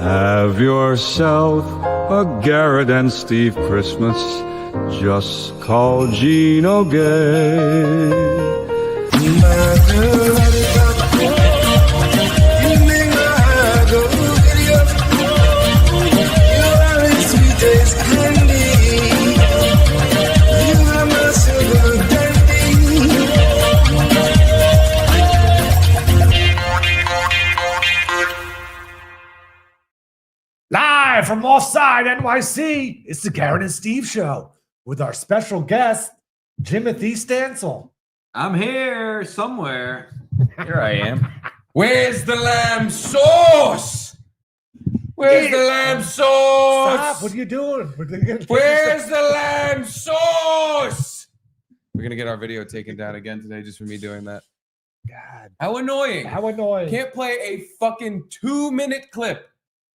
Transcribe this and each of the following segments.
Have yourself a Garrett and Steve Christmas. Just call Gino Gay. Live from Offside NYC, it's the Garrett and Steve Show with our special guest, Jim Stancil. I'm here somewhere. Here I am. Where's the lamb sauce? Where's the lamb sauce? Stop, what are you doing? Where's the lamb sauce? We're going to get our video taken down again today just for me doing that. God. How annoying. How annoying. Can't play a fucking 2-minute clip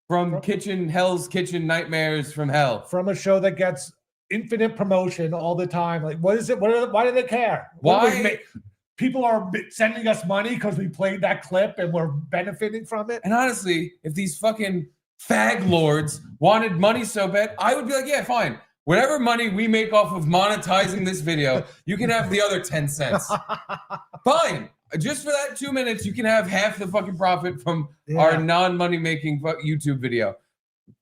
from Hell's Kitchen Nightmares from Hell. From a show that gets infinite promotion all the time. Like, what is it? Why do they care? Why? People are sending us money because we played that clip and we're benefiting from it. And honestly, if these fucking fag lords wanted money so bad, I would be like, yeah, fine. Whatever money we make off of monetizing this video, you can have the other 10 cents. Fine. Just for that 2 minutes, you can have half the fucking profit from our non-money making YouTube video.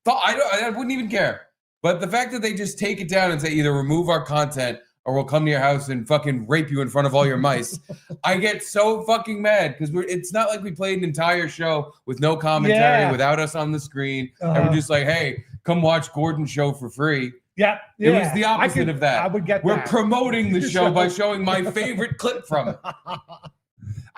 I wouldn't even care. But the fact that they just take it down and say either remove our content or we'll come to your house and fucking rape you in front of all your mice, I get so fucking mad because it's not like we played an entire show with no commentary, without us on the screen, and we're just like, hey, come watch Gordon's show for free. Yeah. It was the opposite of that. I would get We're that. promoting the show by showing my favorite clip from it.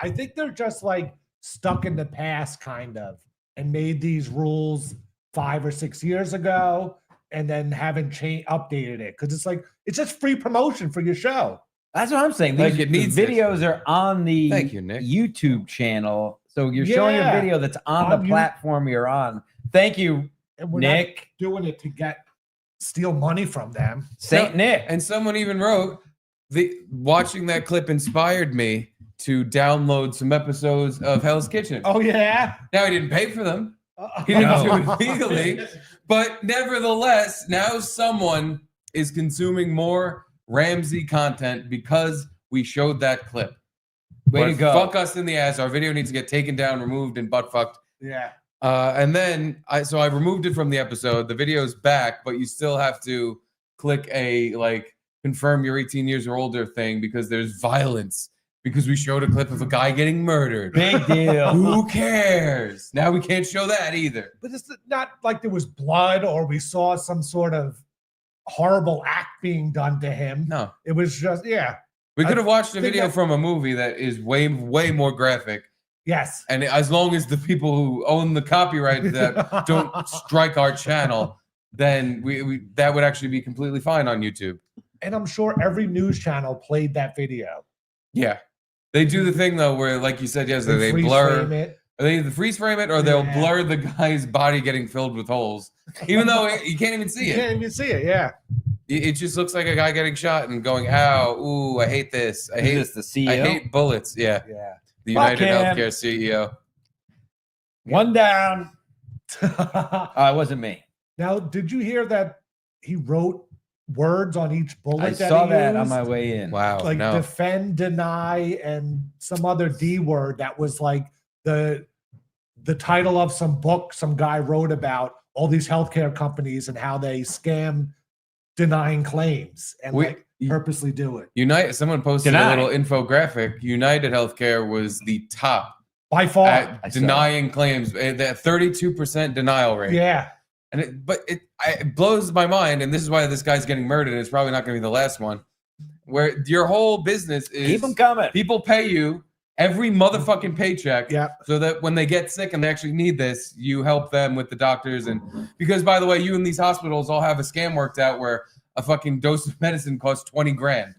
I think they're just like stuck in the past, kind of, and made these rules 5 or 6 years ago, and then haven't updated it because it's just free promotion for your show. That's what I'm saying. Like These it needs videos are on the Thank you, Nick. YouTube channel, so you're showing a video that's on the platform you're on. Thank you, And we're Nick. not doing it to steal money from them. Saint Nick. And someone even wrote, watching that clip inspired me to download some episodes of Hell's Kitchen. Oh, yeah? Now, he didn't pay for them. He didn't do it legally. But nevertheless, now someone is consuming more Ramsey content because we showed that clip. Way to go. Fuck us in the ass. Our video needs to get taken down, removed, and butt fucked. Yeah. And then I removed it from the episode. The video's back, but you still have to click a confirm you're 18 years or older thing because there's violence. Because we showed a clip of a guy getting murdered. Big deal. Who cares? Now we can't show that either. But it's not like there was blood or we saw some sort of horrible act being done to him. No. It was just, We could have watched a video from a movie that is way, way more graphic. Yes. And as long as the people who own the copyright that don't strike our channel, then we that would actually be completely fine on YouTube. And I'm sure every news channel played that video. Yeah. They do the thing though where, like you said yesterday, they blur it. They either freeze frame it or they'll blur the guy's body getting filled with holes, even though you can't even see it. You can't even see it, yeah. It just looks like a guy getting shot and going, "Ow, ooh, I hate this. I hate this." The CEO. I hate bullets." Yeah, Yeah. the United Healthcare CEO. One down. It wasn't me. Now, did you hear that he wrote words on each bullet? I saw that on my way in. Wow, Like defend, deny, and some other D word that was like the title of some book some guy wrote about all these healthcare companies and how they scam denying claims and purposely do it. Someone posted a little infographic. United Healthcare was the top by far at denying claims. That 32% denial rate. Yeah. And it blows my mind, and this is why this guy's getting murdered, and it's probably not going to be the last one, where your whole business is keep them coming. People pay you every motherfucking paycheck Yeah. so that when they get sick and they actually need this, you help them with the doctors. And because, by the way, you and these hospitals all have a scam worked out where a fucking dose of medicine costs 20 grand.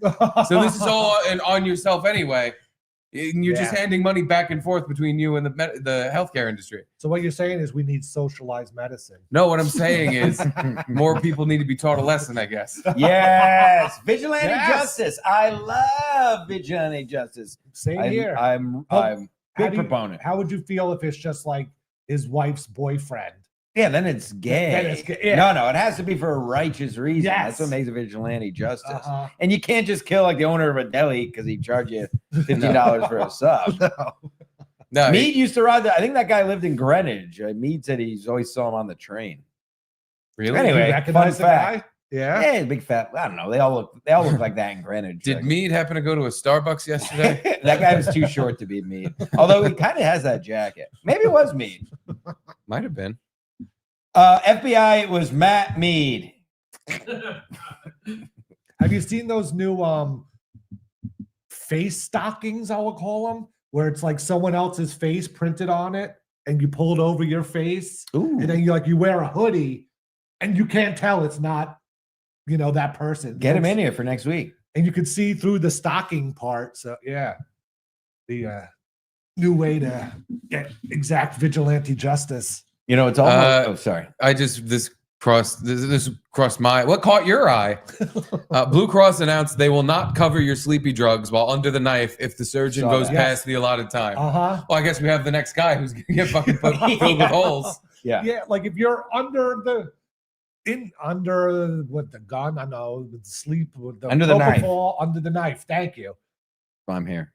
So this is all on yourself anyway. And you're just handing money back and forth between you and the healthcare industry. So what you're saying is we need socialized medicine. No, what I'm saying is more people need to be taught a lesson, I guess. Yes. Vigilante justice. I love vigilante justice. Same here. I'm big proponent. How would you feel if it's just like his wife's boyfriend Yeah, then it's gay. Then it's gay, yeah. No, it has to be for a righteous reason. Yes. That's what makes a vigilante justice. Uh-huh. And you can't just kill like the owner of a deli because he charged you $50 for a sub. No, Mead used to ride. I think that guy lived in Greenwich. Mead said he's always saw him on the train. really? Anyway, You recognize fun the fact. guy? Yeah. Yeah, he's a big fat. I don't know. They all look like that in Greenwich. Did Like- Mead happen to go to a Starbucks yesterday? That guy was too short to be Mead. Although he kind of has that jacket. Maybe it was Mead. Might have been. FBI, it was Matt Mead. Have you seen those new face stockings, I will call them, where it's like someone else's face printed on it and you pull it over your face Ooh. and then you wear a hoodie and you can't tell it's not, that person. Get him in here for next week. And you can see through the stocking part. So yeah, the new way to get exact vigilante justice. It's almost. Sorry. This crossed my. What caught your eye? Blue Cross announced they will not cover your sleepy drugs while under the knife if the surgeon Saw goes that. past the allotted time. Uh-huh. Well, I guess we have the next guy who's gonna get fucking filled with holes. Yeah. Yeah, like if you're under the gun, I know, the sleep with the Under the knife. propofol, under the knife. Thank you. I'm here.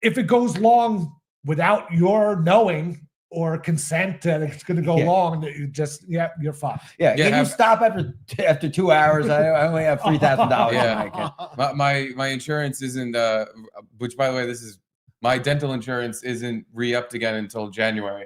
If it goes long without your knowing or consent and it's going to go Yeah. long, you just you're fucked. Yeah. Yeah, Can you stop after 2 hours? I only have $3,000 in Yeah. my account. My insurance isn't. Which, by the way, my dental insurance isn't re-upped again until January,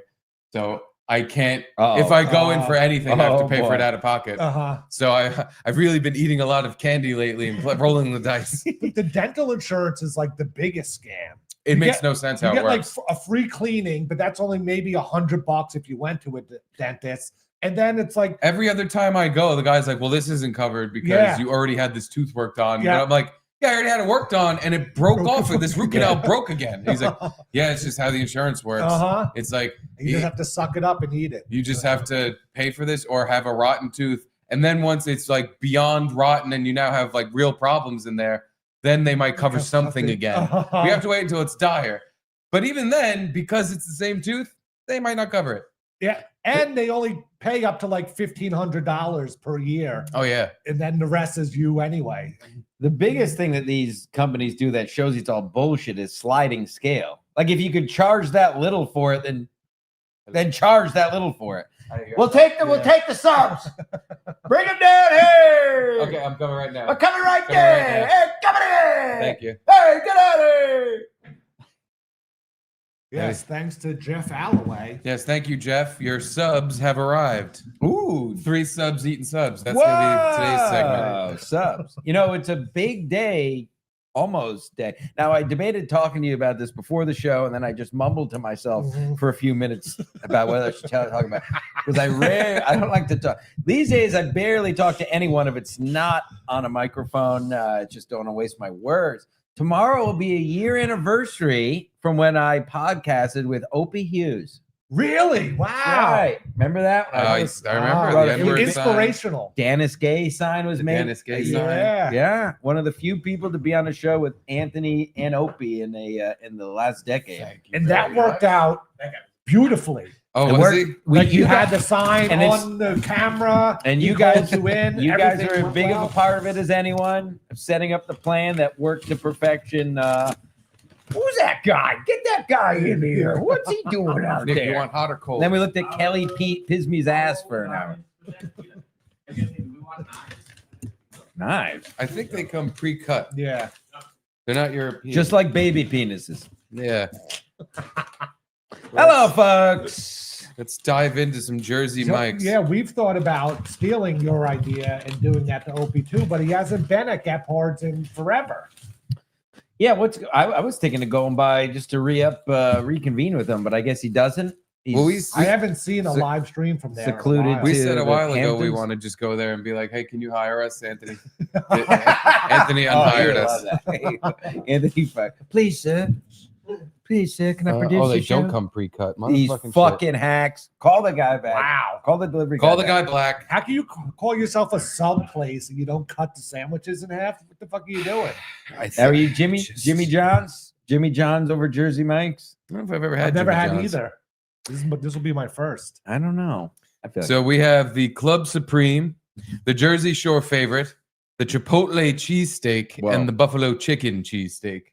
so I can't. Uh-oh. If I go in for anything, I have to Oh, pay for boy. it out of pocket. Uh-huh. So I've really been eating a lot of candy lately and rolling the dice. But the dental insurance is like the biggest scam. It You makes get- no sense You how it get like works. a free cleaning, but that's only maybe $100 if you went to a dentist. And then it's like, Every other time I go, the guy's like, "Well, this isn't covered because Yeah. you already had this tooth worked on." Yeah. And I'm like, "Yeah, I already had it worked on, and it broke off. This root canal Yeah. broke again." And he's like, "Yeah, it's just how the insurance works. uh-huh. It's like You just have to suck it up and eat it. you just have to pay for this or have a rotten tooth, and then once it's like beyond rotten and you now have like real problems in there, then they might cover something again. Uh-huh. We have to wait until it's dire. But even then, because it's the same tooth, they might not cover it. Yeah, and they only pay up to like $1,500 per year, Oh yeah, and then the rest is you anyway. The biggest thing that these companies do that shows it's all bullshit is sliding scale. Like if you could charge that little for it, then charge that little for it. We'll take the subs. Bring them down here. Okay, I'm coming right now. We're coming right Coming right there. now. Hey, coming in. Thank you. Hey, get out of here. Yes, thanks to Jeff Alloway. Yes, thank you, Jeff. Your subs have arrived. Ooh, 3 subs eating subs. That's gonna be today's segment. Subs. It's a big day, almost day. Now, I debated talking to you about this before the show, and then I just mumbled to myself Mhm. for a few minutes about whether I should talk about because I don't like to talk. These days, I barely talk to anyone if it's not on a microphone. I just don't want to waste my words. Tomorrow will be a year anniversary from when I podcasted with Opie Hughes. Really? Wow. Right. Remember that? I remember Wow. the It was N-word sign. inspirational. Dennis Gay sign was The made. Dennis Gay sign. Yeah. Yeah, one of the few people to be on a show with Anthony and Opie in the last decade. Thank you And that very worked much. out beautifully. Oh, It was worked. he? Like you got- had the sign and it's- on the camera, and he you guys- called you in. You guys everything are as went big well. of a part of it as anyone, of setting up the plan that worked to perfection. Who's that guy? Get that guy in here. What's he doing out Nick, you there? want hot or cold? Then we looked at Kelly Pete Pismy's ass for an hour. Knives. I think they come pre-cut. Yeah. They're not European. Just like baby penises. yeah. Hello, folks. Let's dive into some Jersey So, mics. yeah, we've thought about stealing your idea and doing that to Opie too, but he hasn't been at Gephardt's in forever. Yeah, I was thinking of going by just to reconvene with him, but I guess he doesn't. He's Well, I haven't seen a Sec- live stream from there. in a secluded while. We to said a the while ago we Hamptons. want to just go there and be like, "Hey, can you hire us, Anthony?" Anthony unhired us. Anthony, please, sir. Please, sir, can I produce Oh, they your show? don't come pre-cut. These Motherfucking shit. fucking hacks. Call the guy back. Wow. Call the delivery Call guy the back. guy black. How can you call yourself a sub place and you don't cut the sandwiches in half? What the fuck are you doing? Are you Jimmy John's? Jimmy John's over Jersey Mike's? I don't know if I've ever had. I've never Jimmy had John's. either. This will be my first. I don't know. I feel like So we have the Club Supreme, the Jersey Shore favorite, the Chipotle cheesesteak, Whoa. and the Buffalo chicken cheesesteak.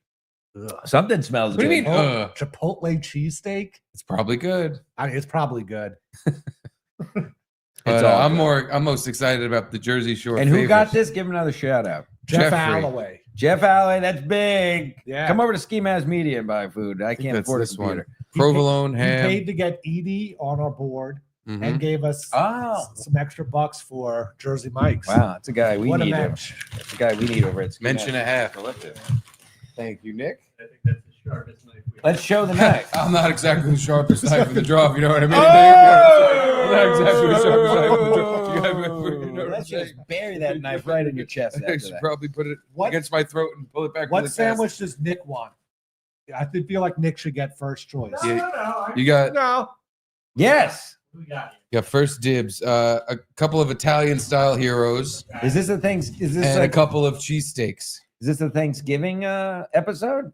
something smells What do you good. mean? Chipotle cheesesteak. It's probably good. I mean, it's probably good. But all I'm good. I'm most excited about the Jersey Shore. And who got favorites. this? Give him another shout out. Jeff Jeffrey. Alloway. Jeff Alley, that's big. Yeah. Come over to Ski Mask Media and buy food. I can't That's afford a this one. computer. Provolone He ham. paid to get Edie on our board Mhm. and gave us Oh, some extra bucks for Jersey Mike's. wow. That's a guy we What a need. match. That's a guy we need over at Ski Mention Mask. a half. I love it. Thank you, Nick. I think that's the sharpest knife we Let's show the knife. I'm not exactly the sharpest knife in the draw, if you know what I mean. Oh! I'm not exactly the sharpest knife in the draw. You know what I'm Let's saying? just bury that knife right in your chest. I After should that. probably put it What- against my throat and pull it back. What really fast. sandwich does Nick want? I feel like Nick should get first choice. Yeah. You got No. Yes. We got first dibs. A couple of Italian style heroes Is this a thing? Is this and a like, couple of cheesesteaks. is this a Thanksgiving episode?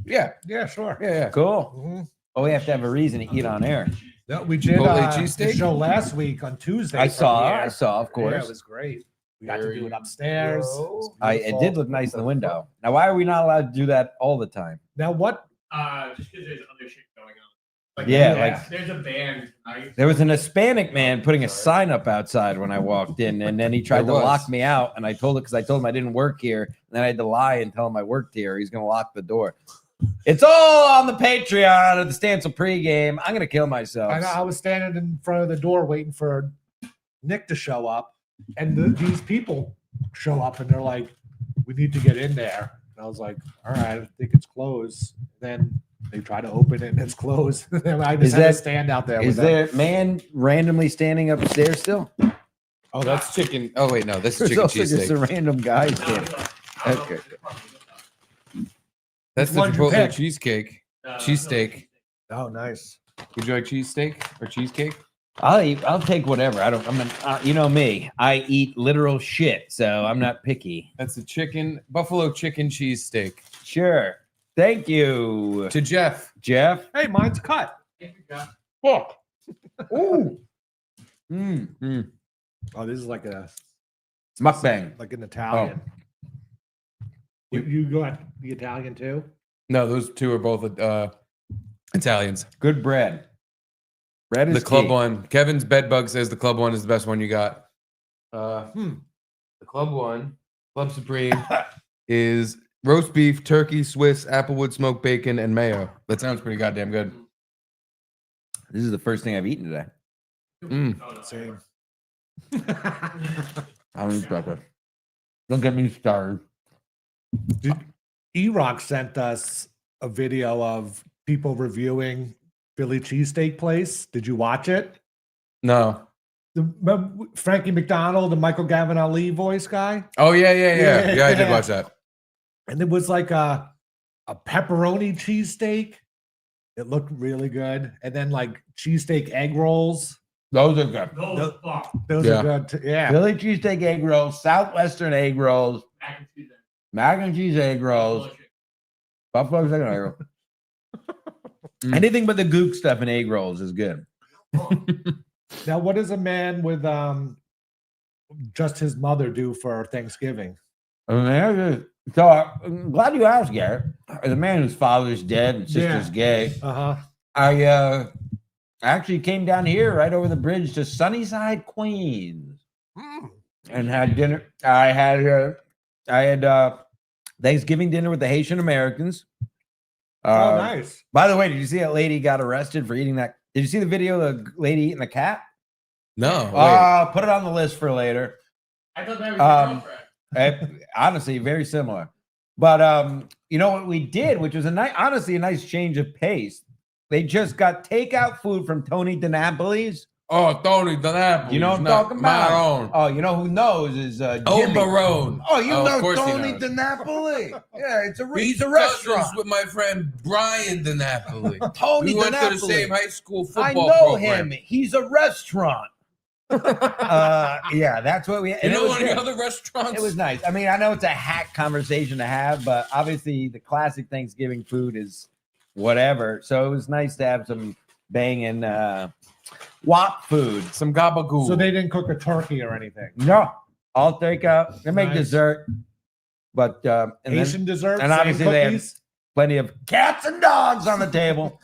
Yeah, Yeah, sure. yeah. Cool. Mhm. Oh, we have to have a reason to eat on air. No, we did Chipotle the cheesesteak? show last week on Tuesday. I from saw, here. of Yeah, course. it was great. We got to There do it you upstairs. go. It was It beautiful. did look nice in the window. Now, why are we not allowed to do that all the time? Now, what? just because there's other shit going on. Like, Yeah, like- there's a band tonight. There was an Hispanic man putting a sign up outside when I walked in, and then he tried There to was. lock me out. And I told it because I told him I didn't work here, and then I had to lie and tell him I worked here. He's going to lock the door. It's all on the Patreon of the Stancil pregame. I'm going to kill myself. I know I was standing in front of the door waiting for Nick to show up, and these people show up, and they're like, "We need to get in there." And I was like, "All right, I think it's closed." Then they try to open it, and it's closed. And I just Is had that- to stand out there. Is with them. there a man randomly standing upstairs still? Oh, that's chicken. Oh wait, no, this is There's chicken also just a cheesesteak. random guy standing. Okay. That's Which the one did you Chipotle pick? cheesecake. Cheesesteak. Oh, nice. Would you like cheesesteak or cheesecake? I'll take whatever. You know me. I eat literal shit, so I'm not picky. That's the buffalo chicken cheesesteak. Sure. Thank you, To Jeff. Jeff. Hey, mine's cut. Fuck. Ooh. Oh, this is like a Mukbang. like an Italian. You go at the Italian too? No, those two are both Italians. Good bread. Bread is The club key. one. Kevin's bedbug says the club one is the best one you got. The club one, Club Supreme, is roast beef, turkey, Swiss, applewood smoked bacon, and mayo. That sounds pretty goddamn good. This is the first thing I've eaten today. Same. I'm pepper. Don't get me started. E-Rock sent us a video of people reviewing Philly cheesesteak place. Did you watch it? No. Remember Frankie McDonald, the Michael Gavin Ali voice guy? Oh yeah. Yeah, I did Yeah. watch that. And it was like a pepperoni cheesesteak. It looked really good. And then like cheesesteak egg rolls. Those are good. Those fuck. Those Yeah. are good. Too. Yeah. Philly cheesesteak egg rolls, Southwestern egg rolls, Mac and cheese. mac and cheese egg rolls, Bullshit. buffalo chicken egg roll. Anything but the gook stuff in egg rolls is good. Now, what does a man with just his mother do for Thanksgiving? So I'm glad you asked, Garrett. As a man whose father's dead and sister's gay, Uh-huh. I actually came down here right over the bridge to Sunnyside, Queens, and had dinner. I had Thanksgiving dinner with the Haitian Americans. Oh, nice. By the way, did you see that lady got arrested for eating that? Did you see the video of the lady eating the cat? No. Wait. Put it on the list for later. I thought that was your girlfriend. Honestly, very similar. But you know what we did, which was honestly a nice change of pace. They just got takeout food from Tony DiNapoli's. Oh, Tony DiNapoli. You know what I'm talking about? Maroon. Oh, you know who knows is Oh, Jimmy. Maroon. Oh, you of know course he Tony knows. DiNapoli. Yeah, he's a cousins restaurant. with my friend Brian DiNapoli. Tony We went to the DiNapoli. same high school football I know program. him. He's a restaurant. Yeah, that's what we. You and it know was any good. other restaurants? It was nice. I mean, I know it's a hack conversation to have, but obviously the classic Thanksgiving food is whatever. So it was nice to have some banging wop food. Some gabagool. So they didn't cook a turkey or anything. No, all takeout. They make Nice. dessert, but and then Asian dessert. and same obviously they have- cookies? plenty of cats and dogs on the table.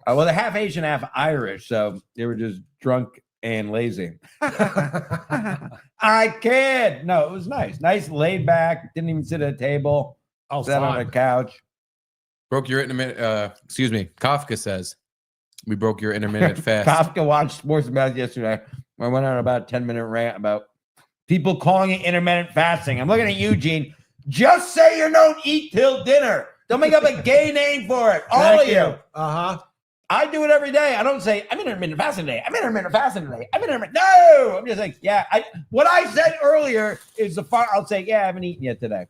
Well, they're half Asian, half Irish, so they were just drunk and lazy. I kid. No, it was nice. Nice, laid back. Didn't even sit at a table. Oh, Sat on a fun. couch. broke your intermittent. Excuse me. Kafka says we broke your intermittent fast. Kafka watched Sports About yesterday. I went on about a 10-minute rant about people calling it intermittent fasting. I'm looking at you, Gene. Just say you don't eat till dinner. Don't make up a gay name for it. All Thank of you. Uh-huh. I do it every day. I don't say, I'm intermittent fasting today. I'm intermittent fasting today. I'm intermittent. No, I'm just like, yeah. What I said earlier is I'll say, yeah, I haven't eaten yet today.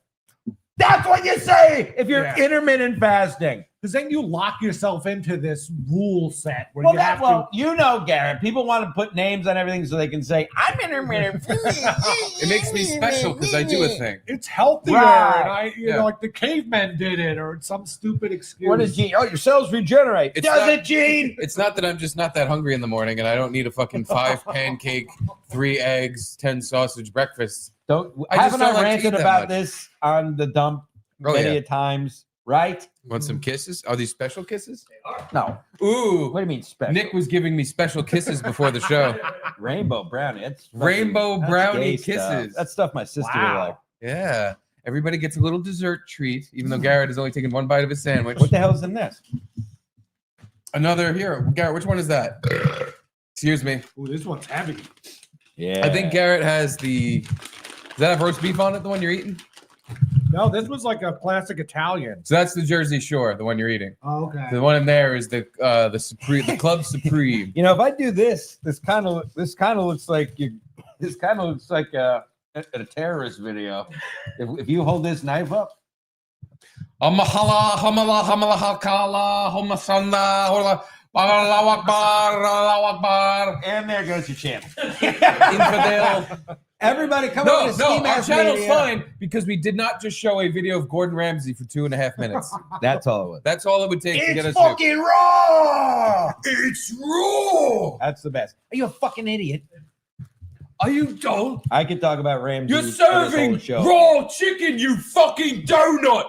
That's what you say if you're Yeah. intermittent fasting. Because then you lock yourself into this rule set where Well, you have you know, Garrett, people want to put names on everything so they can say, I'm intermittent. It makes me special because I do a thing. it's healthier. Right. And you know, like the cavemen did it or some stupid excuse. What is Gene? Oh, your cells regenerate. It's Does not- it, Gene? It's not that I'm just not that hungry in the morning and I don't need a fucking 5 pancake, 3 eggs, 10 sausage breakfast. Haven't don't I like to ranted eat that about much. this on the dump Oh, many yeah. a times, right? Want some kisses? Are these special kisses? No. Ooh. What do you mean special? Nick was giving me special kisses before the show. Rainbow brownie. It's fucking- Rainbow that's brownie gay stuff. kisses. That's stuff my sister would Wow. like. Yeah. Everybody gets a little dessert treat, even though Garrett has only taken 1 bite of his sandwich. What the hell is in this? Another here. Garrett, which one is that? Excuse me. Ooh, this one's heavy. Yeah. I think Garrett has the. Does that have roast beef on it, the one you're eating? No, this was like a classic Italian. So that's the Jersey Shore, the one you're eating. Oh, okay. The one in there is the Supreme, the Club Supreme. You know, if I do this, this kind of looks like a terrorist video. If you hold this knife up, Amahala, hamala, hamala, hakala, homasanda, hola, Allahu Akbar, Allahu Akbar. and there goes your channel. Infidel. Everybody come No, on to no, Ski our Mask channel's Media. fine because we did not just show a video of Gordon Ramsay for 2.5 minutes. That's all it was. That's all it would take to get us It's fucking raw. It's raw. That's the best. Are you a fucking idiot? Are you dull? I could talk about Ramsey. You're for this whole serving show. raw chicken, you fucking donut.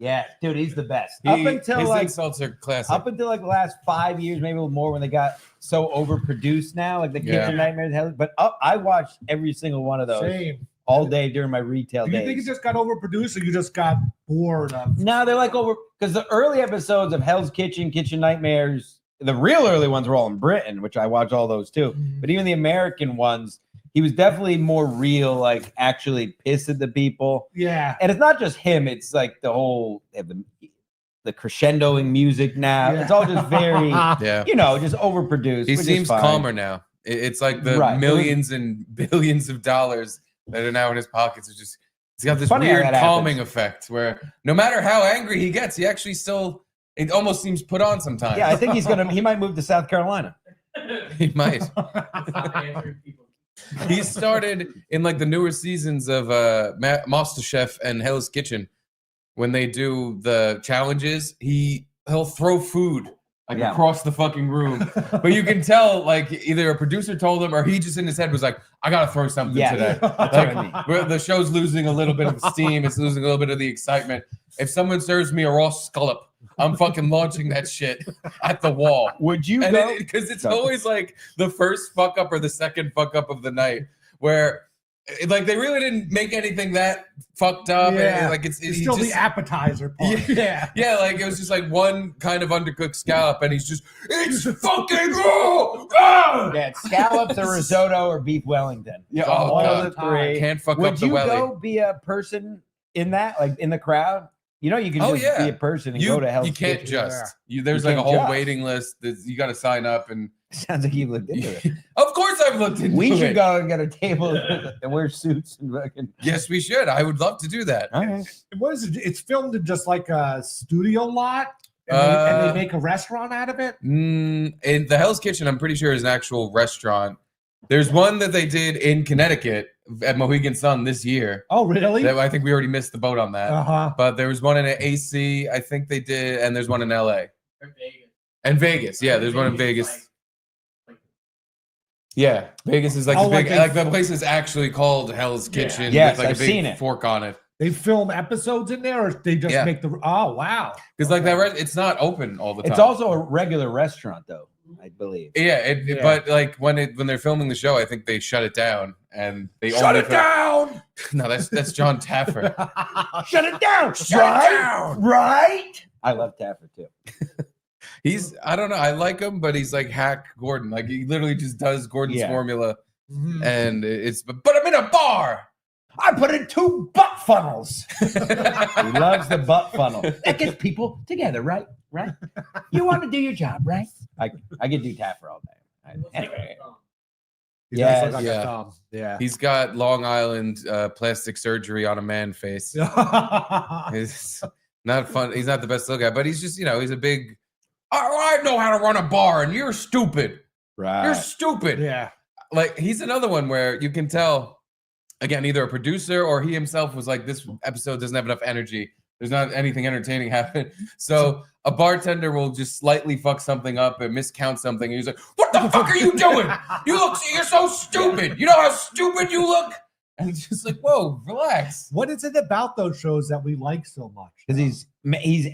Yeah, dude, he's the best. His Up insults are classic. until like the last 5 years, maybe a little more, when they got so overproduced now, like the Yeah. Kitchen Nightmares. But I watched every single one of those Same. all day during my retail Do you days. think it just got overproduced or you just got bored of No, they're like over because the early episodes of Hell's Kitchen, Kitchen Nightmares, the real early ones were all in Britain, which I watched all those too. But even the American ones, he was definitely more real, like actually pissed at the people. Yeah. And it's not just him; it's like the whole the crescendoing music now. Yeah. It's all just very, Yeah. just overproduced. He which is seems fine. calmer now. It's like the Right. millions and billions of dollars that are now in his pockets. It's got this Funny how weird that calming happens. effect where no matter how angry he gets, he actually still, it almost seems put on sometimes. Yeah, I think he might move to South Carolina. He might. Stop answering people. He started in like the newer seasons of MasterChef and Hell's Kitchen. When they do the challenges, he'll throw food like Yeah. across the fucking room. But you can tell like either a producer told him or he just in his head was like, I gotta throw something Yeah. today. That's what Like, I mean. where the show's losing a little bit of the steam, it's losing a little bit of the excitement. If someone serves me a raw scallop, I'm fucking launching that shit at the wall. Would you And go? because it's Go. always like the first fuck up or the second fuck up of the night where like they really didn't make anything that fucked up. Yeah. And, like It's he still just, the appetizer part. Yeah. yeah, like it was just like one kind of undercooked scallop, and he's just, it's fucking raw. Ah! Yeah, it's scallops or risotto or beef Wellington. Yeah, So oh, one God. of the three. Can't fuck Would up the you welly. go be a person in that, like in the crowd? You know, you can Oh, just yeah. be a person and go to Hell's You can't Kitchen. just. There's You like a can't whole just. waiting list that you got to sign up, and Sounds like you've looked into it. of course I've looked into We it. should go and get a table and wear suits and fucking. Yes, we should. I would love to do that. All right. What is it? It's filmed in just like a studio lot and, they make a restaurant out of it. In the Hell's Kitchen, I'm pretty sure is an actual restaurant. There's one that they did in Connecticut at Mohegan Sun this year. Oh, really? That I think we already missed the boat on that. Uh-huh. But there was one in AC, I think they did, and there's one in LA. Or Vegas. And Vegas. Yeah, there's one in Vegas. Yeah, Vegas is like Oh, the big, like the place is actually called Hell's Kitchen. Yes, with like I've a big seen it. fork on it. They film episodes in there, or they just Yeah. make the. Oh wow! Because like that, it's not open all the time. It's also a regular restaurant, though, I believe. Yeah, but like when they're filming the show, I think they shut it down and they Shut only it down! No, that's John Taffer. Shut it down! Shut Right? it down! Right? I love Taffer too. I don't know, I like him, but he's like hack Gordon. Like he literally just does Gordon's formula, Mhm. and but I'm in a bar. I put in 2 butt funnels. He loves the butt funnel. That gets people together, right? Right? You want to do your job, right? I could do Taffer all day. Anyway. He does Yes, look like a yeah. thumb. Yeah. He's got Long Island plastic surgery on a man face. It's not fun. He's not the best little guy, but he's just, he's a big. I know how to run a bar, and you're stupid. Right. You're stupid. Yeah. Like he's another one where you can tell, again, either a producer or he himself was like, this episode doesn't have enough energy. There's not anything entertaining happening. So a bartender will just slightly fuck something up and miscount something. And he's like, what the fuck are you doing? You're so stupid. You know how stupid you look? And it's just like, whoa, relax. What is it about those shows that we like so much? Because he's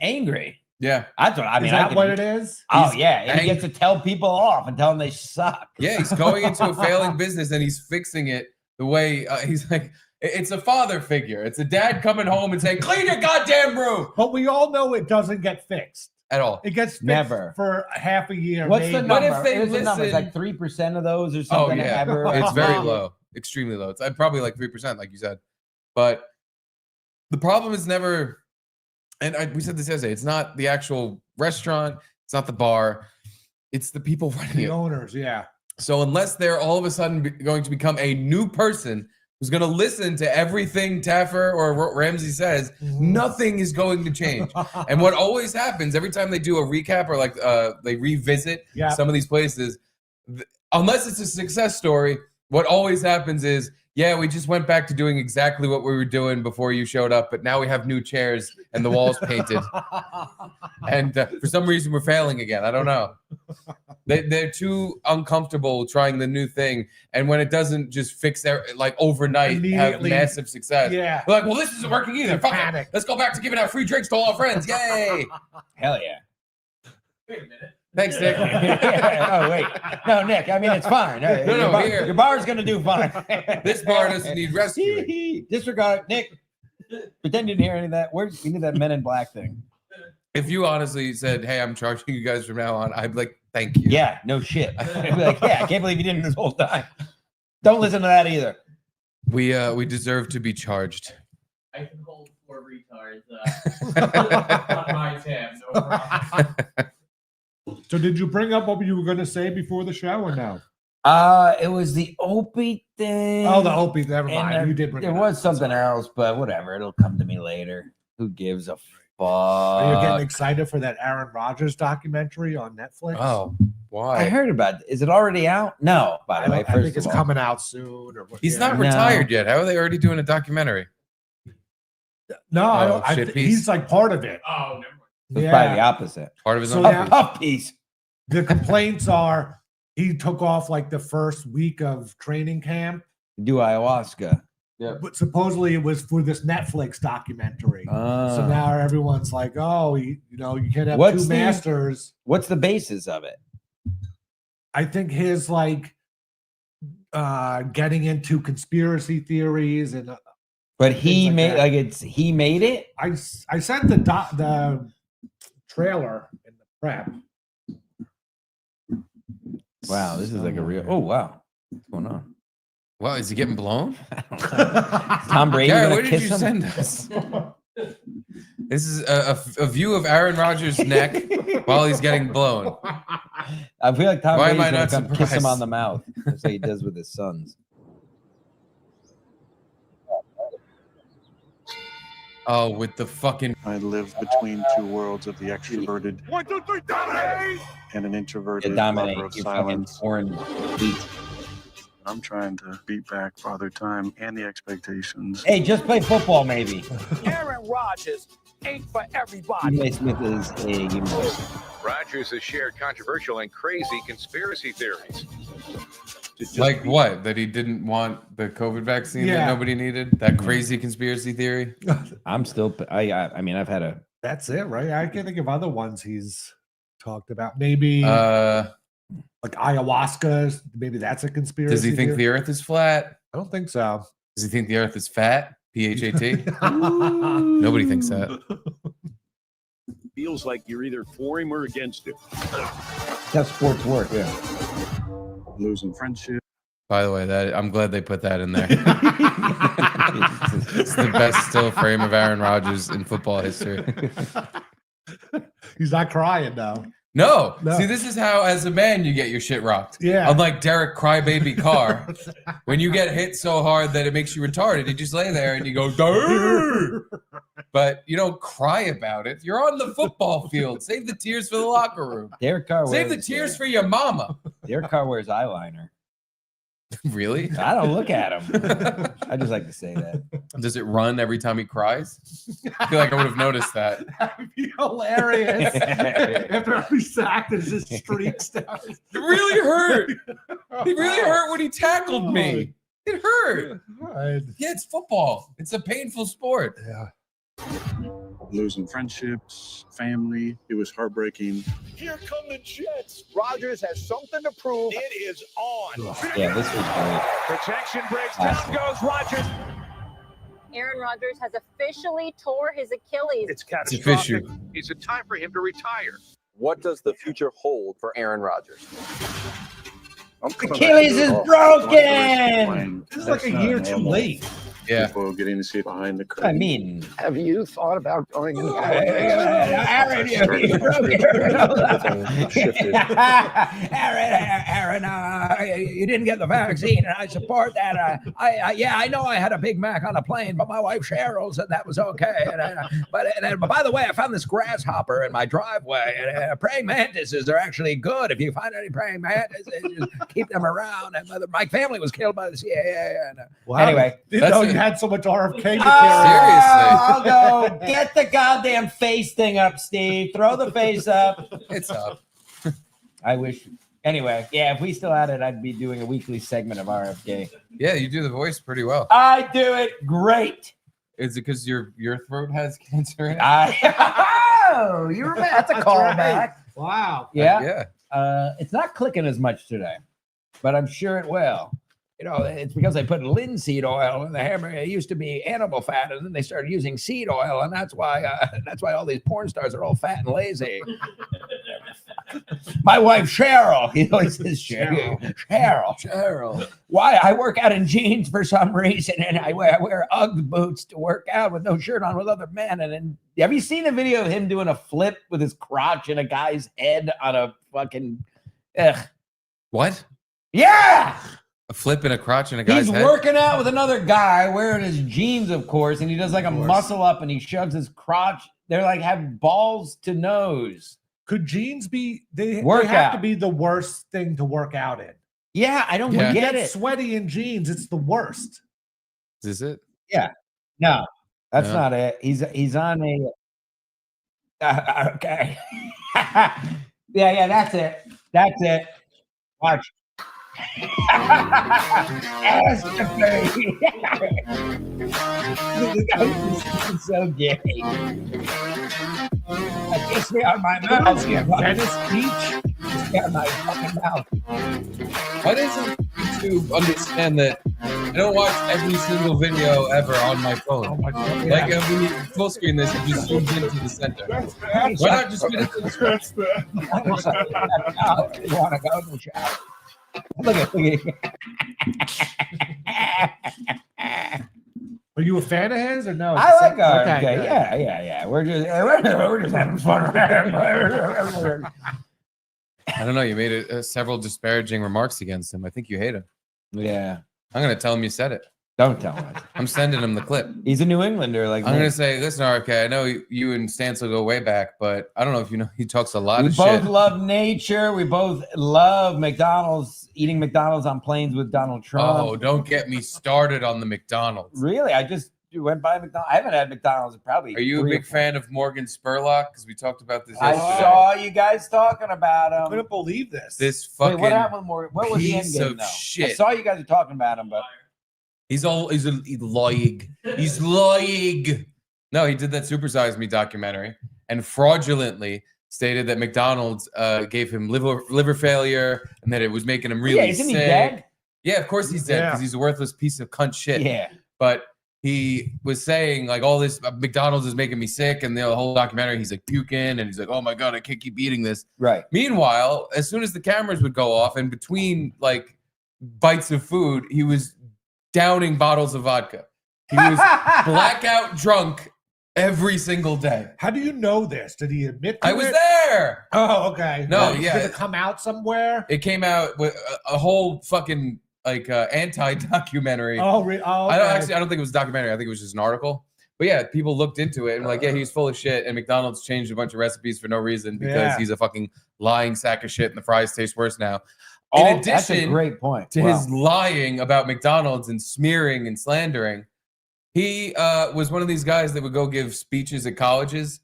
angry. Yeah. That's what I mean. Is that what it is? Oh, He's yeah. And he angry. gets to tell people off and tell them they suck. Yeah, he's going into a failing business and he's fixing it the way he's like, it's a father figure. It's a dad coming home and saying, clean your goddamn room. But we all know it doesn't get fixed. At all. It gets fixed Never. for half a year. What's the maybe. number? But if they Here's the number. It's listen- like 3% of those or Oh, something. yeah. Ever. It's very low, extremely low. It's probably like 3%, like you said. But the problem is never, and we said this yesterday, it's not the actual restaurant, it's not the bar, it's the people running The it. owners, yeah. So unless they're all of a sudden going to become a new person who's going to listen to everything Taffer or Ramsey says, nothing is going to change. And what always happens every time they do a recap or like they revisit Yeah. some of these places, unless it's a success story, what always happens is, yeah, we just went back to doing exactly what we were doing before you showed up, but now we have new chairs and the walls painted. And for some reason, we're failing again. I don't know. They're too uncomfortable trying the new thing. And when it doesn't just fix their, like overnight, have Immediately. massive success. Yeah. They're like, well, this isn't working either. Fuck it. Panic. Let's go back to giving out free drinks to all our friends. Yay. Hell yeah. Wait a minute. Thanks, Nick. Oh, wait. No, Nick, I mean, it's fine. No, here. Your bar's going to do fine. This bar doesn't need rescuing. Disregard it. Nick, pretend you didn't hear any of that. We need that Men in Black thing. If you honestly said, hey, I'm charging you guys from now on, I'd be like, thank you. Yeah, no shit. I'd be like, yeah, I can't believe you didn't this whole time. Don't listen to that either. We deserve to be charged. I can hold 4 retards on my tab. No problem. So did you bring up what you were going to say before the show or no? It was the Opie thing. Oh, the Opie. Never And mind. You did bring there it up. was something else, but whatever. It'll come to me later. Who gives a fuck? Are you getting excited for that Aaron Rodgers documentary on Netflix? Oh, I why? heard about it. Is it already out? No, by I, the way. don't- I First think it's of all. coming out soon. Or what, He's yeah. not retired yet. How are they already doing a documentary? No, I Oh, don't. shit piece. He's like part of it. Oh, never mind. It's probably the opposite. Part of his So own now- movie? Puff piece. The complaints are he took off like the first week of training camp, Do ayahuasca. but supposedly it was for this Netflix documentary. Ah. So now everyone's like, "Oh, you can't have What's two the- masters." What's the basis of it? I think his like getting into conspiracy theories, and But he Things like made that. he made it. I sent the trailer in the prep. Wow, this is like a real. Oh wow, what's going on? Wow, is he getting blown? Tom Brady Garrett, gonna where did kiss you him? send us? This is a view of Aaron Rodgers' neck while he's getting blown. I feel like Tom Why am Brady's I gonna not come kiss him surprised? on the mouth. That's what he does with his sons. Oh, with the fucking. I live between 2 worlds of the extroverted and an You introverted dominate. lover of You fucking silence. foreign beat. I'm trying to beat back Father Time and the expectations. Hey, just play football, maybe. Aaron Rodgers ain't for everybody. Stephen A. Smith is a humorist. Rodgers has shared controversial and crazy conspiracy theories. Like what? That he didn't want the COVID vaccine that Yeah. nobody needed? That crazy conspiracy theory? I'm still. I mean, I've had a. That's it, right? I can't think of other ones he's talked about. Maybe Does like ayahuasca. Maybe that's a conspiracy. he think theory. the earth is flat? I don't think so. Does he think the earth is fat? PHAT? Nobody thinks that. Feels like you're either for him or against him. That's sports work. Yeah. Losing friendship. By the way, I'm glad they put that in there. It's the best still frame of Aaron Rodgers in football history. He's not crying now. No. No. See, this is how, as a man, you get your shit rocked. Yeah. Unlike Derek Crybaby Carr, when you get hit so hard that it makes you retarded, you just lay there and you go, "Durr!" But you don't cry about it. You're on the football field. Save the tears for the locker room. Derek Carr. Save the tears for your mama. Derek Carr wears eyeliner. Really? I don't look at him. I just like to say that. Does it run every time he cries? I feel like I would have noticed that. That'd be hilarious. After every sack, there's just streaks down. It really hurt. It really hurt when he tackled me. It hurt. Yeah, it's football. It's a painful sport. Yeah. Losing friendships, family. It was heartbreaking. Here come the Jets. Rodgers has something to prove. It is on. Yeah, this was great. Protection breaks down, goes Rodgers. Aaron Rodgers has officially tore his Achilles. It's It's catastrophic. official. It's a time for him to retire. What does the future hold for Aaron Rodgers? Achilles is broken. This is like a year too late. Yeah. People getting to see behind the curtain. I mean, Have you thought about going into Aaron, you broke it. Everything shifted. Aaron, you didn't get the vaccine, and I support that. I know I had a Big Mac on a plane, but my wife Cheryl said that was okay. But by the way, I found this grasshopper in my driveway, and praying mantises are actually good. If you find any praying mantises, just keep them around. And my family was killed by the CIA. Wow. Anyway, Didn't that's know it. you had so much RFK material. I'll go get the goddamn face thing up, Steve. Throw the face up. It's up. I wish. Anyway, yeah, if we still had it, I'd be doing a weekly segment of RFK. Yeah, you do the voice pretty well. I do it great. Is it because your throat has cancer in it? Oh, you remember? That's a callback. Wow. Yeah. Yeah. It's not clicking as much today, but I'm sure it will. You know, it's because they put linseed oil in the hamburger. It used to be animal fat, and then they started using seed oil, and that's why all these porn stars are all fat and lazy. My wife Cheryl, he always says Cheryl. Why? I work out in jeans for some reason, and I wear UGG boots to work out with no shirt on with other men. And then, have you seen the video of him doing a flip with his crotch in a guy's head on a fucking? What? Yeah. A flip in a crotch in a guy's He's head? working out with another guy wearing his jeans, of course, and he does like a muscle up and he shoves his crotch. They're like have balls to nose. Could jeans be? They have Workout. to be the worst thing to work out in. Yeah, I don't Yeah. get Get it. sweaty in jeans. It's the worst. Is it? No, that's No. not it. He's on a. Okay. yeah, that's it. That's it. Watch. Ass to face. This is so gay. Kiss me on my mouth. Venice Beach. Kiss me on my fucking mouth. Why doesn't YouTube understand that I don't watch every single video ever on my phone? Oh my God. Like when you full screen this, it just zooms into the center. Why not just fit it to the screen? You want to go to the shower? Look at Are you a fan of his or no? I like our Okay, okay, good. yeah. We're just having fun. I don't know. You made several disparaging remarks against him. I think you hate him. Yeah. I'm going to tell him you said it. Don't tell him. I'm sending him the clip. He's a New Englander. Like I'm me. going to say, listen, RK, I know you and Stancil go way back, but I don't know if you know, he talks a lot We of both shit. love nature. We both love McDonald's, eating McDonald's on planes with Donald Trump. Oh, don't get me started on the McDonald's. Really? I just went by McDonald's. I haven't had McDonald's in probably. Are you a big fan of Morgan Spurlock? Because we talked about this I yesterday. saw you guys talking about him. I couldn't believe this. This Wait, fucking what happened with Morgan? What was the end piece game of though? I shit. saw you guys were talking about him, but He's lying. He's lying. No, he did that Super Size Me documentary and fraudulently stated that McDonald's gave him liver failure and that it was making him really isn't sick. he dead? Yeah, of course he's dead because he's a worthless piece of cunt shit. Yeah. But he was saying like all this McDonald's is making me sick, and the whole documentary he's like puking and he's like, oh my god, I can't keep eating this. Right. Meanwhile, as soon as the cameras would go off and between like bites of food, he was downing bottles of vodka. He was blackout drunk every single day. How do you know this? Did he admit to I was it? there. Oh, okay. No, Did yeah. it come out somewhere? It came out with a whole fucking like anti-documentary. Oh, okay. I don't think it was a documentary. I think it was just an article. But yeah, people looked into it and were like, yeah, he's full of shit. And McDonald's changed a bunch of recipes for no reason because he's a fucking lying sack of shit and the fries taste worse now. In that's a addition great point. to his lying about McDonald's and smearing and slandering, he was one of these guys that would go give speeches at colleges.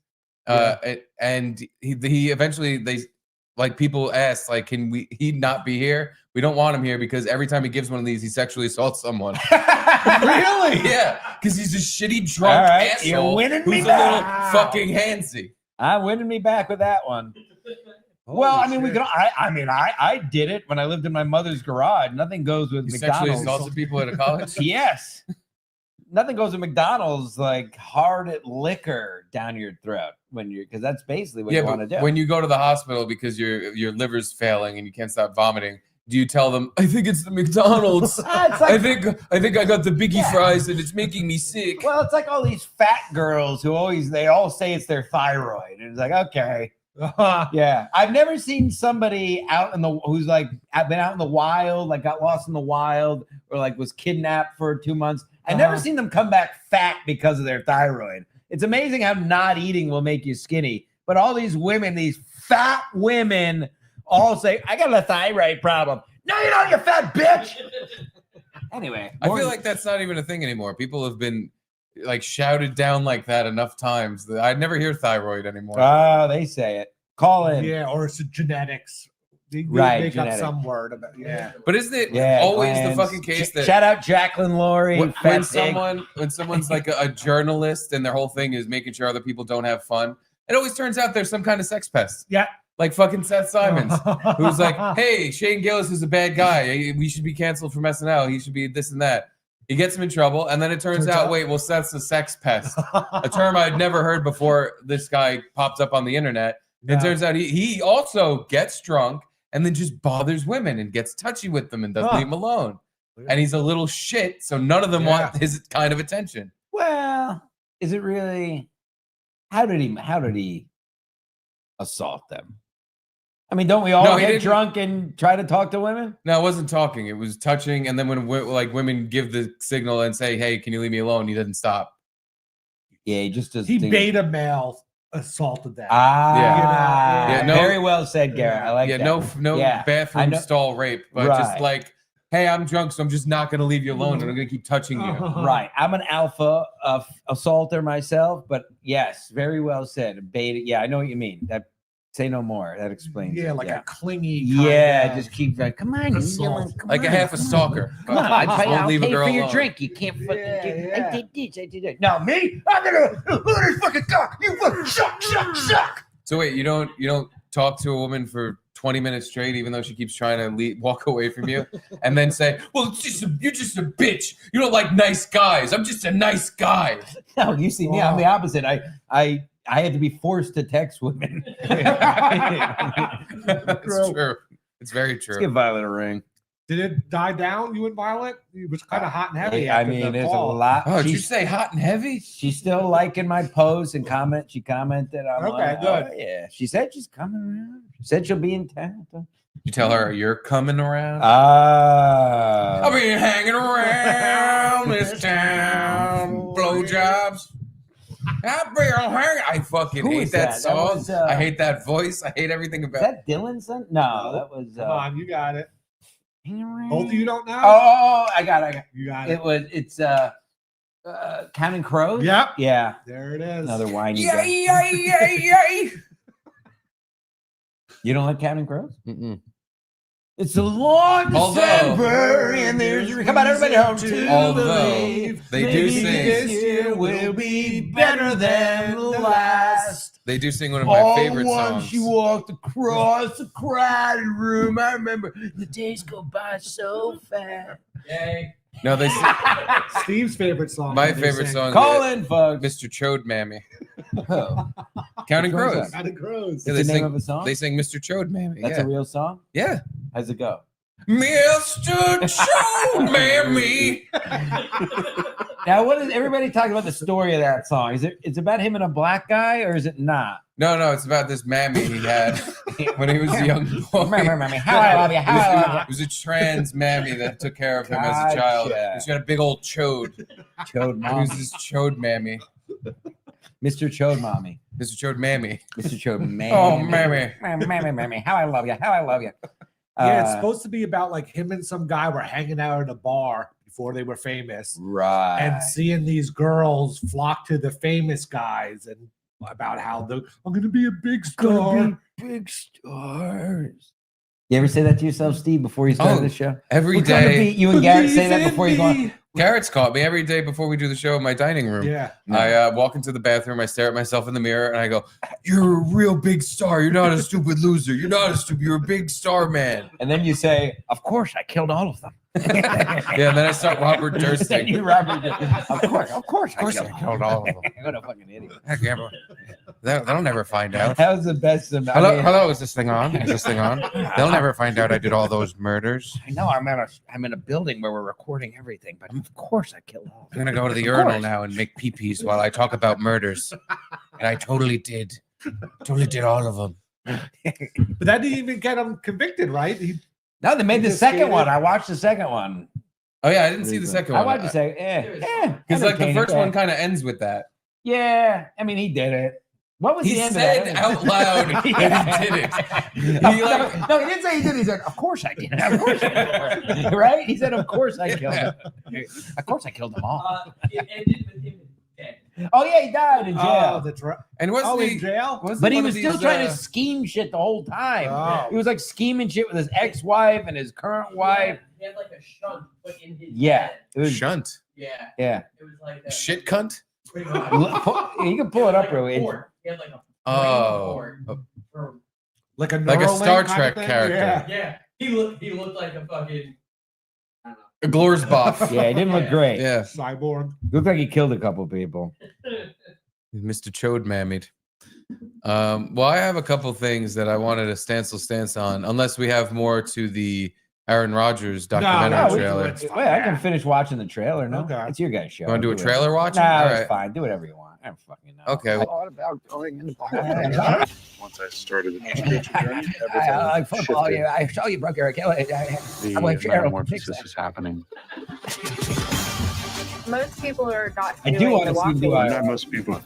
And he eventually, people asked, like, can he not be here? We don't want him here because every time he gives one of these, he sexually assaults someone. Really? Yeah, because he's a shitty drunk asshole you're winning me who's back. a little fucking handsy. I'm winning me back with that one. Well, I mean, we could. I did it when I lived in my mother's garage. Nothing goes with You sexually McDonald's. assaulted people at a college? Yes. Nothing goes with McDonald's like hard at liquor down your throat because that's basically what you want to do. When you go to the hospital because your liver's failing and you can't stop vomiting, do you tell them, I think it's the McDonald's? I think I got the biggie fries and it's making me sick. Well, it's like all these fat girls who they all say it's their thyroid. And it's like, okay. Yeah. I've never seen somebody who's like been out in the wild, like got lost in the wild or like was kidnapped for 2 months. I've never seen them come back fat because of their thyroid. It's amazing how not eating will make you skinny. But all these women, these fat women, all say, I got a thyroid problem. No, you don't, you fat bitch. Anyway. I feel like that's not even a thing anymore. People have been like shouted down like that enough times that I'd never hear thyroid anymore. Oh, they say it. Call in. Yeah, or it's genetics. They make up some word about But isn't it always the fucking case that shout out Jacqueline Laurie when someone's like a journalist and their whole thing is making sure other people don't have fun, it always turns out there's some kind of sex pest. Yeah. Like fucking Seth Simons, who's like, hey, Shane Gillis is a bad guy. We should be canceled from SNL. He should be this and that. He gets him in trouble, and then it turns out, wait, well, Seth's a sex pest, a term I'd never heard before this guy popped up on the internet. It turns out he also gets drunk and then just bothers women and gets touchy with them and doesn't leave them alone. And he's a little shit, so none of them want his kind of attention. Well, is it really? How did he assault them? I mean, don't we all get drunk and try to talk to women? No, it wasn't talking. It was touching. And then when like women give the signal and say, hey, can you leave me alone? He doesn't stop. Yeah, he just does. He beta male assaulted that. Very well said, Garrett. I like that. No bathroom stall rape, but just like, hey, I'm drunk, so I'm just not going to leave you alone, and I'm going to keep touching you. Right. I'm an alpha assaulter myself, but yes, very well said. Beta. Yeah, I know what you mean. Say no more. That explains. Yeah, like a clingy. Just keep going. Come on, like a half a stalker. Come on, I'll leave pay a girl for your alone. drink. You can't fucking. I did this. I did that. No, me. I'm gonna look at this fucking cock. You fucking suck. So wait, you don't talk to a woman for 20 minutes straight, even though she keeps trying to walk away from you, and then say, "Well, you're just a bitch. You don't like nice guys. I'm just a nice guy." No, you see me. I'm the opposite. I had to be forced to text women. That's true. It's very true. Let's give Violet a ring. Did it die down, you and Violet? It was kind of hot and heavy. I mean, there's a lot. Oh, did you say hot and heavy? She's still liking my post and comment. She commented. Okay, good. Yeah. She said she's coming around. She said she'll be in town. You tell her you're coming around? I've been hanging around this town. Blowjobs. I fucking hate that song. I hate that voice. I hate everything about it. Is that Dylan's son? No, that was. Come on, you got it. Both of you don't know? Oh, I got it. You got it. It's Counting Crows? Yep. Yeah. There it is. Another whiny Yay, guy. yay, yay, yay. You don't like Counting Crows? Mm-mm. It's a long Although- December and there's come on everybody home to Although believe they do maybe sing- this year will be better than the last. They do sing one of my favorite Once songs. you walked across the crowded room, I remember the days go by so fast. Yay. No, they sing Steve's favorite song. my that they favorite sang. song. Call in, folks. Mr. Chode Mammy. Oh. Counting Which one's Crows. that? Counting Crows. Yeah, That's they the name sing- of a song? They sing Mr. Chode Mammy. That's yeah. a real song? Yeah. How's it go? Mr. Chode Mammy. Now, what is everybody talking about the story of that song? Is it about him and a black guy, or is it not? No, it's about this mammy he had when he was a young boy. How I love you, how I love It was a trans mammy that took care of him as a child. Gotcha. He's got a big old chode. you. Chode It mom. was this chode mammy. Mr. Chode mommy. Mr. Chode mammy. Mr. Chode mammy. Oh, mammy. Mammy. How I love you, how I love you. Yeah, it's supposed to be about like him and some guy were hanging out at a bar before they were famous, right. and seeing these girls flock to the famous guys, and about how I'm going to be a big star. Big stars. You ever say that to yourself, Steve, before you started Oh, the show? Every We're gonna day. be- you and Garrett say that Believe in before you go on. me. Garrett's caught me every day before we do the show in my dining room. Yeah. I walk into the bathroom, I stare at myself in the mirror, and I go, "You're a real big star. You're not a stupid loser. You're not a stupid. You're a big star, man." And then you say, "Of course, I killed all of them." Yeah, and then I start Robert Then Dursting. you Robert. Of course, I killed all of them. What a fucking idiot. Heck, yeah, bro. They'll never find out. That was the best. Hello, is this thing on? Is this thing on? They'll never find out I did all those murders. I know I'm in a building where we're recording everything, but of course I killed all. I'm gonna go to the urinal now and make pee-pees while I talk about murders. And I totally did all of them. But that didn't even get him convicted, right? No, they made He the just second skated. one. I watched the second one. Oh yeah, I didn't see the second I one. watched the second. Because like the entertaining, first yeah. one kind of ends with that. Yeah, I mean he did it. What was He the end said of that? out loud that he did it. He like, No, he didn't say he did. He said, "Of course I did. Of course I did." Right? He said, "Of course I killed him. Of course I killed them all." It ended with him dead. Oh yeah, he died in Oh, jail. that's right. and wasn't Oh, in he? jail? Wasn't But he one was of still these, trying to scheme shit the whole time. Oh. He was like scheming shit with his ex-wife and his current wife. He had like a shunt put in his Yeah, head. it was. shunt. Yeah. Yeah, It was like a Shit cunt. pretty much. you can pull it up real He quick. had like a Oh. port for- Like a Like a Neuralink Star kind of Trek thing? character. Yeah. yeah. He looked like a fucking I don't A Glorsboff. Yeah, he didn't look great. Yeah, Cyborg. Looked like he killed a couple people. Mr. Chode mammied. Well, I have a couple things that I wanted to stance on, unless we have more to the Aaron Rodgers documentary no, trailer. it's fine. Wait, I can finish watching the trailer. No, Okay. it's your guys' show. You want to do a it. trailer watching? Nah, All it's right. fine. Do whatever you want. I don't fucking know. Okay. I thought about going into Once I started the spiritual journey, I football. shifted. I saw you broke your Achilles. the I'm like, Cheryl, fix metamorphosis that. is happening. Most people are not I do doing want the to see walking. do Not most people.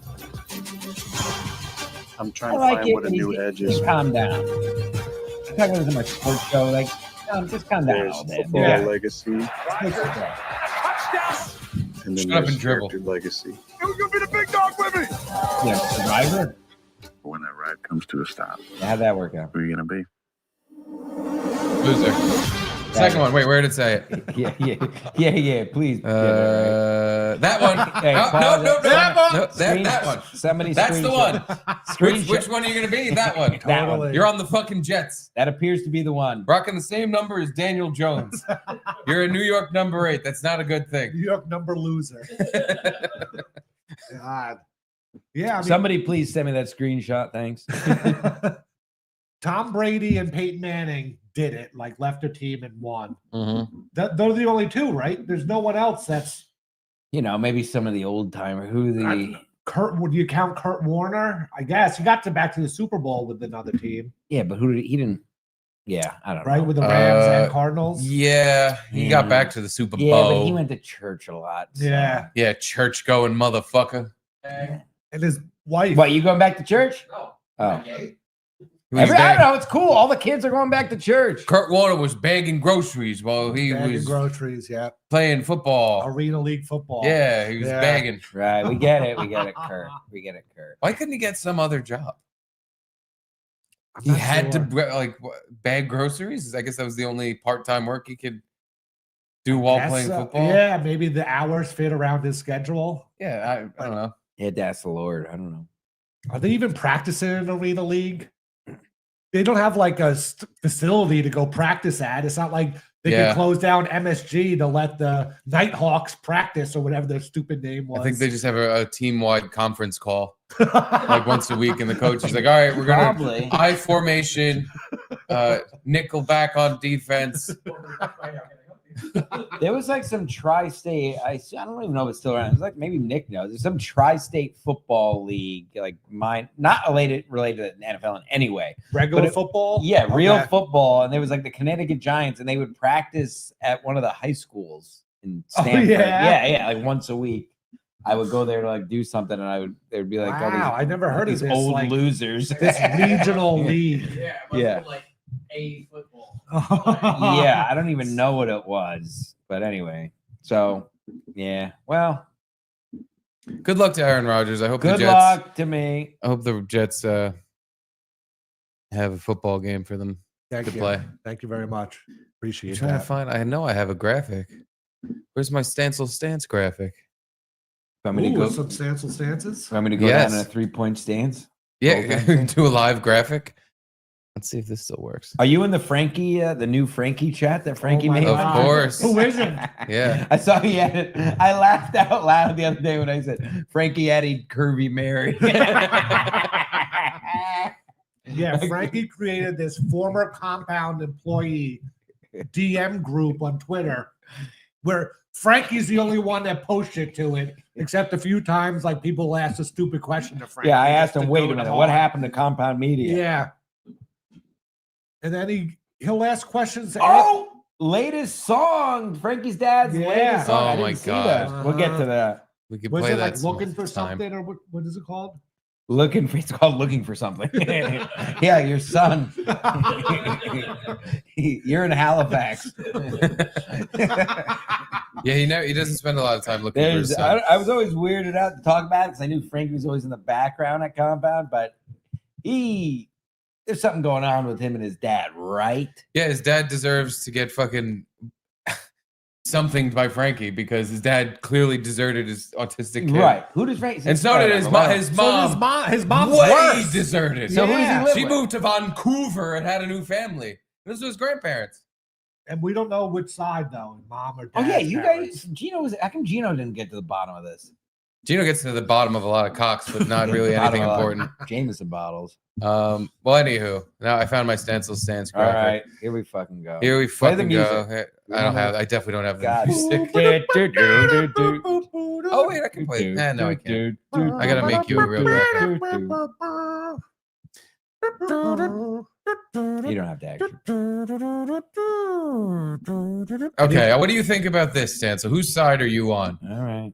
I'm trying I to like find it. what a new Just edge is. calm down. I'm talking about my sports show. Like, just calm down a There's little bit. football Yeah. legacy, and then Shut up there's and dribble. character legacy. You're gonna be the big dog with me. Yeah, Survivor. When that ride comes to a stop, How'd that work out? who are you gonna be? Loser. Second one. Wait, where did it say it? Yeah. Please. That one. Hey, No, pause no, it. that one. No, Screen- that one. Somebody. That's the one. Screenshot. Which one are you going to be? That one. That one. Totally. You're on the fucking Jets. That appears to be the one. Rocking the same number as Daniel Jones. You're a New York number 8. That's not a good thing. New York number loser. God. Yeah. I mean, Somebody please send me that screenshot. Thanks. Tom Brady and Peyton Manning did it, like left their team and won. Mm-hmm. They're the only two, right? There's no one else that's You know, maybe some of the old timer. Kurt. Would you count Kurt Warner? I guess he got back to the Super Bowl with another team, Yeah, but who did he didn't? Yeah, I don't know. right? With the Rams and Cardinals. Yeah, he got back to the Super Yeah, Bowl. but he went to church a lot. so- Yeah, Yeah, church going motherfucker. and his wife. What, you going back to church? No. Oh. Okay. He's I don't know. It's cool. All the kids are going back to church. Kurt Warner was bagging groceries while he Bagging was groceries, yeah. playing football. Arena League football. Yeah, he was Yeah. bagging. Right. We get it. We get it, Kurt. We get it, Kurt. Why couldn't he get some other job? I'm He not had sure. to bag groceries. I guess that was the only part-time work he could do while Guess playing so. football. Yeah, maybe the hours fit around his schedule. Yeah, I don't know. Yeah, that's the Lord. I don't know. Are they even practicing in Arena League? They don't have like a facility to go practice at. It's not like they Yeah. can close down MSG to let the Nighthawks practice or whatever their stupid name was. I think they just have a team-wide conference call like once a week, and the coach is like, "All right, we're gonna Probably. I formation, nickel back on defense." There was like some tri-state. I don't even know if it's still around. It's like maybe Nick knows. There's some tri-state football league, like mine, not related to the NFL in any way. Regular football. Yeah, real Okay. football. And there was like the Connecticut Giants, and they would practice at one of the high schools in Stanford. yeah? like once a week. I would go there to like do something, and they would be like, all Wow, I never heard of these this. old like, losers. this regional league. Yeah, it must Yeah. have been like A football. Yeah, I don't even know what it was, but anyway. So, yeah. Well, Good luck to Aaron Rodgers. I hope the good Jets. luck to me. I hope the Jets have a football game for them Thank to you. play. Thank you very much. I'm Appreciate trying to that. find. I know I have a graphic. Where's my Stancil stance graphic? Want me to Ooh, go, some Stancil stances. want me to go Yes. down in a 3-point stance? Yeah, do a live graphic. Let's see if this still works. Are you in the Frankie, the new Frankie chat that Frankie my made? Of God. course. Who isn't? Yeah. I saw he had it. I laughed out loud the other day when I said Frankie added Curvy Mary. Yeah, Frankie created this former compound employee DM group on Twitter where Frankie's the only one that posted to it, except a few times like people asked a stupid question to Frankie. Yeah, I asked just him, to wait go a to minute, hard. what happened to Compound Media? Yeah. And then he'll ask questions. Oh, latest song. Frankie's dad's Yeah. latest song. Oh I my didn't see God. that. We'll get to that. We could Was play it that like some looking for time. something or what is it called? It's called Looking for Something. Yeah, your son. You're in Halifax. Yeah, he doesn't spend a lot of time looking for his son. I was always weirded out to talk about it because I knew Frankie was always in the background at Compound, but there's something going on with him and his dad, right? Yeah, his dad deserves to get fucking something by Frankie because his dad clearly deserted his autistic kid. Right. Who does Frankie? And so did his mom. His mom mom's way worse. deserted. So who does he live She with? moved to Vancouver and had a new family. This was his grandparents. And we don't know which side though, mom or dad. Oh yeah, you guys. Gino was. How come Gino didn't get to the bottom of this? Gino gets to the bottom of a lot of cocks, but not really anything important. Jameson bottles. Well, anywho, now I found my Stancil stance All graphic. right, here we fucking go. Here we Play the fucking music. go. I definitely don't have the God. music. Oh Oh wait, I can play. No, I can't. I gotta make you a real graphic. You don't have to actually. Okay, what do you think about this, Stancil? Whose side are you on? All right.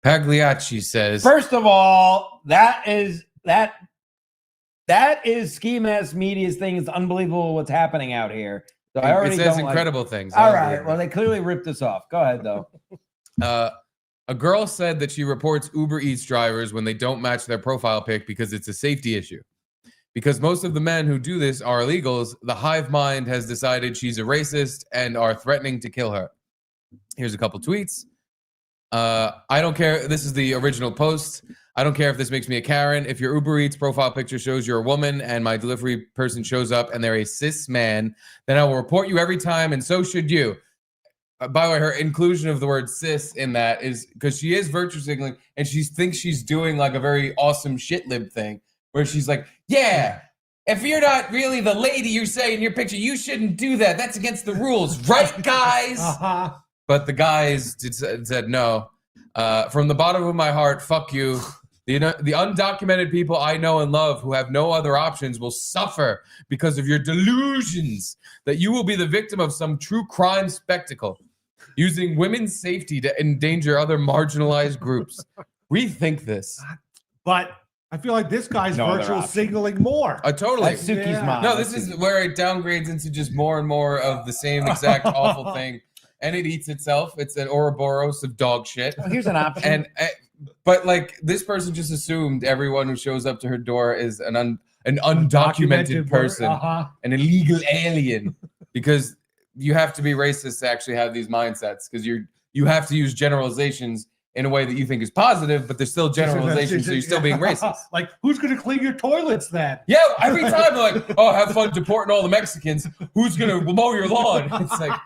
Pagliacci says. First of all, that is Ski Mask Media's thing. It's unbelievable what's happening out here. So I already it says don't incredible things. All right. Well, they clearly ripped us off. Go ahead, though. A girl said that she reports Uber Eats drivers when they don't match their profile pic because it's a safety issue. Because most of the men who do this are illegals, the hive mind has decided she's a racist and are threatening to kill her. Here's a couple tweets. I don't care. This is the original post. I don't care if this makes me a Karen. If your Uber Eats profile picture shows you're a woman and my delivery person shows up and they're a cis man, then I will report you every time, and so should you. By the way, her inclusion of the word cis in that is because she is virtue signaling and she thinks she's doing like a very awesome shit lib thing where she's like, yeah, if you're not really the lady you say in your picture, you shouldn't do that. That's against the rules, right, guys? Uh-huh. But the guys said no. From the bottom of my heart, fuck you. The undocumented people I know and love who have no other options will suffer because of your delusions that you will be the victim of some true crime spectacle, using women's safety to endanger other marginalized groups. Rethink this. But I feel like this guy's No other virtual option. signaling more. Totally. That's Suki's Yeah. mom. No, That's this is Suki's- where it downgrades into just more and more of the same exact awful thing, and it eats itself. It's an Ouroboros of dog shit. Oh, here's an option. But like this person just assumed everyone who shows up to her door is an undocumented person, an illegal alien, because you have to be racist to actually have these mindsets, because you have to use generalizations in a way that you think is positive, but they're still generalizations, so you're still being racist. Like, who's going to clean your toilets then? Yeah, every time they're like, oh, have fun deporting all the Mexicans. Who's going to mow your lawn? It's like,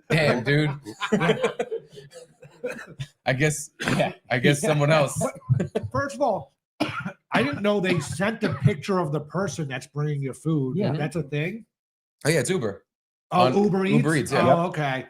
damn, dude. I guess someone else. First of all, I didn't know they sent a picture of the person that's bringing your food. Yeah. That's a thing. Oh, yeah, it's Uber. Oh, On Uber Eats. Uber Eats, yeah. Oh, okay.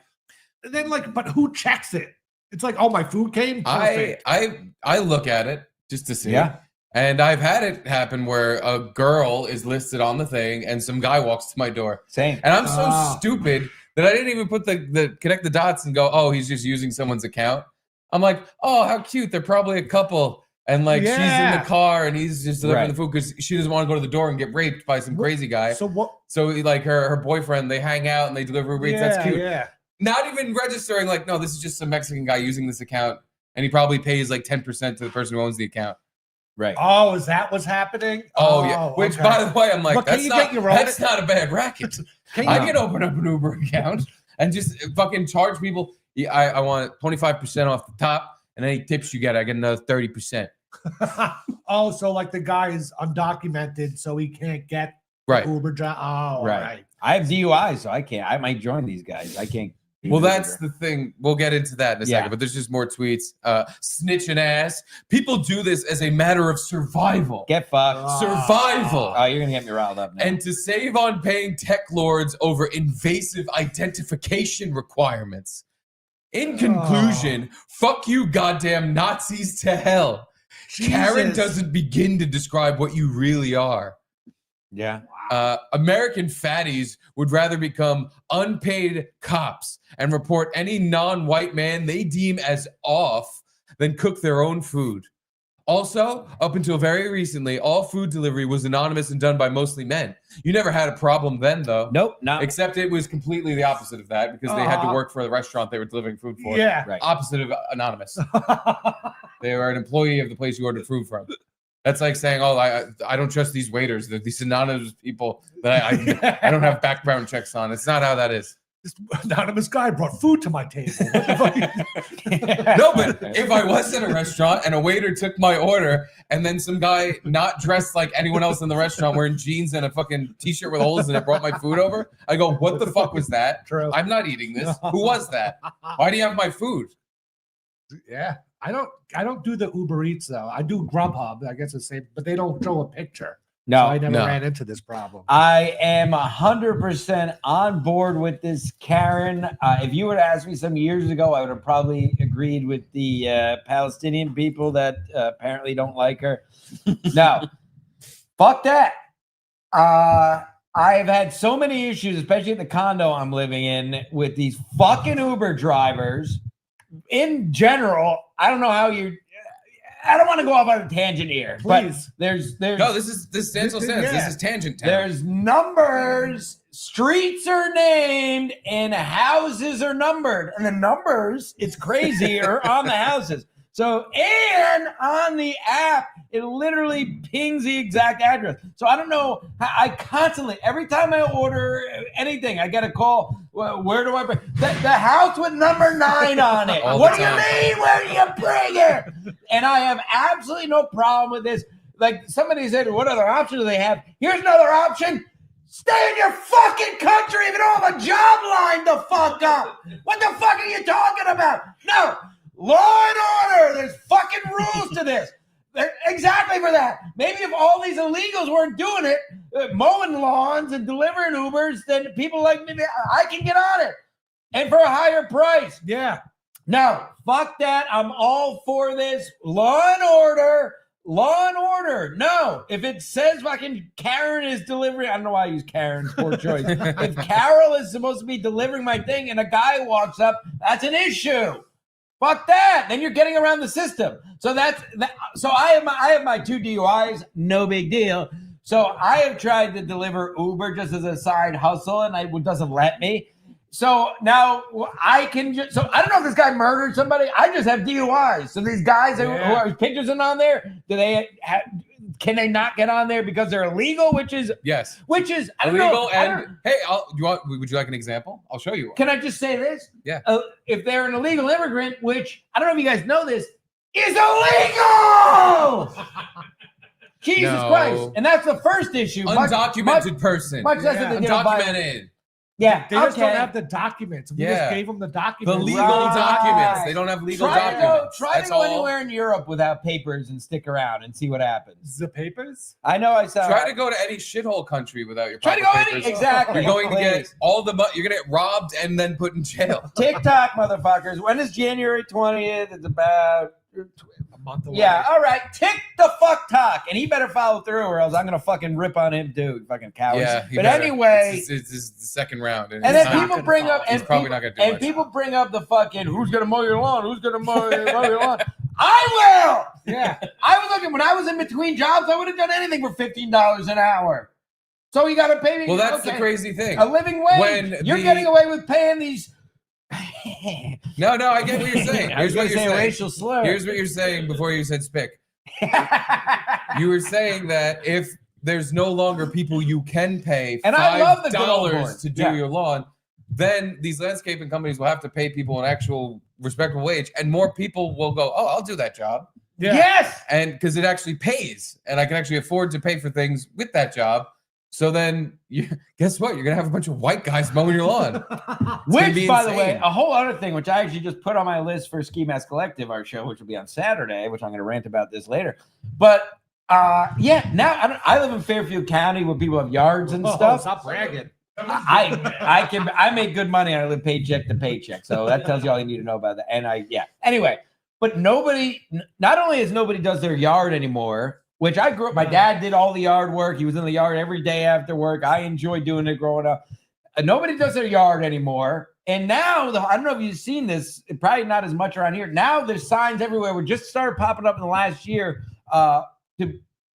And then but who checks it? It's like, oh, my food came. Perfect. I look at it just to see. Yeah. And I've had it happen where a girl is listed on the thing and some guy walks to my door. Same. And I'm so stupid that I didn't even put the connect the dots and go, oh, he's just using someone's account. I'm like, oh, how cute. They're probably a couple. And like she's in the car and he's just delivering the food because she doesn't want to go to the door and get raped by some crazy guy. So what? So like her boyfriend, they hang out and they deliver Uber Eats. That's cute. Yeah. Not even registering like, no, this is just some Mexican guy using this account. And he probably pays like 10% to the person who owns the account. Right. Oh, is that what's happening? Oh yeah. Which, okay. by the way, I'm like, But can you get your own? that's not a bad racket. I can open up an Uber account and just fucking charge people. Yeah, I want 25% off the top, and any tips you get, I get another 30%. Oh, so like the guy is undocumented, so he can't get Right. Uber job. Oh, Right. right. I have DUI, so I can't. I might join these guys. I can't. Well, that's the thing. We'll get into that in a second, Yeah. but there's just more tweets. Snitching ass. People do this as a matter of survival. Get fucked. Survival. Oh, you're gonna get me riled up now. And to save on paying tech lords over invasive identification requirements. In conclusion, fuck you, goddamn Nazis to hell. Karen doesn't begin to describe what you really are. Yeah. American fatties would rather become unpaid cops and report any non-white man they deem as off than cook their own food. Also, up until very recently, all food delivery was anonymous and done by mostly men. You never had a problem then, though. Nope. Not. Except it was completely the opposite of that because they had to work for the restaurant they were delivering food for. Yeah. Right. Opposite of anonymous. They were an employee of the place you ordered food from. That's like saying, oh, I don't trust these waiters. They're these anonymous people that I don't have background checks on. It's not how that is. This anonymous guy brought food to my table. No, but if I was at a restaurant and a waiter took my order and then some guy not dressed like anyone else in the restaurant wearing jeans and a fucking t-shirt with holes in it brought my food over, I go, what the fuck was that? True. I'm not eating this. Who was that? Why do you have my food? Yeah. I don't do the Uber Eats though. I do Grubhub. I guess the same, but they don't show a picture. No. So I never ran into this problem. I am 100% on board with this, Karen. If you would ask me some years ago, I would have probably agreed with the Palestinian people that apparently don't like her. No, fuck that. I've had so many issues, especially at the condo I'm living in, with these fucking Uber drivers. In general, I don't know how I don't want to go off on a tangent here. Please. But there's No, this is Stancil says. Yeah. This is tangent town. there's numbers, streets are named, and houses are numbered. And the numbers, it's crazy, are on the houses. So, and on the app, it literally pings the exact address. So I don't know. I constantly, every time I order anything, I get a call. Well, where do I bring the house with number 9 on it? All What the do you time. mean? Where do you bring it? And I have absolutely no problem with this. Like somebody said, what other option do they have? Here's another option. Stay in your fucking country if you don't have a job lined the fuck up. What the fuck are you talking about? No. Law and order. There's fucking rules to this. Exactly for that. Maybe if all these illegals weren't doing it, mowing lawns and delivering Ubers, then people like me, I can get on it. And for a higher price. Yeah. No, fuck that. I'm all for this. Law and order. Law and order. No. If it says fucking Karen is delivering, I don't know why I use Karen's poor choice. If Carol is supposed to be delivering my thing and a guy walks up, that's an issue. Fuck that. Then you're getting around the system. So so I have my 2 DUIs, no big deal. So I have tried to deliver Uber just as a side hustle, and it doesn't let me. So now I can just, so I don't know if this guy murdered somebody. I just have DUIs. So these guys who are pictures on there, can they not get on there because they're illegal? Which is yes, I don't illegal. know. Hey, would you like an example? I'll show you one. Can I just say this? Yeah. If they're an illegal immigrant, which I don't know if you guys know this, is illegal. Jesus Christ. And that's the first issue. Undocumented person. Much less than undocumented. Yeah. They just don't have the documents. We just gave them the documents. The legal documents. They don't have legal documents. Try to go anywhere in Europe without papers and stick around and see what happens. The papers? I know I saw. Try to go to any shithole country without your Try to go papers. exactly. You're going to get all the money. You're going to get robbed and then put in jail. TikTok, motherfuckers. When is January 20th? It's about a month away. Yeah, all right. Tick the fuck talk. And he better follow through or else I'm going to fucking rip on him too, fucking cowards. Yeah, but anyway. It's the second round. And then people bring up, and probably not going to do much. People bring up the fucking, who's going to mow your lawn? Who's going to mow your lawn? I will. Yeah. I was looking, when I was in between jobs, I would have done anything for $15 an hour. So you got to pay me. Well, that's the crazy thing. A living wage. You're getting away with paying these. No, I get what you're saying. Here's what you're saying. Racial slur. Here's what you're saying before you said spick. You were saying that if there's no longer people you can pay $5 to do your lawn, then these landscaping companies will have to pay people an actual respectable wage, and more people will go, oh, I'll do that job. Yeah. Yes. And because it actually pays, and I can actually afford to pay for things with that job. So then, guess what? You're going to have a bunch of white guys mowing your lawn. Which, by the way, a whole other thing, which I actually just put on my list for Ski Mask Collective, our show, which will be on Saturday, which I'm going to rant about this later. But, now I live in Fairfield County where people have yards and stuff. Stop bragging. I make good money and I live paycheck to paycheck. So that tells you all you need to know about that. And anyway, but not only is nobody does their yard anymore, which I grew up, my dad did all the yard work. He was in the yard every day after work. I enjoyed doing it growing up. Nobody does their yard anymore. And now, I don't know if you've seen this, probably not as much around here. Now there's signs everywhere. We just started popping up in the last year.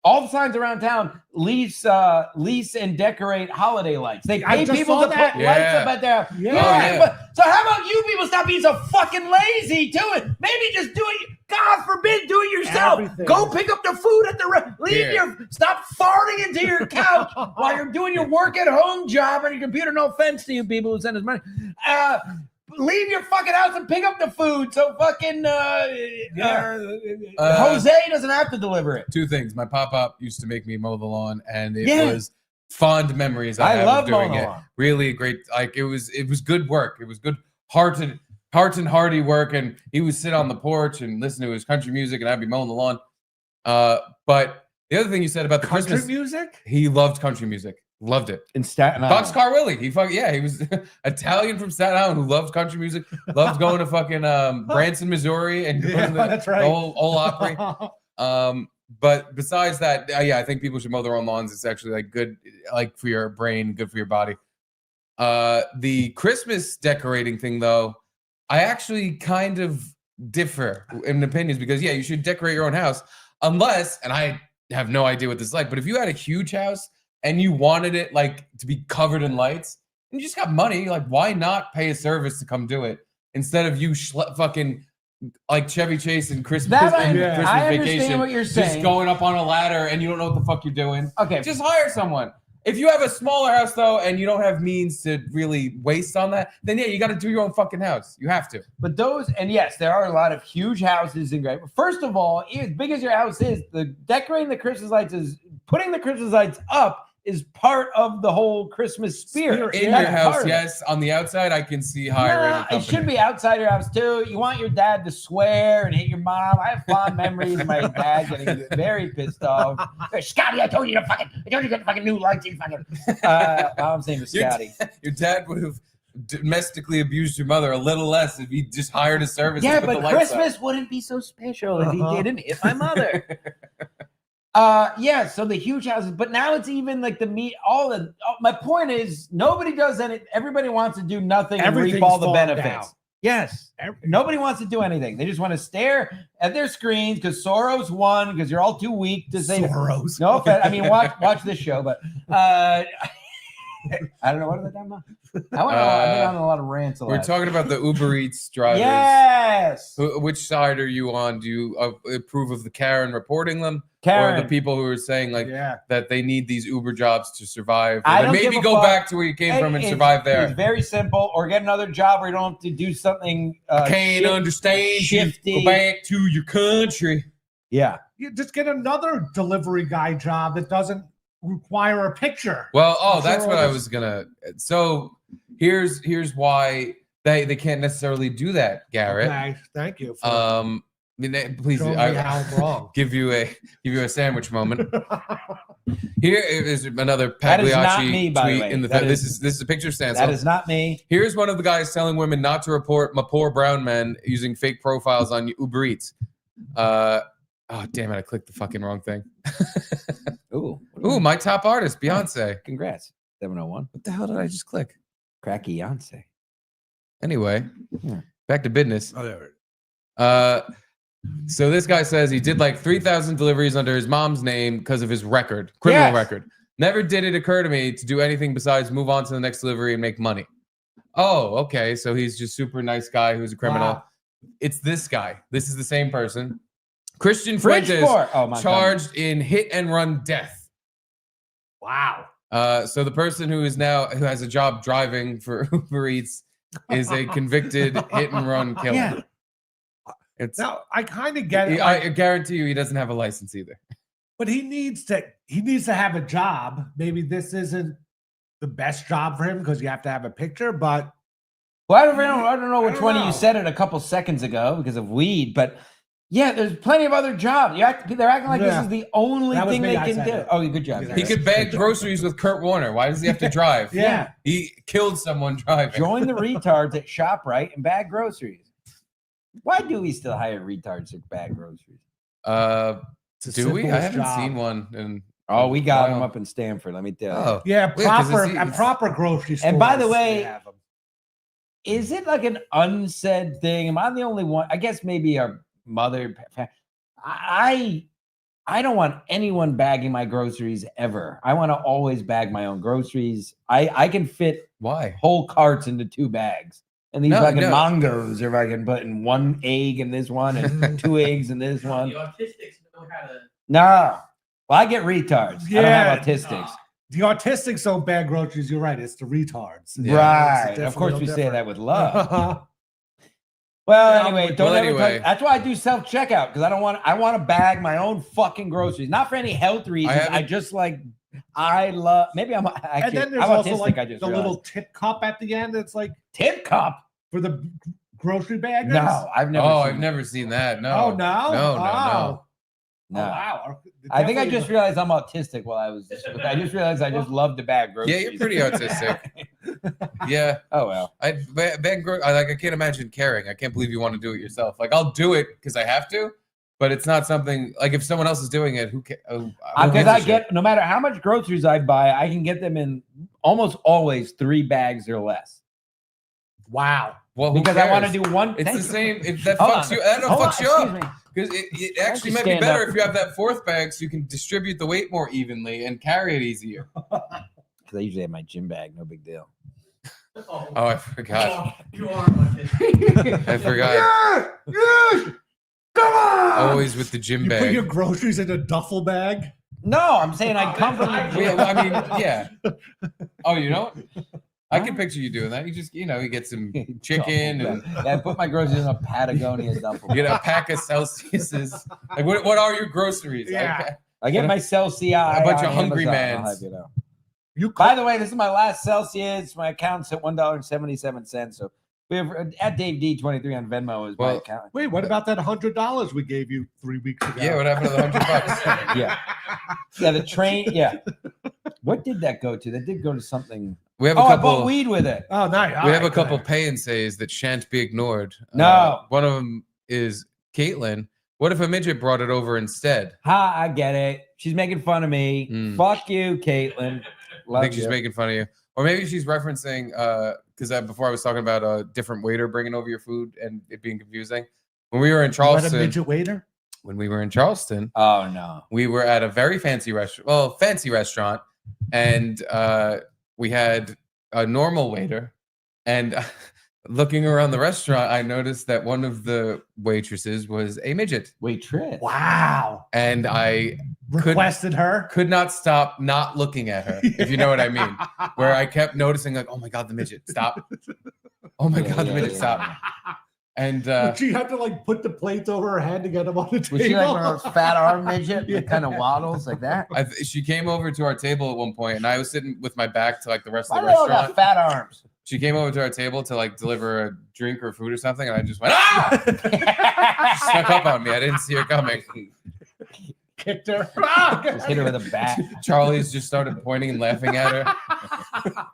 All the signs around town, lease and decorate holiday lights. They pay people to put lights up at their So how about you people stop being so fucking lazy? Do it. Maybe just do it. God forbid, do it yourself. Everything. Go pick up the food at the stop farting into your couch while you're doing your work at home job on your computer. No offense to you people who send us money. Leave your fucking house and pick up the food. So fucking Jose doesn't have to deliver it. Two things. My pop-up used to make me mow the lawn, and it was fond memories I have love of doing it. lawn. Really great. Like it was good work. It was good heart and hearty work, and he would sit on the porch and listen to his country music, and I'd be mowing the lawn. But the other thing you said about the country Christmas music, he loved country music. Loved it. In Staten Island. Boxcar Willie. He was Italian from Staten Island who loved country music. Loved going to fucking Branson, Missouri, and that's right. the whole Opry. But besides that, I think people should mow their own lawns. It's actually like good, like for your brain, good for your body. The Christmas decorating thing, though, I actually kind of differ in opinions because you should decorate your own house unless, and I have no idea what this is like, but if you had a huge house and you wanted it like to be covered in lights, and you just got money, like why not pay a service to come do it instead of you fucking like Chevy Chase and Christmas I Vacation, understand what you're saying. just going up on a ladder and you don't know what the fuck you're doing. Okay, just hire someone. If you have a smaller house though, and you don't have means to really waste on that, then you got to do your own fucking house. You have to. But yes, there are a lot of huge houses and great. First of all, as big as your house is, the decorating the Christmas lights putting the Christmas lights up is part of the whole Christmas spirit. In your house, yes. On the outside, I can see hiring. It should be outside your house too. You want your dad to swear and hit your mom. I have fond memories of my dad getting very pissed off. Scotty, I told you to get fucking new lights. You fucking. I'm saying to Scotty. Your dad would have domestically abused your mother a little less if he just hired a service. Yeah, to put but the lights Christmas up. wouldn't be so special if he didn't hit my mother. So the huge houses, but now it's even like my point is nobody does any, everybody wants to do nothing and reap all the benefits. Yes. Nobody wants to do anything. They just want to stare at their screens because Soros won because you're all too weak to say Soros. No offense. I mean, watch this show, but I don't know what are they talking about. I've been on a lot of rants. We're talking about the Uber Eats drivers. Yes. Which side are you on? Do you approve of the Karen reporting them, Karen. or the people who are saying like that they need these Uber jobs to survive? I Or don't maybe give a go fuck. back to where you came from and survive there. It's very simple. Or get another job where you don't have to do something. Can't understand shifty. you. Go back to your country. Yeah. You just get another delivery guy job that doesn't require a picture. Well, that's what I was gonna. So here's why they can't necessarily do that, Garrett. Okay, thank you. For Please, showing me how I'm wrong. give you a sandwich moment. Here is another That is not Pagliacci me, by the tweet. way. This is a picture of Stancil. That is not me. Here's one of the guys telling women not to report my poor brown men using fake profiles on Uber Eats. Oh, damn it. I clicked the fucking wrong thing. Ooh, my top artist, Beyonce. Congrats. 701. What the hell did I just click? Cracky Beyonce. Anyway, Yeah. back to business. Oh, there. So this guy says he did like 3,000 deliveries under his mom's name because of his criminal record. Never did it occur to me to do anything besides move on to the next delivery and make money. Oh, okay. So he's just super nice guy who's a criminal. Wow. It's this guy. This is the same person. Christian Fuentes charged in hit and run death. Wow. So the person who has a job driving for Uber Eats is a convicted hit and run killer. Yeah. Now I kind of get it. I guarantee you he doesn't have a license either. But he needs to have a job. Maybe this isn't the best job for him because you have to have a picture, but Well, I don't know which one of know. you said it a couple seconds ago because of weed, but yeah, there's plenty of other jobs. They're acting like this is the only That was thing me, they I can said do. it. Oh, good job. He could bag groceries with Kurt Warner. Why does he have to drive? Yeah. He killed someone driving. Join the retards at ShopRite and bag groceries. Why do we still hire retards to bag groceries? it's a Do we? I simplest haven't job. seen one. In Oh, we got Wow. them up in Stanford. Let me tell you. oh, Yeah, 'cause proper grocery stores. And by the way, they have 'em. Is it like an unsaid thing? Am I the only one? I guess maybe our mother. I don't want anyone bagging my groceries ever. I want to always bag my own groceries. I can fit why? whole carts into 2 bags. And these No, fucking no. mongos are fucking putting 1 egg in this one and 2 eggs in this one. The autistics know how to. No. Well, I get retards. I don't have autistics. The autistics don't bag groceries. You're right. It's the retards. Yeah. Right. It's Of course, we definitely say that with love. different. Well, Yeah, anyway, well, don't ever anyway. touch. That's why I do self checkout because I want to bag my own fucking groceries, not for any health reasons. I haven't- just like I love. Maybe I'm actually. And then there's I'm also autistic, like I the just realized. little tip cup at the end. It's like tip cup. for the grocery baggers. No, I've never. Oh, seen I've never seen that. No. Oh no. No. Oh. No. Oh, wow. I think I Definitely just realized I'm autistic while I was. I just realized I just love to bag groceries. Yeah, you're pretty autistic. Yeah. Oh well. I can't imagine caring. I can't believe you want to do it yourself. Like I'll do it because I have to, but it's not something like if someone else is doing it, who cares? Because I get no matter how much groceries I buy, I can get them in almost always 3 bags or less. Wow. Well, who Because I want to cares? do one. It's Thank the you. same. If that Hold fucks on. you, that Hold on, fucks you up. excuse me. Because it Why actually don't might you be stand better up? if you have that 4th bag so you can distribute the weight more evenly and carry it easier. Because I usually have my gym bag. No big deal. Oh, I forgot. You are autistic. I forgot. Yes. Come on. Always with the gym You put bag. your groceries in a duffel bag. No, I'm saying I come from the Yeah, gym. well, I mean, yeah. Oh, you don't? I can picture you doing that. You just, you get some chicken and Yeah, I put my groceries in a Patagonia duffel. you get a pack of Celsiuses. Like, what are your groceries? Yeah. I get my Celsius. A bunch of on hungry Amazon, I'll mans. have you know. You By the way, this is my last Celsius. My account's at $1.77. So we have at Dave D23 on Venmo is my Well, account. Wait, what about that $100 we gave you 3 weeks ago? Yeah, what happened to the $100? Yeah. Yeah, the train. Yeah. What did that go to? That did go to something. We have Oh, a I bought couple. weed with it. Oh, nice. We have a couple pay and says that shan't be ignored. No. One of them is Caitlin. What if a midget brought it over instead? Ha, I get it. She's making fun of me. Mm. Fuck you, Caitlin. I Love think she's you. making fun of you. Or maybe she's referencing because before I was talking about a different waiter bringing over your food and it being confusing. When we were in What, a Charleston, midget waiter? when we were in Charleston, Oh no. we were at a very fancy restaurant. Well, fancy restaurant, and we had a normal waiter. And looking around the restaurant, I noticed that one of the waitresses was a midget. Waitress. Wow. And I Requested her? could not stop not looking at her, if you know what I mean. Where I kept noticing, like, oh my God, the midget, stop. Oh my God, the midget, stop. And Would she have to like put the plates over her head to get them on the table? Was she like one of those fat arm midget that kind of waddles like that? she came over to our table at one point, and I was sitting with my back to like the rest Why of do the they all got restaurant. fat arms? She came over to our table to like deliver a drink or food or something, and I just went, ah! She snuck up on me. I didn't see her coming. Kicked her. Just hit her with a bat. Charlie's just started pointing and laughing at her.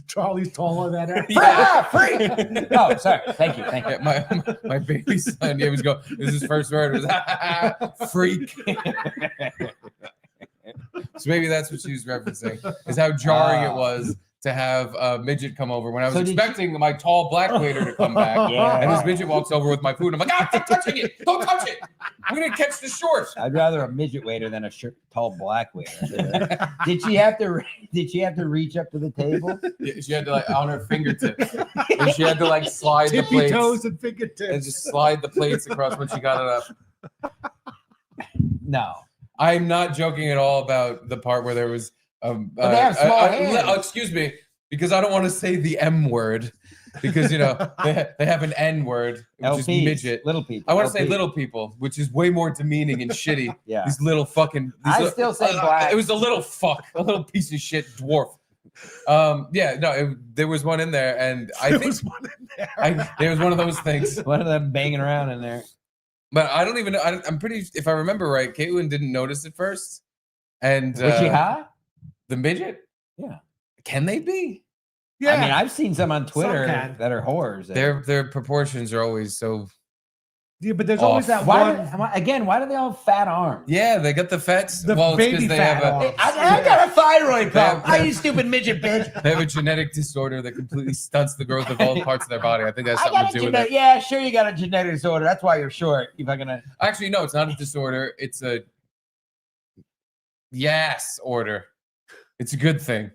Charlie's taller than her. Yeah. Free! Oh, sorry. Thank you. Thank you. Yeah, my baby son, he was going, it was his first word, it was freak. So maybe that's what she was referencing, is how jarring it was to have a midget come over when I was expecting my tall black waiter to come back. Yeah. And this midget walks over with my food. I'm like, ah, stop touching it. Don't touch it. I'm going to catch the short. I'd rather a midget waiter than a tall black waiter. Did she have to reach up to the table? Yeah, she had to like on her fingertips. And she had to like slide the Tippy plates. toes and fingertips. And just slide the plates across when she got it up. No. I'm not joking at all about the part where there was But they have small hands. excuse me, because I don't want to say the M word, because you know they have an N word, which is LPs, midget. little people. I want to say LPs. little people, which is way more demeaning and shitty. Yeah. These little fucking. I still say black. It was a little fuck, a little piece of shit dwarf. Yeah, no, there was one in there, and I think was one in there. there was one of those things. One of them banging around in there. But I don't even know. I'm pretty. If I remember right, Caitlin didn't notice it first, and Was she hot? The midget. Yeah. Can they be? Yeah. I mean, I've seen some on Twitter can. that are whores. Their proportions are always so. Yeah, but there's off. always that Why one. why do they all have fat arms? Yeah, they got the fats. The well, it's baby because they fat have a. arms. I got a thyroid problem. They have- You stupid midget bitch. They have a genetic disorder that completely stunts the growth of all parts of their body. I think that's I something got to a do with genetic. it. Yeah, sure, you got a genetic disorder. That's why you're short. You fucking. Actually, no, it's not a disorder. It's a yes order. It's a good thing.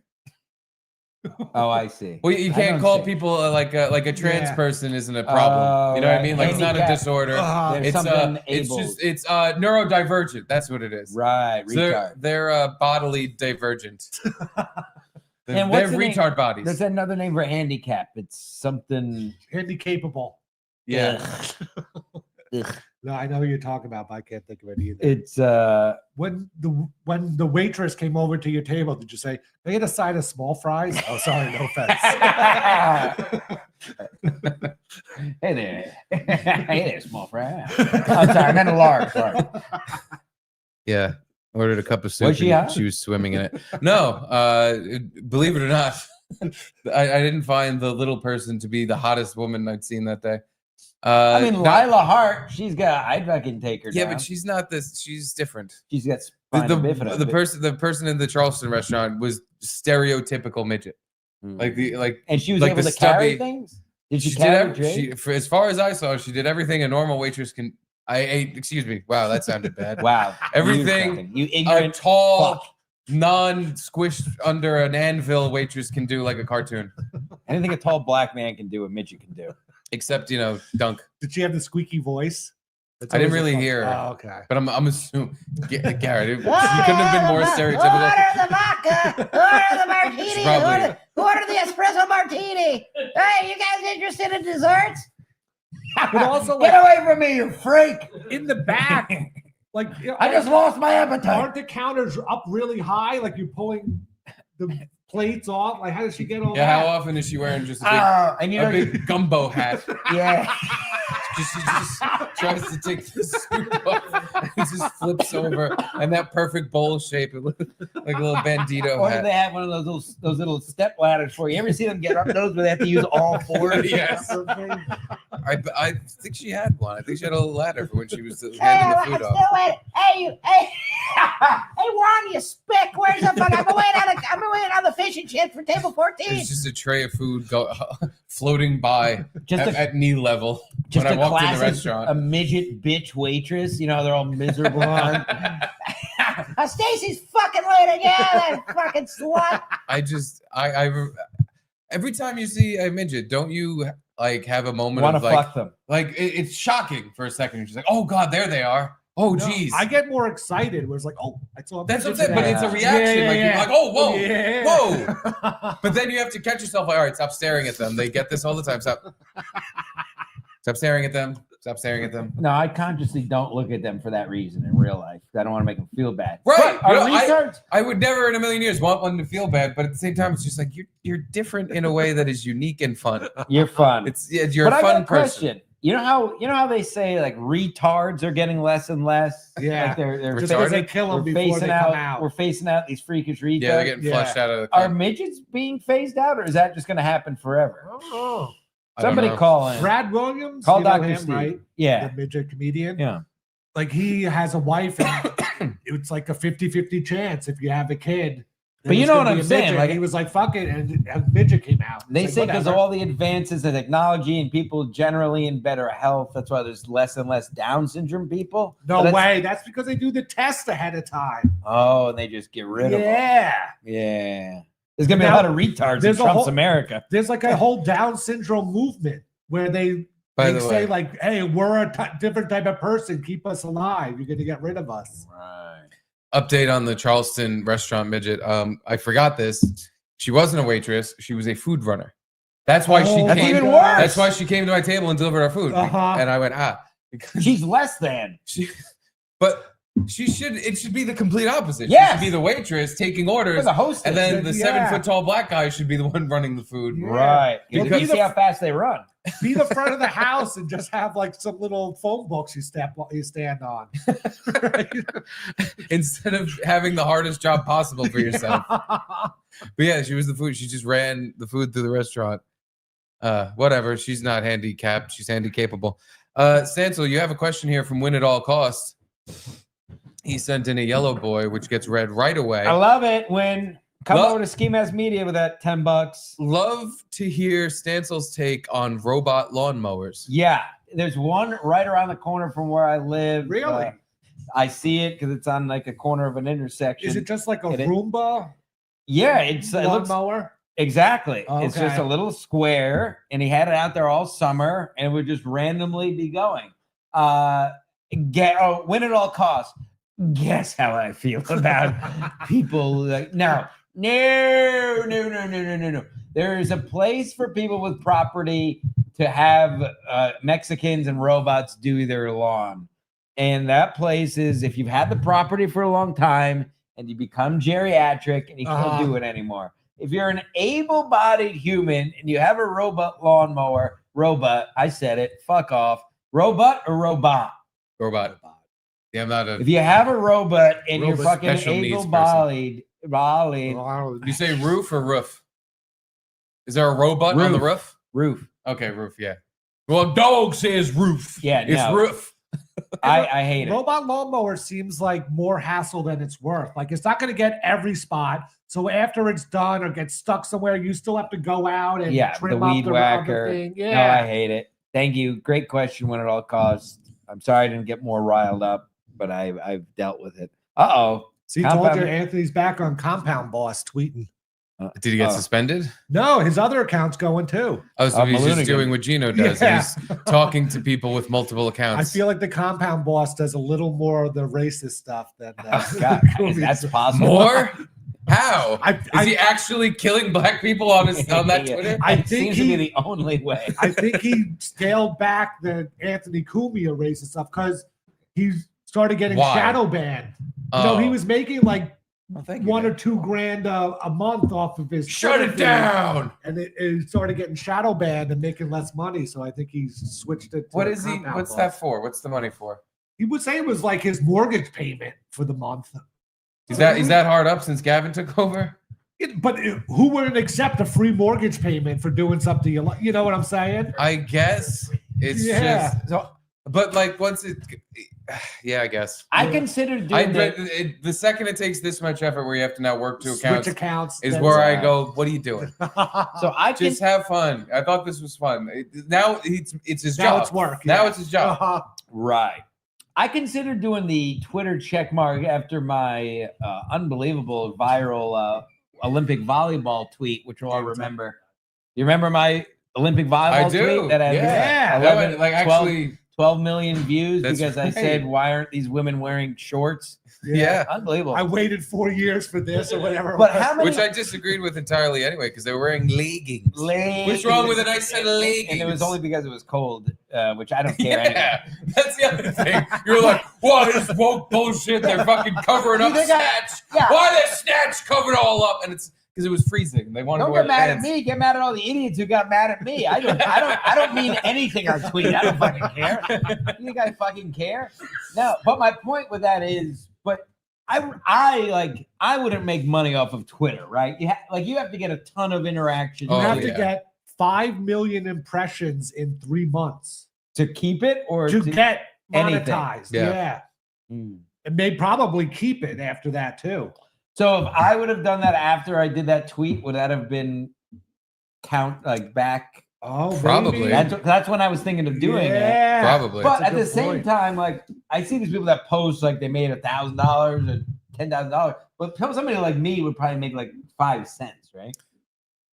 Oh, I see. Well, you I can't don't call see. people like a trans Yeah. person isn't a problem. You know what I right. mean? Like it's not a Handicap. disorder. There's It's something it's abled. just it's neurodivergent. That's what it is. Right, So retard. they're bodily divergent. They're And what's the name? retard bodies. There's another name for handicap. It's something. Handicapable. Yeah. No, I know who you're talking about, but I can't think of it either. It's When the waitress came over to your table, did you say, "Can I get a side of small fries"? Oh, sorry, no offense. Hey there. Hey there, small fry. I'm sorry, I meant a large. Sorry. Yeah. Ordered a cup of soup. Was she and hot? she was swimming in it. No, believe it or not, I didn't find the little person to be the hottest woman I'd seen that day. I mean, not- Lila Hart, she's got. I'd fucking take her. Yeah, down. but she's not this. She's different. she's got The, spina bifida. the person in the Charleston restaurant was stereotypical midget. Mm. And she was like able the to carry stubby- things. Did she She carry did. Jake? For as far as I saw, she did everything a normal waitress can. Excuse me. Wow, that sounded bad. Wow, Everything You a ignorant. tall, fuck. non-squished under an anvil waitress can do like a cartoon, Anything a tall black man can do, a midget can do. except dunk. Did she have the squeaky voice? That's I didn't always a really fun- hear her. Oh, okay. But I'm assuming Garrett. You couldn't have been more stereotypical. Order the vodka. Order the martini. Probably. Order the espresso martini. Hey, you guys interested in desserts? But also, Get like, away from me, you freak. in the back, like I just lost my appetite. aren't the counters up really high? Like you're pulling the plates off. Like how does she get all Yeah, how that? often is she wearing just And you a know, big gumbo hat? yeah. She just tries to take the soup off and just flips over, and that perfect bowl shape, it looks like a little bandito Or do hat. they have one of those little step ladders for you? You ever see them get up those where they have to use all four? Yes. I think she had one. I think she had a little ladder for when she was handing Hey, the I'm food still off. waiting. Hey, you. Hey. Hey, Juan, you spick. Where's the fuck? I'm waiting on the fish and chips for table 14. There's just a tray of food floating by Just at knee level Just when I a walked in the classic, restaurant. a midget bitch waitress. You know, they're all miserable. Stacy's fucking late again, that fucking slut. I every time you see a midget, don't you like have a moment Want of to like, fuck them? like it's shocking for a second. You're just like, oh God, there they are. Oh No, geez. I get more excited. Where it's like, oh, I saw. That's what I'm midget saying, but today. it's a reaction. Yeah, like yeah, you're like, oh, whoa, yeah. whoa. But then you have to catch yourself. Like, all right, stop staring at them. They get this all the time. Stop staring at them. Stop staring at them. No, I consciously don't look at them for that reason in real life. I don't want to make them feel bad. Right. But You are know, retards? I would never in a million years want one to feel bad, but at the same time, it's just like you're different in a way that is unique and fun. You're fun. You're but a I got fun a person. question. You know how they say like retards are getting less and less. Yeah. like they're Just because retarded? they kill them we're before phasing they out. come out. We're phasing out these freakish retards. Yeah, they're getting flushed out of the Are cup. midgets being phased out, or is that just going to happen forever? I don't know. I don't Somebody know. call in. Brad Williams, Call you know Dr. him, Steve. right? Yeah, The midget comedian. yeah. Like he has a wife, and it's like a 50-50 chance if you have a kid. then But you it's know gonna what be I'm a saying, midget. like- he was like, "Fuck it," and a midget came out. They It's say like, because whatever. all the advances in technology and people generally in better health, that's why there's less and less Down syndrome people. No But that's- way. That's because they do the test ahead of time. Oh, and they just get rid of them. Yeah. Yeah. There's gonna be a Now, lot of retards in there's a Trump's whole- America. There's like a whole Down syndrome movement where they say like, "Hey, we're a different type of person. Keep us alive. You're gonna get rid of us." Right. Update on the Charleston restaurant midget. I forgot this. She wasn't a waitress. She was a food runner. That's why she Oh, That's came. even worse. That's why she came to my table and delivered our food. Uh-huh. And I went, because She's less than. but she should. It should be the complete opposite. Yes. She should be the waitress taking orders, Or the hostess. and then the Yeah. 7-foot tall black guy should be the one running the food. Yeah. Right. Because- Because you see how fast they run. Be the front of the house and just have like some little phone books you stand on. Instead of having the hardest job possible for yourself. But yeah, she was the food. She just ran the food through the restaurant. Whatever. She's not handicapped. She's handy capable. Stancil, you have a question here from Win at All Costs. He sent in a yellow boy, which gets read right away. I love it when come Love- over to Ski Mask Media with that $10. Love to hear Stancil's take on robot lawnmowers. Yeah, there's one right around the corner from where I live. Really? I see it because it's on like a corner of an intersection. Is it just like a It- Roomba Yeah, it looks lawnmower? exactly. Oh, It's just a okay. little square, and he had it out there all summer, and it would just randomly be going. Win at all costs. Guess how I feel about people like no. There is a place for people with property to have Mexicans and robots do their lawn. And that place is if you've had the property for a long time and you become geriatric and you can't do it anymore. If you're an able-bodied human and you have a robot, I said it, fuck off. Robot or robot? Robot. Yeah, I'm not a. If you have a robot and you're Robot fucking special needs able-bodied, You say roof or roof? Is there a robot on the roof? Roof. Okay, roof. Yeah. Well, dog says roof. Yeah, it's no. roof. I hate it. Robot lawnmower seems like more hassle than it's worth. Like it's not going to get every spot. So after it's done or gets stuck somewhere, you still have to go out and Yeah, trim the up weed the whacker. other thing. No, I Yeah. hate it. Thank you. Great question. When it all costs. I'm sorry I didn't get more riled up, but I've dealt with it. Uh-oh. See, told Compound- you Anthony's back on Compound Boss tweeting. Did he get suspended? No, his other account's going too. Oh, so he's just Maloonigan. doing what Gino does. Yeah. He's talking to people with multiple I accounts. feel like the Compound Boss does a little more of the racist stuff than God, that's possible. More? How? I Is he actually killing black people on that Twitter? I It think seems to be he- the only way. I think he scaled back the Anthony Cumia racist stuff because he started getting Why? shadow banned. Oh. He was making like thank you, $1 man. or $2 grand a month off of his. Shut Twitter it feed, down. And it started getting shadow banned and making less money. So I think he's switched it. To What is he? Compound What's Boss. that for? What's the money for? He would say it was like his mortgage payment for the month. Is that hard up since Gavin took over? But who wouldn't accept a free mortgage payment for doing something you like? You know what I'm saying? I guess it's Yeah. just. So But like once it, yeah, I guess. I considered doing the second it takes this much effort where you have to now work two Switch accounts, accounts. is where I go, what are you doing? So I Just have fun. I thought this was fun. Now it's his Now job. it's work. Now yeah. it's his job. Right. I considered doing the Twitter check mark after my unbelievable viral Olympic volleyball tweet, which we'll all remember. You remember my Olympic volleyball I do. tweet that had Yeah. 11, Like 12, actually 12 million views That's because I right. said, why aren't these women wearing shorts? Yeah. Unbelievable. I waited 4 years for this or whatever. But how many? Which I disagreed with entirely anyway, because they were wearing leggings. What's wrong with a nice set of leggings? And it was only because it was cold, which I don't care anyway. Yeah, that's the other thing. You're like, whoa, this woke bullshit. They're fucking covering up snatch. Yeah. Why they snatch covered all up? And it's because it was freezing. They wanted Don't to wear get mad pants. at me. Get mad at all the idiots who got mad at me. I don't mean anything on tweet. I don't fucking care. You think I fucking care? No. But my point with that is, but I wouldn't make money off of Twitter, right? You have to get a ton of interaction. You Oh, have yeah. to get 5 million impressions in 3 months to keep it or to get anything. monetized. Yeah. Yeah. Hmm. And they probably keep it after that too. So if I would have done that after I did that tweet, would that have been back? Oh, Probably. maybe. That's when I was thinking of doing it. Yeah. Probably. But That's a at the good same point. time, like I see these people that post like they made $1,000 or $10,000, but somebody like me would probably make like 5 cents, right?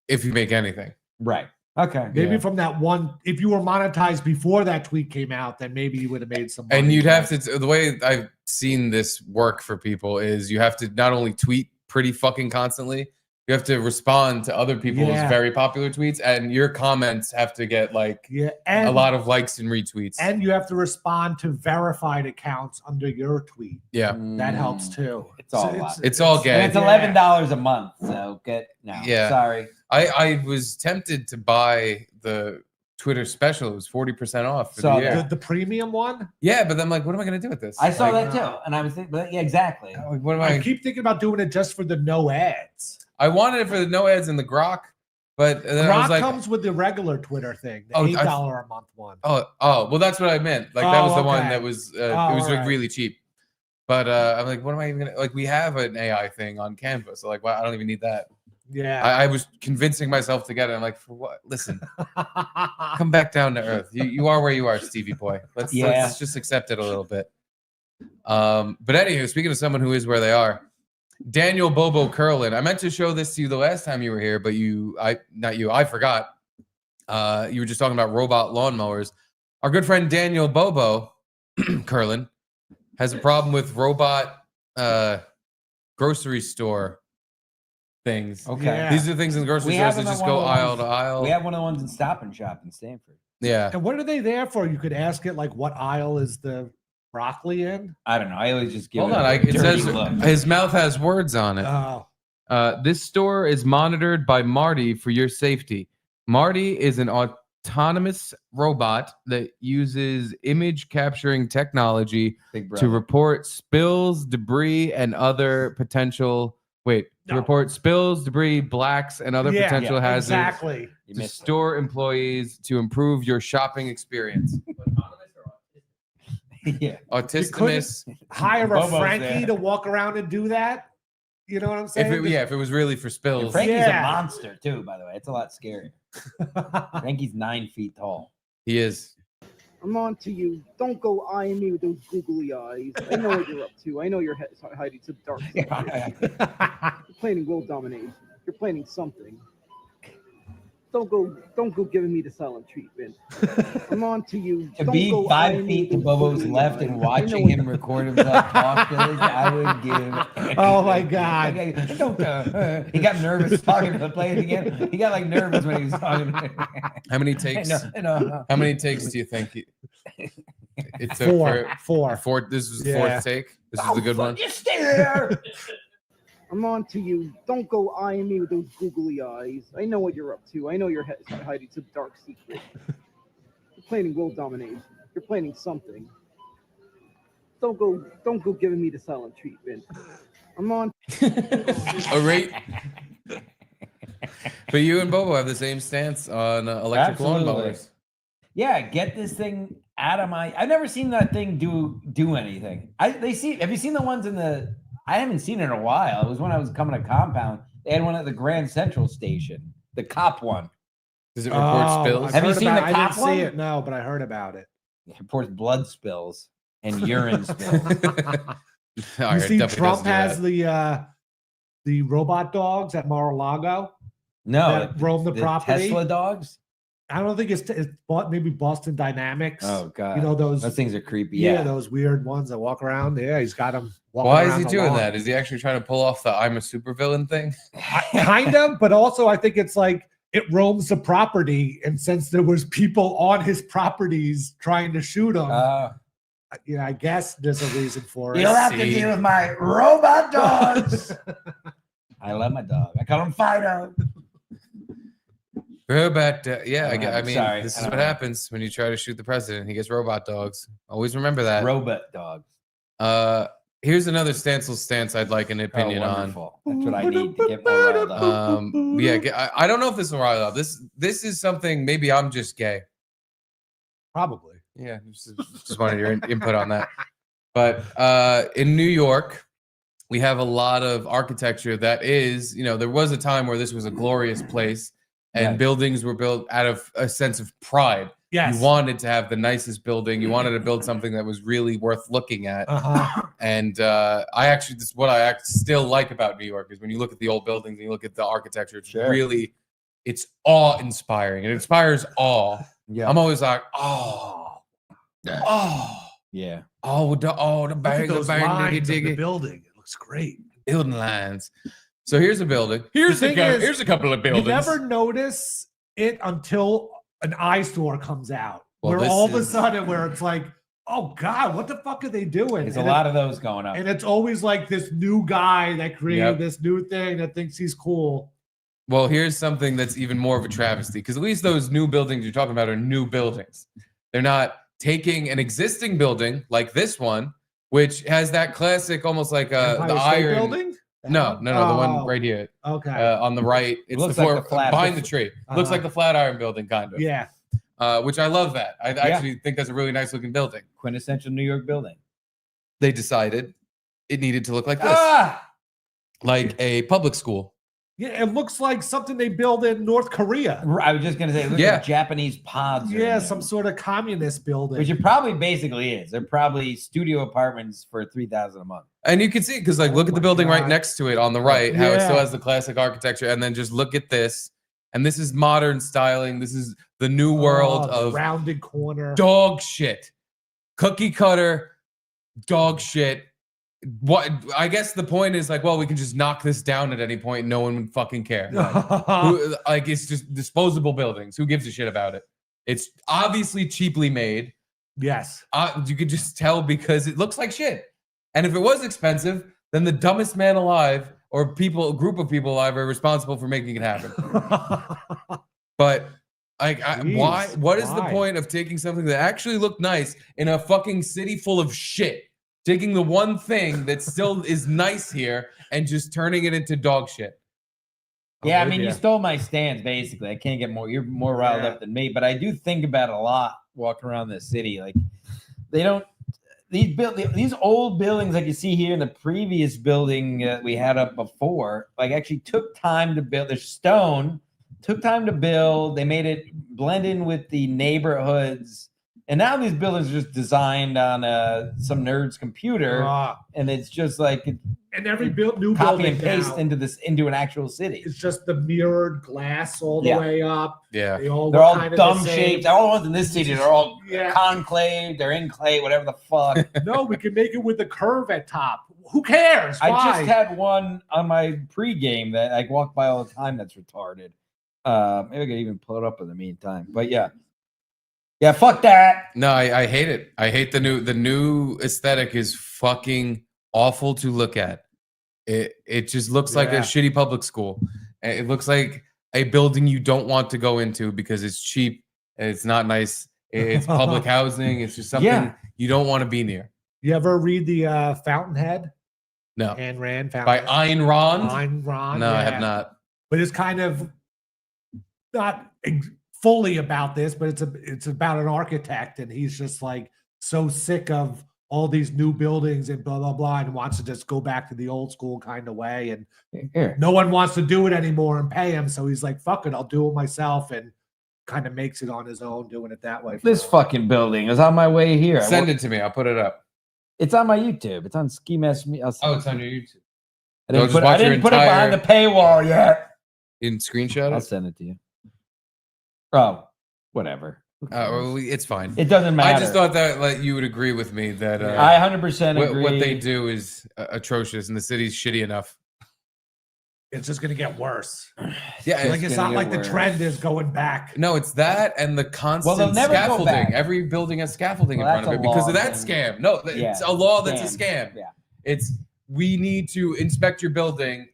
If you make anything. Right. Okay. Maybe Yeah. from that one, if you were monetized before that tweet came out, then maybe you would have made some money. And you'd have to, the way I've seen this work for people is you have to not only tweet pretty fucking constantly, you have to respond to other people's Yeah. very popular tweets, and your comments have to get like and a lot of likes and retweets. And you have to respond to verified accounts under your tweet. Yeah. That helps too. It's all So a lot. It's all gay. And it's $11 a month. So Yeah. Sorry. I was tempted to buy the Twitter special. It was 40% off for Saw the year. The premium one? Yeah, but then like, what am I going to do with this? I saw Like, that too, and I was thinking, but yeah, exactly. like, what am I I? keep thinking about doing it just for the no ads. I wanted it for the no ads and the Grok, but then I was Grok like, comes with the regular Twitter thing, the Oh, $8 a month one. oh, well, that's what I meant. Like that was the one okay. that was, it Oh, was like alright. really cheap. But I'm like, what am I even gonna like? We have an AI thing on Canva, so like, well, I don't even need that. Yeah. I was convincing myself to get it. I'm like, for what? Listen, come back down to earth. You are where you are, Stevie boy. Let's just accept it a little bit. But anywho, speaking of someone who is where they are, Daniel Bobo Curlin. I meant to show this to you the last time you were here, but I forgot. You were just talking about robot lawnmowers. Our good friend Daniel Bobo Curlin has a problem with robot grocery store things. Okay. Yeah. These are things in the grocery stores that just go aisle to aisle. We have one of the ones in Stop and Shop in Stanford. Yeah. And what are they there for? You could ask it like, what aisle is the broccoli in? I don't know. I always just give Hold it on. a It dirty says look. his mouth has words on it. Oh. This store is monitored by Marty for your safety. Marty is an autonomous robot that uses image capturing technology Big to brother. report spills, debris, and other potential. To No. report spills, debris, blacks, and other potential hazards. Exactly. You To missed it. store employees to improve your shopping experience. Yeah. Autismus. Hire a Bobo's Frankie there. to walk around and do that. You know what I'm If saying? it was really for spills. Frankie's Yeah. a monster too, by the way. It's a lot scarier. Frankie's 9 feet tall. He is. I'm on to you. Don't go eyeing me with those googly eyes. I know what you're up to. I know you're hiding some dark secrets. You're planning world domination. You're planning something. Don't go giving me the silent treatment. I'm on to you. To Don't be go 5 eyeing me feet to with those Bobo's googly left eyes. and I know watching what him you're- record himself talk to this, I would give. Oh my God. He got nervous talking to the plane again. He got like nervous when he was talking. How many takes? No. How many takes do you think it took Four. This was the Yeah. fourth take. This was a good one. You stay there. I'm on to you. Don't go eyeing me with those googly eyes. I know what you're up to. I know you're hiding some dark secret. You're planning world domination. You're planning something. Don't go giving me the silent treatment. I'm on. A rate. But you and Bobo have the same stance on electric Absolutely. lawnmowers. Yeah, get this thing I've never seen that thing do anything. Have you seen the ones I haven't seen it in a while. It was when I was coming to Compound. They had one at the Grand Central Station, the cop one. Does it report spills? Have you seen the I cop didn't one? see it, no, but I heard about it. It reports blood spills and urine spills. You see, Trump has the robot dogs at Mar-a-Lago. No, that roam the property. Tesla dogs. I don't think it's maybe Boston Dynamics. Oh god, you know those things are creepy. Yeah, those weird ones that walk around. Yeah, he's got them. Why is he doing that? Is he actually trying to pull off the "I'm a supervillain" thing? Kind of, but also I think it's like it roams the property, and since there was people on his properties trying to shoot him, yeah, I guess there's a reason for it. You'll have to deal with my robot dogs. I love my dog. I call him Fido. Robot, yeah. I mean, sorry, this is what happens when you try to shoot the president. He gets robot dogs. Always remember that. Robot dogs. Here's another Stancil stance I'd like an opinion on. That's what I need to get more riled up. Yeah, I don't know if this will rile up. This is something. Maybe I'm just gay. Probably. Yeah, just wanted your input on that. But in New York, we have a lot of architecture that is, there was a time where this was a glorious place. And buildings were built out of a sense of pride. Yes. You wanted to have the nicest building. You wanted to build something that was really worth looking at. And this is what I still like about New York is when you look at the old buildings and you look at the architecture, it's awe-inspiring. It inspires awe. Yeah. I'm always like, Yeah. the bang, Look at those the bang, lines diggy, of the diggy. building. It looks great. Building lines. So here's a building. Here's a couple of buildings. You never notice it until an eyesore comes out. Well, where all of a sudden, where it's like, oh God, what the fuck are they doing? There's a lot of those going up. And it's always like this new guy that created this new thing that thinks he's cool. Well, here's something that's even more of a travesty, because at least those new buildings you're talking about are new buildings. They're not taking an existing building like this one, which has that classic, almost like the Empire State iron building. No, the one right here. Okay. On the right, it's looks the like floor the flat- behind the tree. Looks like the Flatiron building, kind of. Yeah. Which I love that. I actually think that's a really nice looking building. Quintessential New York building. They decided it needed to look like this, like a public school. Yeah, it looks like something they build in North Korea. I was just gonna say, it looks like Japanese pods. Yeah, some sort of communist building. Which it probably basically is. They're probably studio apartments for $3,000 a month. And you can see, because look at the building right next to it on the right, how it still has the classic architecture, and then just look at this. And this is modern styling. This is the new world of rounded corner dog shit, cookie cutter dog shit. What I guess the point is like, well, we can just knock this down at any point. No one would fucking care. It's just disposable buildings. Who gives a shit about it? It's obviously cheaply made. Yes. You could just tell because it looks like shit. And if it was expensive, then the dumbest man alive or a group of people alive are responsible for making it happen. But why? What is the point of taking something that actually looked nice in a fucking city full of shit? Taking the one thing that still is nice here and just turning it into dog shit. Yeah, I mean, you stole my stance, basically. I can't get more. You're more riled up than me, but I do think about it a lot walking around this city. Like, they don't, these old buildings like you see here in the previous building that we had up before, like actually took time to build. They're stone, took time to build. They made it blend in with the neighborhoods. And now these buildings are just designed on some nerd's computer, and it's just like and every new copy building and paste now, into an actual city. It's just the mirrored glass all the way up. Yeah, they're all dumb shapes. All the ones in this city are all concave. They're in clay, whatever the fuck. No, we can make it with the curve at top. Who cares? Why? I just had one on my pregame that I walk by all the time. That's retarded. Maybe I could even pull it up in the meantime. But yeah. Yeah, fuck that. No, I hate it. I hate the new aesthetic is fucking awful to look at. It just looks like a shitty public school. It looks like a building you don't want to go into because it's cheap and it's not nice. It's public housing. It's just something you don't want to be near. You ever read the Fountainhead? No. Ayn Rand Fountainhead. By Ayn Rand? Ayn Rand. No, I have not. But it's kind of not fully about this, but it's about an architect, and he's just like so sick of all these new buildings and blah blah blah, and wants to just go back to the old school kind of way. And no one wants to do it anymore and pay him, so he's like, "Fuck it, I'll do it myself," and kind of makes it on his own, doing it that way. This fucking building is on my way here. Send it to me. I'll put it up. It's on my YouTube. It's on Ski Mess Me. Oh, it's on your YouTube. I didn't put it behind the paywall yet. You didn't screenshot it? I'll send it to you. Oh, whatever. It's fine. It doesn't matter. I just thought that like you would agree with me that I 100% agree. What they do is atrocious, and the city's shitty enough. It's just gonna get worse. Yeah, like it's not like the trend is going back. No, it's that and the constant scaffolding. Every building has scaffolding in front of it because of that scam. No, it's a law that's a scam. Yeah, it's we need to inspect your building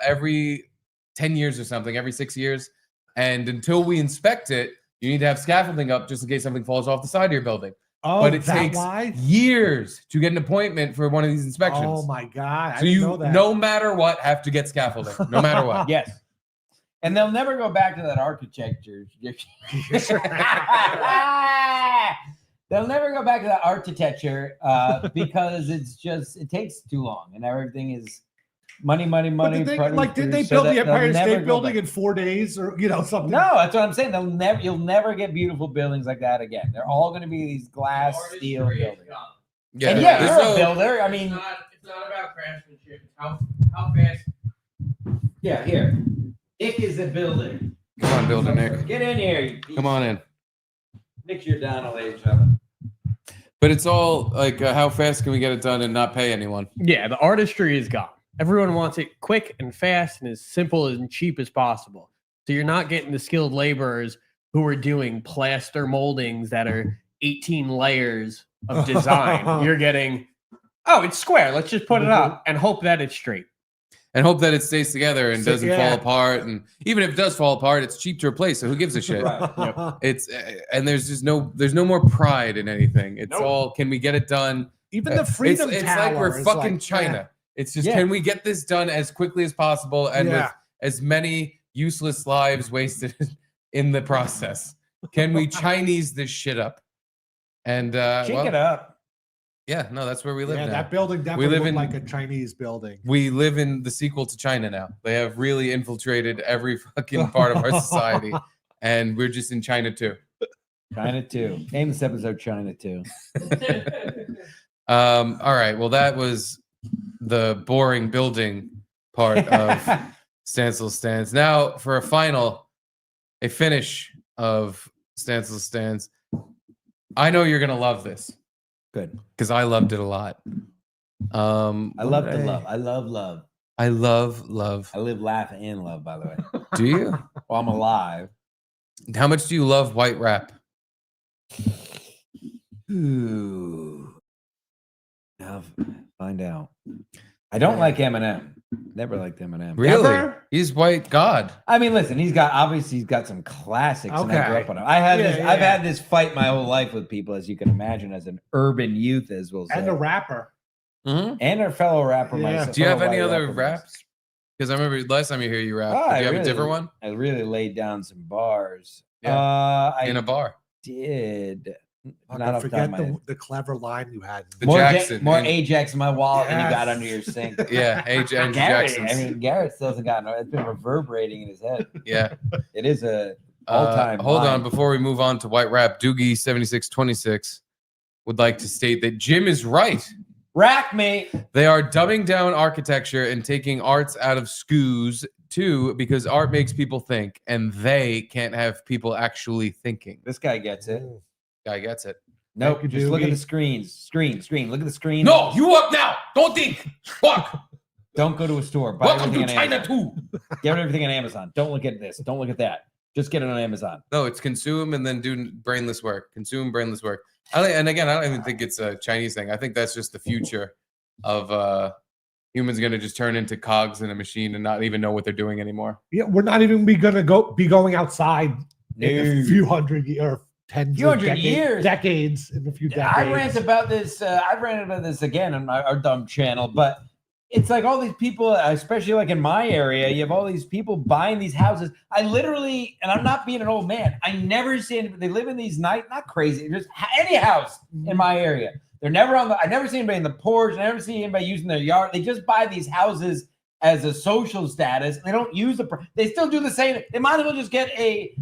every 10 years or something, every 6 years, and until we inspect it, you need to have scaffolding up just in case something falls off the side of your building. Oh, but it takes years to get an appointment for one of these inspections. Oh my God. So you, no matter what, have to get scaffolding, no matter what. Yes. And they'll never go back to that architecture. They'll never go back to that architecture because it takes too long and everything is money. Did they build the Empire State Building in 4 days or something? No, that's what I'm saying. You'll never get beautiful buildings like that again. They're all going to be these glass, steel buildings. Yeah, and yeah, you're a builder. I mean, it's not about craftsmanship. It's how fast. Yeah, here. Nick is a builder. Come on, builder Nick. Get in here. Come on in. Nick Giordano, ladies and gentlemen. But it's all like, how fast can we get it done and not pay anyone? Yeah, the artistry is gone. Everyone wants it quick and fast and as simple and cheap as possible. So you're not getting the skilled laborers who are doing plaster moldings that are 18 layers of design. You're getting, it's square. Let's just put it up and hope that it's straight. And hope that it stays together and doesn't fall apart. And even if it does fall apart, it's cheap to replace. So who gives a shit? It's and there's no more pride in anything. It's all, can we get it done? Even the Freedom it's Tower like we're fucking China. It's just, can we get this done as quickly as possible and with as many useless lives wasted in the process? Can we Chinese this shit up? And shake it up. Yeah, no, that's where we live now. That building definitely looked like a Chinese building. We live in the sequel to China now. They have really infiltrated every fucking part of our society, and we're just in China too. China 2. Name this episode China 2. All right. Well, that was the boring building part of Stancil Stands. Now for a finish of Stancil Stands. I know you're gonna love this. Good. Because I loved it a lot. I love to love. I love love. I love love. I live, laugh, and love, by the way. Do you? Well, I'm alive. How much do you love white rap? Ooh. Now find out. I don't like Eminem. Never liked Eminem. Really? Ever? He's white god. I mean, listen, he's got some classics, and I grew up on him. I've had this fight my whole life with people, as you can imagine, as an urban youth, as we'll say. And a rapper. Mm-hmm. And a fellow rapper. Do you have any other raps? Because I remember last time you hear you rap, did you have a different one? I really laid down some bars. Yeah. In a bar. Did. I forget the clever line you had. More Ajax in my wallet than you got under your sink. Yeah, Ajax. Jackson's. I mean, Garrett still hasn't gotten it. It's been reverberating in his head. Yeah. It is a all-time Hold line. on, before we move on to white rap, Doogie7626 would like to state that Jim is right. Rack me. They are dumbing down architecture and taking arts out of schools too, because art makes people think, and they can't have people actually thinking. This guy gets it. Guy gets it. Nope. Just look at the screens. Screen. Look at the screen. No, you up now. Don't think. Fuck. Don't go to a store. Buy Welcome to everything on China Amazon. too. Get everything on Amazon. Don't look at this. Don't look at that. Just get it on Amazon. No, it's consume and then do brainless work. Consume brainless work. And again, I don't even think it's a Chinese thing. I think that's just the future of humans going to just turn into cogs in a machine and not even know what they're doing anymore. Yeah, we're not even be going outside in a few hundred years. Decades in a few decades. I rant about this. I've ranted about this again on our dumb channel, but it's like all these people, especially like in my area, you have all these people buying these houses. I literally, and I'm not being an old man, I never see anybody, they live in these not crazy, just any house in my area. They're never I never see anybody in the porch. I never see anybody using their yard. They just buy these houses as a social status. They don't use they still do the same. They might as well just get a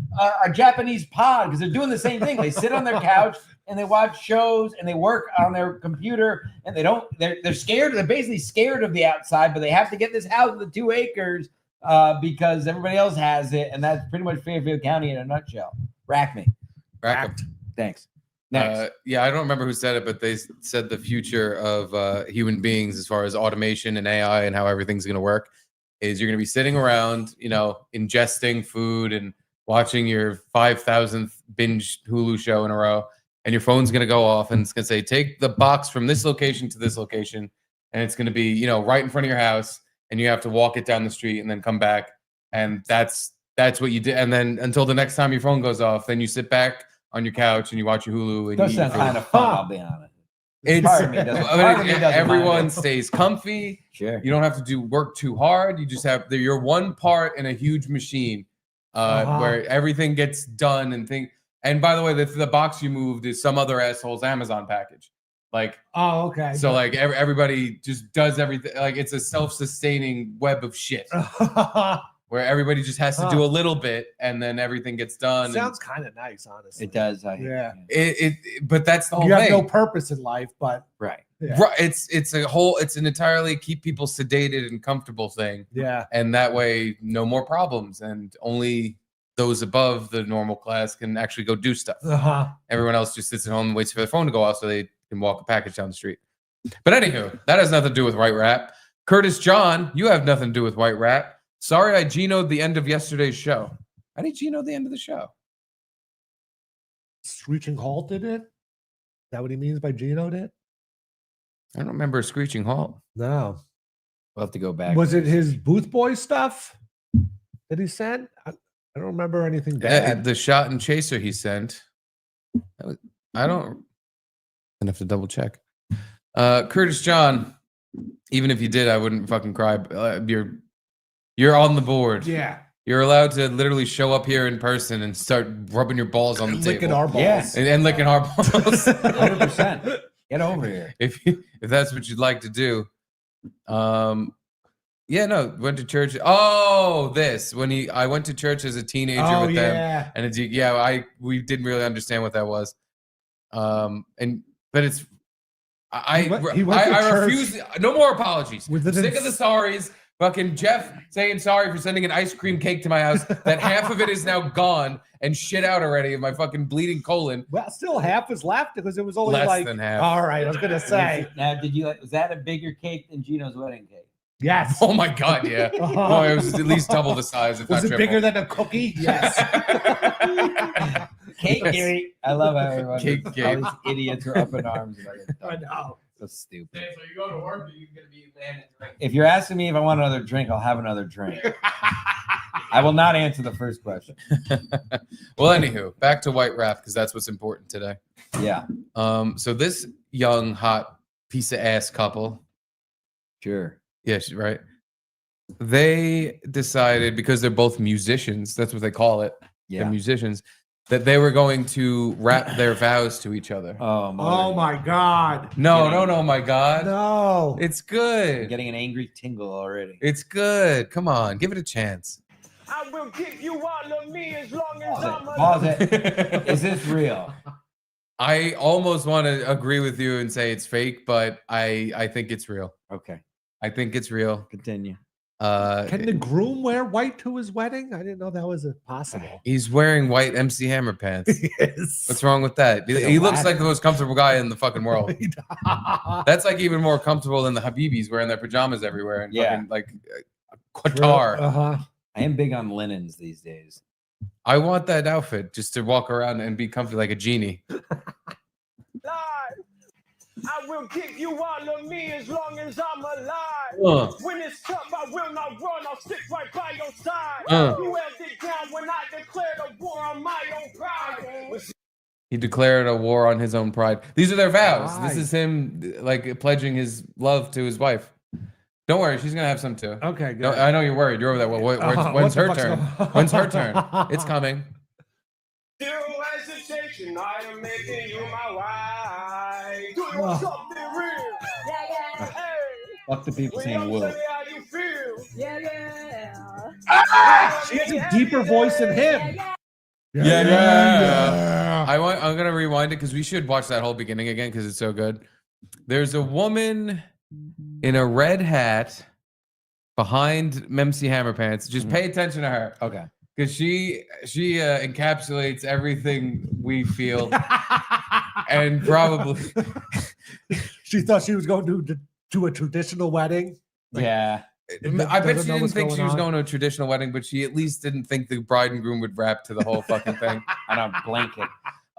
Japanese pod because they're doing the same thing. They sit on their couch and they watch shows and they work on their computer and they're scared. They're basically scared of the outside, but they have to get this house with the 2 acres because everybody else has it. And that's pretty much Fairfield County in a nutshell. Rack me. Thanks. Next. Yeah, I don't remember who said it, but they said the future of human beings as far as automation and AI and how everything's going to work is you're going to be sitting around, ingesting food and watching your 5,000th binge Hulu show in a row, and your phone's going to go off and it's going to say, take the box from this location to this location, and it's going to be, right in front of your house, and you have to walk it down the street and then come back, and that's what you did. And then until the next time your phone goes off, then you sit back on your couch and you watch your Hulu. And does sound kind of fun, I'll be honest. Everyone stays comfy. Sure. You don't have to work too hard. You just you're one part in a huge machine where everything gets done and by the way, the box you moved is some other asshole's Amazon package. Okay. So everybody just does everything. It's a self-sustaining web of shit. Where everybody just has to do a little bit and then everything gets done. Sounds kind of nice, honestly. It does. But that's the whole thing. You have no purpose in life, but right. It's an entirely keep people sedated and comfortable thing. Yeah. And that way, no more problems. And only those above the normal class can actually go do stuff. Everyone else just sits at home and waits for their phone to go off so they can walk a package down the street. But anywho, that has nothing to do with White Rap. Curtis John, you have nothing to do with White Rap. Sorry, I Gino'd the end of yesterday's show. How did Gino the end of the show? Screeching halt did it? Is that what he means by Gino did? I don't remember a screeching halt. No. We'll have to go back. Was it his Booth Boy stuff that he sent? I don't remember anything bad. The shot and chaser he sent. I don't have to double check. Curtis John, even if you did, I wouldn't fucking cry. You're on the board. Yeah. You're allowed to literally show up here in person and start rubbing your balls on the table. Licking our balls. Yes. And licking our balls. 100%. Get over here. If that's what you'd like to do. Went to church. I went to church as a teenager with them. And we didn't really understand what that was. I refuse. No more apologies. Sick of the sorries. Fucking Jeff saying sorry for sending an ice cream cake to my house. That half of it is now gone and shit out already of my fucking bleeding colon. Well, still half is left because it was only less than half. All right, I was gonna say. Now, was that a bigger cake than Gino's wedding cake? Yes. Oh my god, yeah. No, it was at least double the size. Was it bigger than a cookie? Yes. Cake Gary. I love how everyone. Cake all Gary. these idiots are up in arms about it. I know. So stupid. So you go to work, or you're gonna be landing drinking. If you're asking me if I want another drink, I'll have another drink. I will not answer the first question. Well, anywho, back to White Rap because that's what's important today. Yeah. So this young, hot piece of ass couple. Sure. Yes, right. They decided because they're both musicians, that's what they call it. Yeah. They're musicians. That they were going to rap their vows to each other. Oh my God. No, my God. No. It's good. I'm getting an angry tingle already. It's good. Come on, give it a chance. I will give you all of me as long as I'm Pause it. Is this real? I almost want to agree with you and say it's fake, but I think it's real. Okay. I think it's real. Continue. Can the groom wear white to his wedding? I didn't know that was possible. He's wearing white MC Hammer pants. Yes. What's wrong with that? He looks like the most comfortable guy in the fucking world. That's like even more comfortable than the Habibis wearing their pajamas everywhere and fucking like Qatar. I am big on linens these days. I want that outfit just to walk around and be comfy like a genie. I will give you all of me as long as I'm alive. When it's tough, I will not run. I'll stick right by your side. You held it down when I declared a war on my own pride. He declared a war on his own pride. These are their vows. Right. This is him like pledging his love to his wife. Don't worry, she's gonna have some too. Okay, good. No, I know you're worried. You're over there. When's her turn? When's her turn? It's coming. Zero hesitation, I am making you my wife. Do you want something real? Yeah. Hey. Fuck the people saying will. whoa. Tell me how you feel. She has a deeper voice than him. Yeah. I'm gonna rewind it because we should watch that whole beginning again because it's so good. There's a woman in a red hat behind MC Hammer Pants. Just pay attention to her. Okay. Because she encapsulates everything we feel. And probably She thought she was going to a traditional wedding. Yeah. I bet she didn't think she was going to a traditional wedding, but she at least didn't think the bride and groom would rap to the whole fucking thing. On a blanket.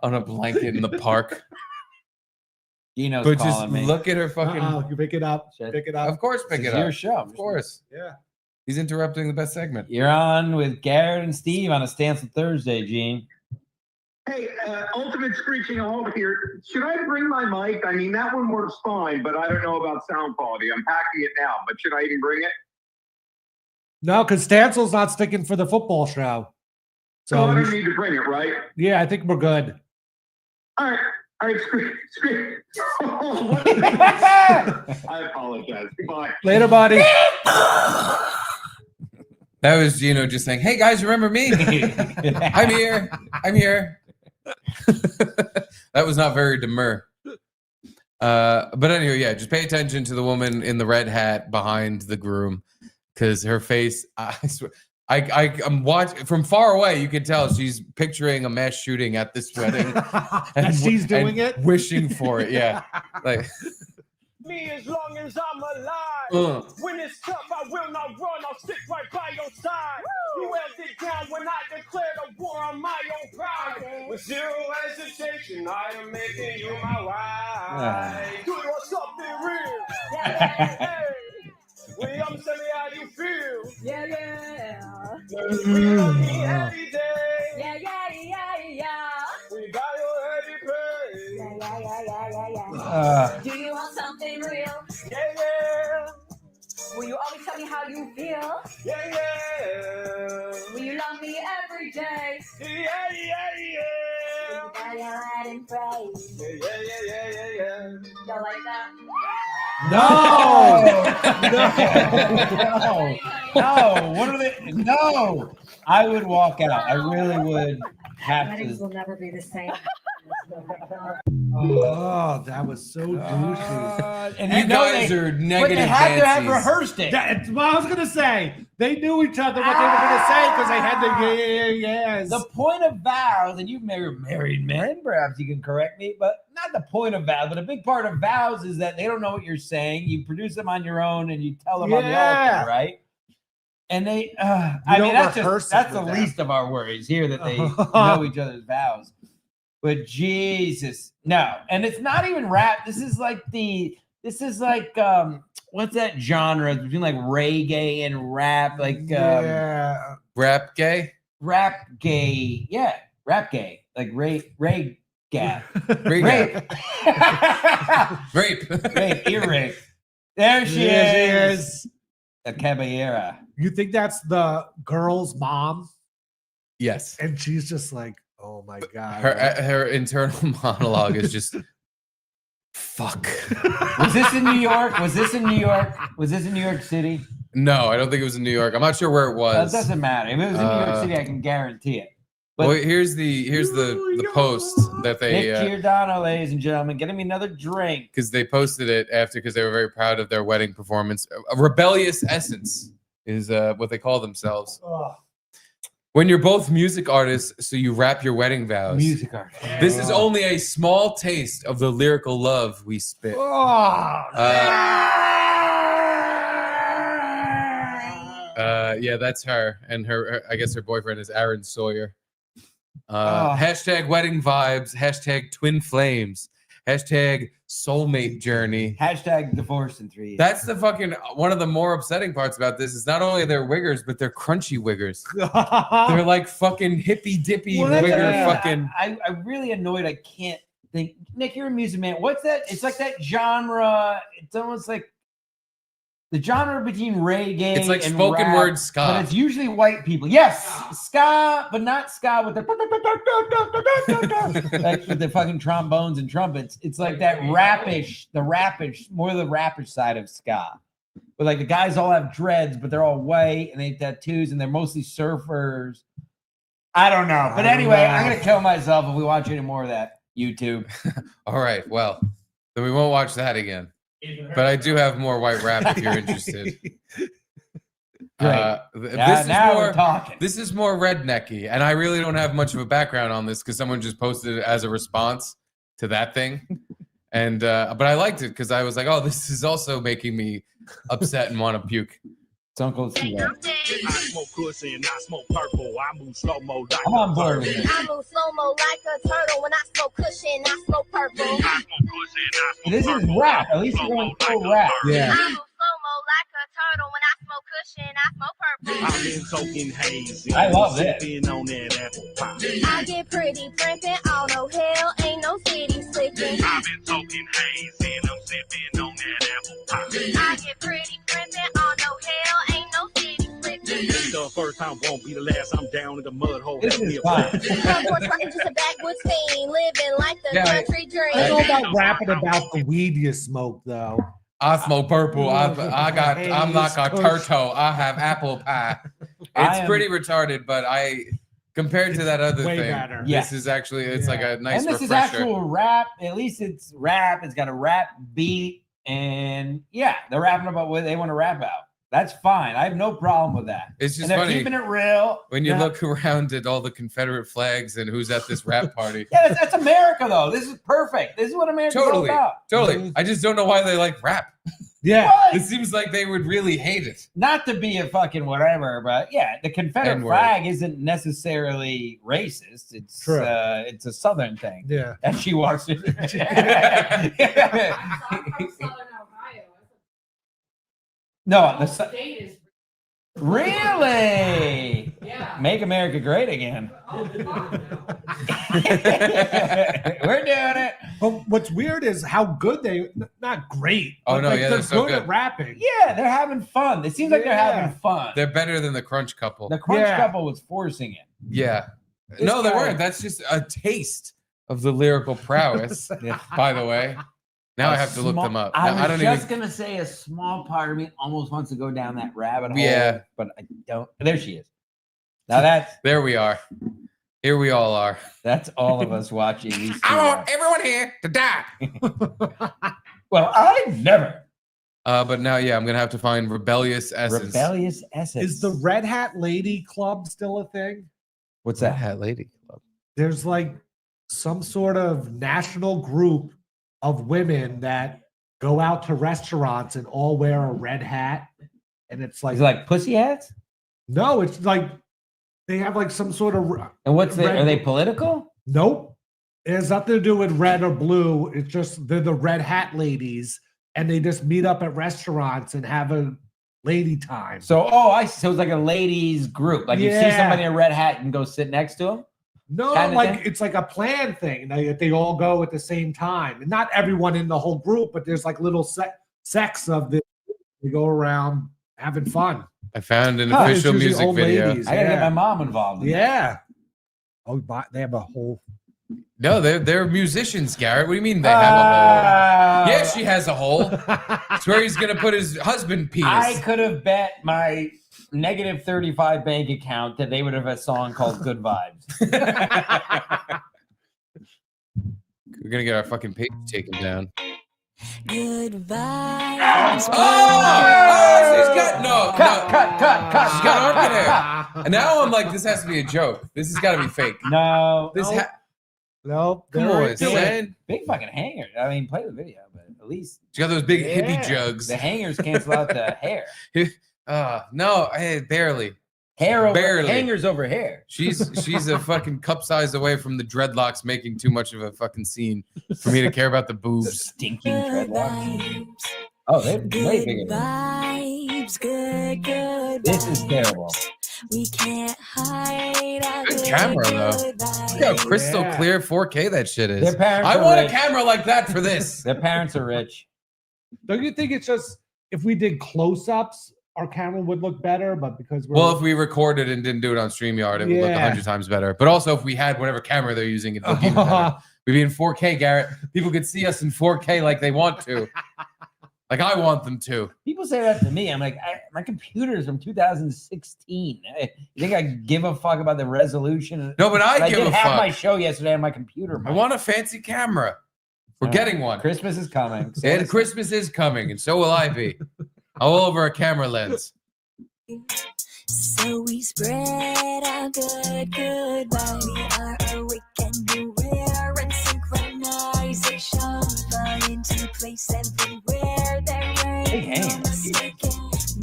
On a blanket in the park. Gino's but calling just me. look at her fucking. You pick it up. Shit. Pick it up. Of course, pick This it is up. your show. Of course. Yeah. He's interrupting the best segment. You're on with Garrett and Steve on a Stancil Thursday, Gene. Hey, ultimate screeching halt here. Should I bring my mic? I mean, that one works fine, but I don't know about sound quality. I'm packing it now, but should I even bring it? No, because Stancil's not sticking for the football show. So I don't need to bring it, right? Yeah, I think we're good. All right, screech. I apologize. Goodbye. Later, buddy. That was Gino just saying, "Hey guys, remember me? I'm here. I'm here." That was not very demure. But anyway, yeah, just pay attention to the woman in the red hat behind the groom, because her face. I swear, I'm watching from far away. You can tell she's picturing a mass shooting at this wedding, and she's doing it, wishing for it. Yeah, like. Me as long as I'm alive. When it's tough, I will not run. I'll stick right by your side. You held it down when I declared a war on my own pride. With zero hesitation, I am making you my wife. Do you want something real? Hey. William, tell me how you feel. We love me every day. We got your heavy pay. Do you want something real? Yeah. Will you always tell me how you feel? Yeah. Will you love me every day? Yeah. Will you bow your head and pray? Yeah. Don't like that? No. What are they? No. I would walk out. I really would have Weddings to. will never be the same. Oh, that was so douchey. And You guys are negative. But they had to have Nancy's. rehearsed it. That's what I was gonna say. They knew each other what they were gonna say because they had the yes. The point of vows, and you've married men, perhaps you can correct me, but not the point of vows, but a big part of vows is that they don't know what you're saying. You produce them on your own and you tell them on the altar, right? And they, I mean, that's the least of our worries here that they know each other's vows. But Jesus, no. And it's not even rap. This is like what's that genre between like reggae and rap? Like Rap gay? Rap gay. Yeah. Rap gay. Like Ray Gap. Rape. Ear rape. There she is. A caballera. You think that's the girl's mom? Yes. And she's just like, oh my God. Her internal monologue is just fuck. Was this in New York? Was this in New York City? No, I don't think it was in New York. I'm not sure where it was. That doesn't matter. If it was in New York City, I can guarantee it. But well, here's the post that they Nick Giordano, ladies and gentlemen, getting me another drink. Because they posted it after, because they were very proud of their wedding performance. A rebellious essence is what they call themselves. When you're both music artists, so you rap your wedding vows. Music artists. This is only a small taste of the lyrical love we spit. Yeah, that's her, and her. I guess her boyfriend is Aaron Sawyer. Hashtag wedding vibes. Hashtag twin flames. Hashtag soulmate journey. Hashtag divorce in 3 years. That's the fucking one of the more upsetting parts about this is not only they're wiggers, but they're crunchy wiggers. They're like fucking hippy dippy wigger fucking. I'm really annoyed. I can't think. Nick, you're a music man. What's that? It's like that genre. It's almost like the genre between reggae It's like and spoken rap, word ska. but it's usually white people. Yes, ska, but not ska with the like with the fucking trombones and trumpets. It's like that rapish, more the rapish side of ska. But like the guys all have dreads, but they're all white and they have tattoos and they're mostly surfers. I don't know. But anyway, I'm gonna kill myself if we watch any more of that. YouTube. All right. Well, then we won't watch that again. But I do have more white rap if you're interested. Great. We're talking. This is more rednecky, and I really don't have much of a background on this because someone just posted it as a response to that thing. And but I liked it because I was like, oh, this is also making me upset and want to puke. It's Uncle Steve. I smoke pussy and I smoke purple. I move slow mo like I'm on board with it. I move slow mo like a turtle. When I smoke cushion, I smoke purple. I smoke pussy and I smoke This is rap. At least you're going full rap. I Yeah. move slow mo like a turtle. When I smoke cushion, I smoke purple. I've been soaking hazy. I love this. Sipping on that apple pie. I get pretty primping. Oh no, hell ain't no city slipping. I've been soaking hazy and I'm sipping on that apple pie. I get pretty primping. Oh no, hell ain't no city slipping. The first time won't be the last. I'm down in the mud hole. This is fine. Front porch rocking just a backwoods fiend, living like the country dream. I don't know about rapping about the weed you smoke though. I smoke purple. I'm like a turtle. I have apple pie. It's pretty retarded, but compared to that other Way thing, better. this is actually it's like a nice And this refresher. is actual rap. At least it's rap. It's got a rap beat. And yeah, they're rapping about what they want to rap about. That's fine. I have no problem with that. It's just and they're funny keeping it real. when you look around at all the Confederate flags and who's at this rap party. Yeah, that's America, though. This is perfect. This is what America's all about. Totally. I just don't know why they like rap. Yeah. What? It seems like they would really hate it. Not to be a fucking whatever, but yeah, the Confederate N-word. flag isn't necessarily racist. It's True. It's a Southern thing. Yeah. And she walks in. No, really? Yeah. Make America great again. We're doing it. But what's weird is how good not great. Oh, but no, like yeah, they're they're so good good. at rapping. Yeah, they're having fun. It seems like they're having fun. They're better than the Crunch Couple. The Crunch couple was forcing it. Yeah. This No, they guy- weren't. That's just a taste of the lyrical prowess, by the way. Now I have to look them up. I Now, was don't just gonna say a small part of me almost wants to go down that rabbit hole. Yeah. But I don't. There she is. Now that's There we are. Here we all are. that's all of us watching these two. I want everyone here to die. Well, I never. But now, yeah, I'm gonna have to find Rebellious Essence. Rebellious Essence. Is the Red Hat Lady Club still a thing? What's Red that? Hat Lady Club. There's like some sort of national group of women that go out to restaurants and all wear a red hat. And it's like, Is it like pussy hats? no, it's like they have like some sort of And what's the? Red- Are they political? nope. It has nothing to do with red or blue. It's just they're the Red Hat ladies, and they just meet up at restaurants and have a lady time. So I see. So it's like a ladies group. Like you see Yeah. somebody in a red hat and go sit next to them. No, Kinda like thing? it's like a planned thing. They all go at the same time, and not everyone in the whole group, but there's like little sects of this. They go around having fun. I found an Huh, official it's usually music old video. ladies. I gotta get Yeah. my mom involved. In that. Yeah. Oh, they have a whole. No, they're musicians, Garrett. What do you mean they have a hole? Yeah, she has a hole. It's where he's gonna put his husband penis. I could have bet my negative 35 bank account that they would have a song called Good Vibes. We're gonna get our fucking page taken down. Good vibes. Oh, she's got Cut. She's got armpit hair. And now I'm like, this has to be a joke. This has got to be fake. No. This Nope. Come on, son. Big fucking hanger. I mean, play the video, but at least She got those big Yeah. hippie jugs. the hangers cancel out the hair. No, hey, barely. Hair over Barely. hangers over hair. She's a fucking cup size away from the dreadlocks making too much of a fucking scene for me to care about the boobs. Stinking dreadlocks. Oh, they're way bigger. Good vibes. Good This is vibes. terrible. We can't hide our Good camera though. good Look how crystal Yeah. clear 4K that shit is. Their parents I are want a rich. camera like that for this. Their parents are rich. Don't you think it's just if we did close-ups, our camera would look better, but because we're Well, if we recorded and didn't do it on StreamYard, it would look 100 times better. But also, if we had whatever camera they're using, it'd look even better. We'd be in 4K, Garrett. People could see us in 4K like they want to. Like I want them to. People say that to me. I'm like, my computer's from 2016. You think I give a fuck about the resolution? No, but I give a did have fuck. my show yesterday on my computer. I want a fancy camera. We're getting one. Christmas is coming. And Christmas is coming, and so will I be. All over a camera lens. So we spread our good vibes. We are awake and aware, and synchronization fall into place everywhere. There ain't no mistaken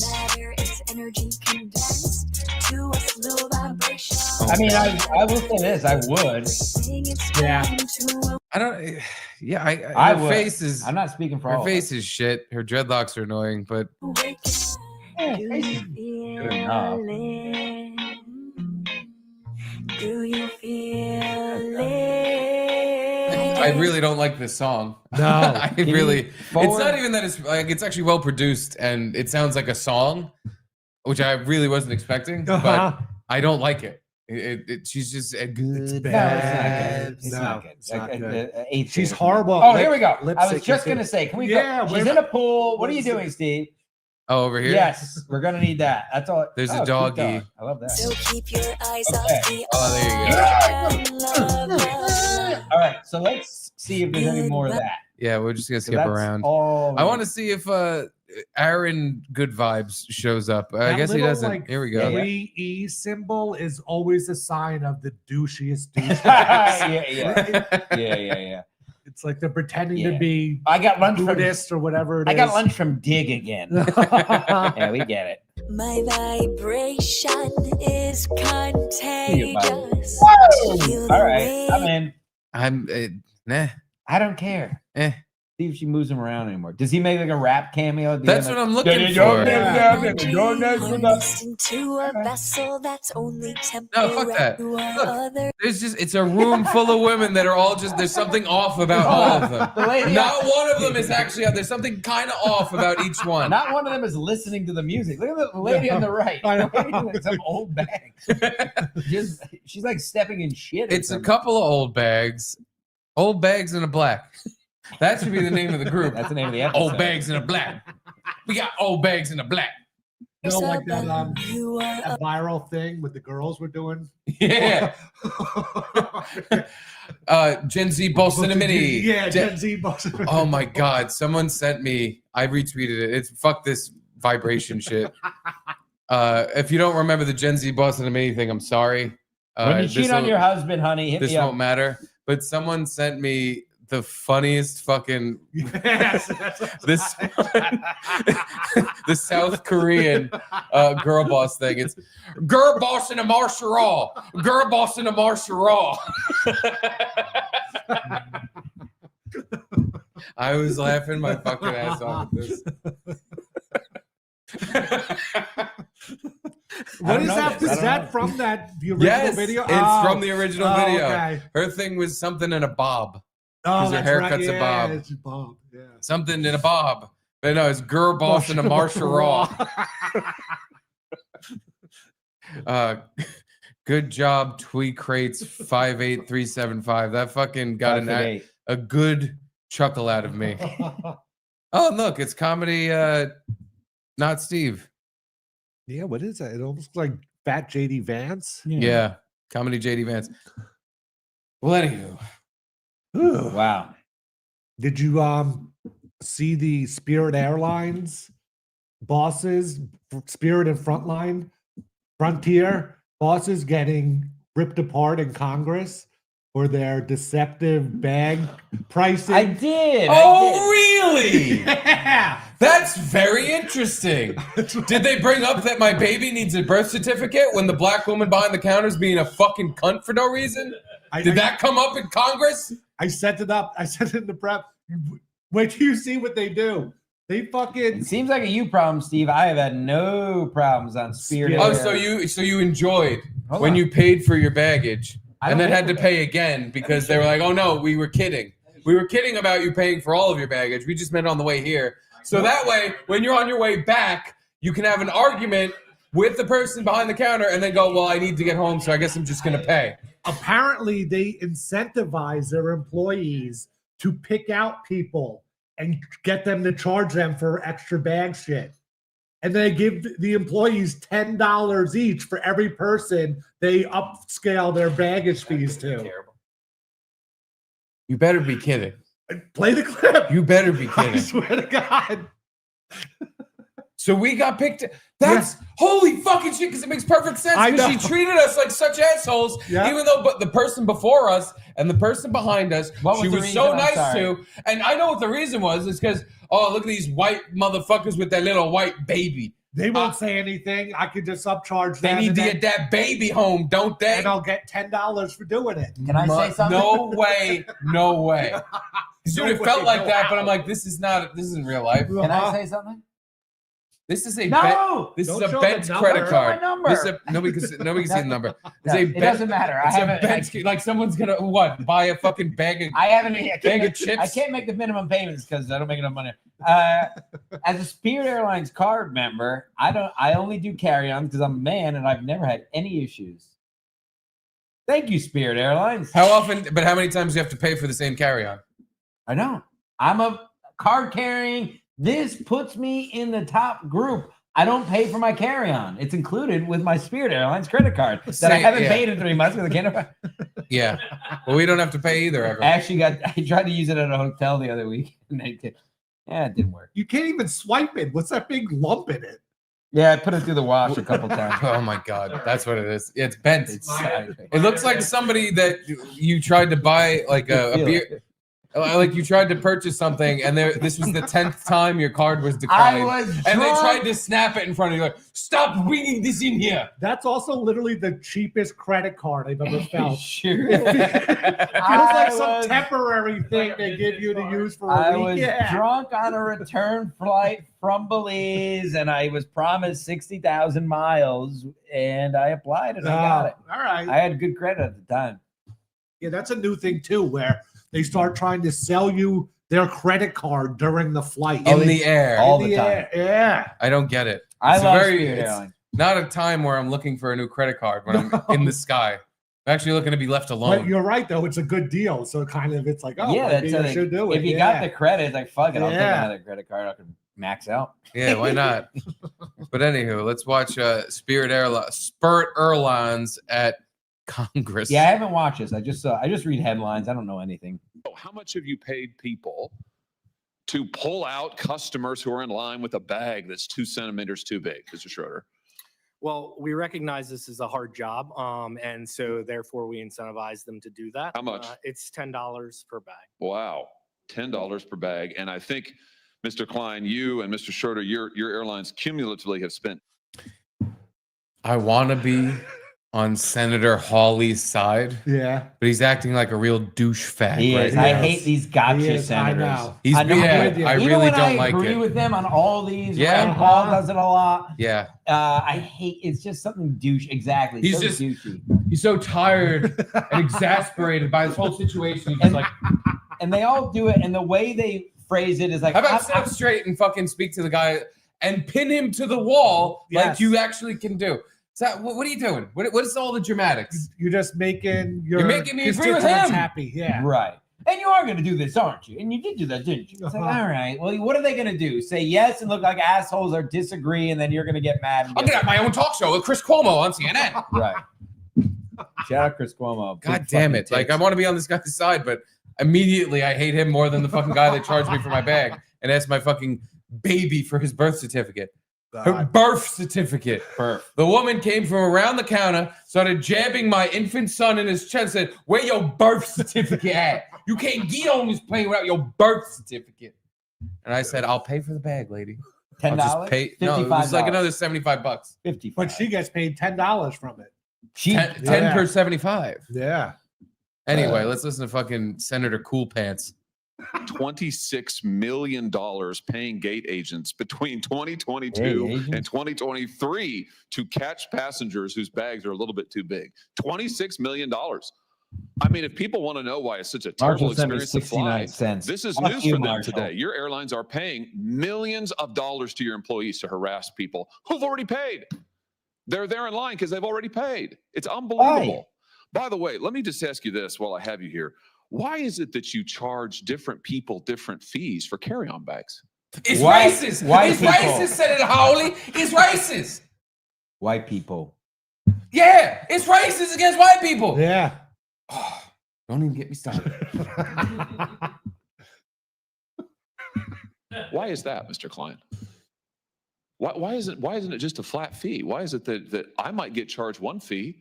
matter. It's energy condensed to a slow vibration. I mean, I will say this. I would. Yeah. I don't. Yeah, I her would. face is. I'm not speaking for her all. face is shit. Her dreadlocks are annoying, but Good enough. Do you feel it? I really don't like this song. No, I really. It's forward? not even that it's like it's actually well produced and it sounds like a song, which I really wasn't expecting. But I don't like it. She's just a good. bad. It's No, not good. it's not good. Eighth She's grade. horrible. Oh, here we go. Lip I was syncing just too. gonna say, can we Yeah, go? She's where's in the- a pool. What are you where's the- doing, Steve? Oh, over here. Yes, we're gonna need that. That's all. There's a cute doggy. dog. I love that. So keep your eyes Okay. off the Oh, there you go. All right, so let's see if there's any more of that. Yeah, we're just gonna So skip that's around. all I want to see if Aaron Good Vibes shows up. I That guess he little, doesn't. like, Here we go. 3E symbol is always a sign of the douchiest douche. yeah. It's like they're pretending Yeah. to be I got lunch from Buddhist or whatever it is. I got lunch from Dig again. Yeah, we get it. My vibration is contagious. Feel the All right, way- I'm in. I'm nah. I don't care. Eh. See if she moves him around anymore. Does he make like a rap cameo? At the That's end, what like, I'm looking for. Harnessed into a vessel that's only No, fuck that. Look, there's just it's a room full of women that are all just there's something off about all of them. The lady- Not one of them is actually there's something kind of off about each one. Not one of them is listening to the music. Look at the lady on the right. I know. Like some old bag. She's like stepping in shit. or It's a something. couple of old bags in a black. That should be the name of the group. That's the name of the episode. Old bags in a black. We got old bags in a black. You know, like that viral thing with the girls were doing. Yeah. Gen Z Boston and Mini. Yeah, Gen Z Boston. Oh my God! Someone sent me. I retweeted it. It's fuck this vibration shit. If you don't remember the Gen Z Boston and Mini thing, I'm sorry. When you This cheat on will- your husband, honey, hit This me up. won't matter. But someone sent me the funniest fucking Yes, this the South Korean girl boss thing. It's girl boss in a martial raw. Girl boss in a martial raw. I was laughing my fucking ass off at this. What is that? Is that from the original Yes, video? it's from the original video. Okay. Her thing was something in a bob. Oh, Because her that's haircut's right. a bob. Yeah, it's a bob. Yeah. Something in a bob. But no, it's girl boss in a martial raw. Good job, Tweet Crates 58375. That fucking got a good chuckle out of me. Oh, look, it's comedy. Not Steve. Yeah, what is that? It almost looks like Fat JD Vance. Yeah, comedy JD Vance. Well, anywho. Wow. Did you see the Spirit Airlines bosses, Spirit and Frontier bosses getting ripped apart in Congress for their deceptive bag pricing? I did. Oh, really? Yeah. That's very interesting. Did they bring up that my baby needs a birth certificate when the black woman behind the counter is being a fucking cunt for no reason? Did that come up in Congress? I set it up. I set it in the prep. Wait till you see what they do. They fucking. It seems like a you problem, Steve. I have had no problems on Spirit. Oh, Air. so you enjoyed Hold when on. you paid for your baggage I and don't then had pay to for pay again because they were like, oh no, we were kidding. We were kidding about you paying for all of your baggage. We just meant on the way here. So that way, when you're on your way back, you can have an argument with the person behind the counter and then go, well, I need to get home, so I guess I'm just going to pay. Apparently, they incentivize their employees to pick out people and get them to charge them for extra bag shit. And they give the employees $10 each for every person they upscale their baggage fees to. You better be kidding. Play the clip. You better be kidding. I swear to God. So we got picked. That's holy fucking shit, because it makes perfect sense. Because she treated us like such assholes, even though the person before us and the person behind us, she was so nice to. And I know what the reason was. It's because, oh, look at these white motherfuckers with their little white baby. They won't say anything. I could just upcharge them. They need to get that baby home, don't they? And I'll get $10 for doing it. Can I say something? No way. No way. Dude, it felt like that, but I'm like, this isn't real life. Can I say something? This is a This is a Ben's credit card. This is nobody can see the number. It doesn't matter. I haven't. Like someone's gonna buy a fucking bag of. I haven't. Bag of chips. I can't make the minimum payments because I don't make enough money. As a Spirit Airlines card member, I only do carry-on because I'm a man and I've never had any issues. Thank you, Spirit Airlines. How often? But how many times do you have to pay for the same carry-on? I know. I'm a card carrying. This puts me in the top group. I don't pay for my carry-on. It's included with my Spirit Airlines credit card that I haven't paid in 3 months because I can't. Yeah. Well, we don't have to pay either. Ever. I tried to use it at a hotel the other week, and it didn't work. You can't even swipe it. What's that big lump in it? Yeah, I put it through the wash a couple times. Oh my God, that's what it is. It's bent. It looks like somebody that you tried to buy like a beer. Like you tried to purchase something, and this was the 10th time your card was declined. And they tried to snap it in front of you, like, stop bringing this in here. That's also literally the cheapest credit card I've ever felt. Sure. It feels like some temporary thing they give you to use for a week. I was drunk on a return flight from Belize, and I was promised 60,000 miles, and I applied, and I got it. All right. I had good credit at the time. Yeah, that's a new thing, too, where they start trying to sell you their credit card during the flight. In the air. All the time. Yeah. I don't get it. I love Spirit Airlines. Not a time where I'm looking for a new credit card when I'm in the sky. I'm actually looking to be left alone. But you're right, though. It's a good deal. So kind of, it's like, oh, yeah, maybe you should do it. If you got the credit, like, fuck it. I'll take another credit card. I can max out. Yeah, why not? But anywho, let's watch Spirit Airlines at Congress. Yeah, I haven't watched this. I just read headlines. I don't know anything. How much have you paid people to pull out customers who are in line with a bag that's 2 centimeters too big, Mr. Schroeder? Well, we recognize this is a hard job, and so therefore we incentivize them to do that. How much? It's $10 per bag. Wow, $10 per bag. And I think, Mr. Klein, you and Mr. Schroeder, your airlines cumulatively have spent. I want to be on Senator Hawley's side. Yeah. But he's acting like a real douche fag. He right is. now. I hate these gotcha senators. I know. I really don't like it. I agree with them on all these. Yeah. Rand Paul does it a lot. Yeah. I hate. It's just something douche. Exactly. He's so just douchey. He's so tired and exasperated by this whole situation. He's just like, and they all do it, and the way they phrase it is like, how about sit up straight and fucking speak to the guy and pin him to the wall like you actually can do. So what are you doing? What is all the dramatics? You're just making you're making me agree with constituents him. happy. Yeah. Right. And you are going to do this, aren't you? And you did do that, didn't you? It's like, all right. Well, what are they going to do? Say yes and look like assholes or disagree, and then you're going to get mad. I'm going to have my own talk show with Chris Cuomo on CNN. Right. Shout out Chris Cuomo. God damn it. Like, I want to be on this guy's side, but immediately I hate him more than the fucking guy that charged me for my bag and asked my fucking baby for his birth certificate. Her birth certificate. The woman came from around the counter, started jabbing my infant son in his chest, said, "Where your birth certificate at? You can't get on this plane without your birth certificate." And I said, "I'll pay for the bag, lady. $10? I'll just pay." No, it was like another $75. 50. But she gets paid $10 from it. 10 per 75. Yeah. Anyway, let's listen to fucking Senator Cool Pants. $26 million paying gate agents between 2022 and 2023 to catch passengers whose bags are a little bit too big. $26 million. I mean, if people want to know why it's such a Marshall terrible sent me experience to fly, 69 cents. this is Fuck news you, for them Marshall. today. Your airlines are paying millions of dollars to your employees to harass people who've already paid. They're there in line because they've already paid. It's unbelievable. By the way, let me just ask you this while I have you here. Why is it that you charge different people different fees for carry-on bags? It's racist. It's racist, Senator Hawley. It's racist. White people. Yeah, it's racist against white people. Yeah. Oh, don't even get me started. Why is that, Mr. Klein? Why isn't it just a flat fee? Why is it that I might get charged one fee,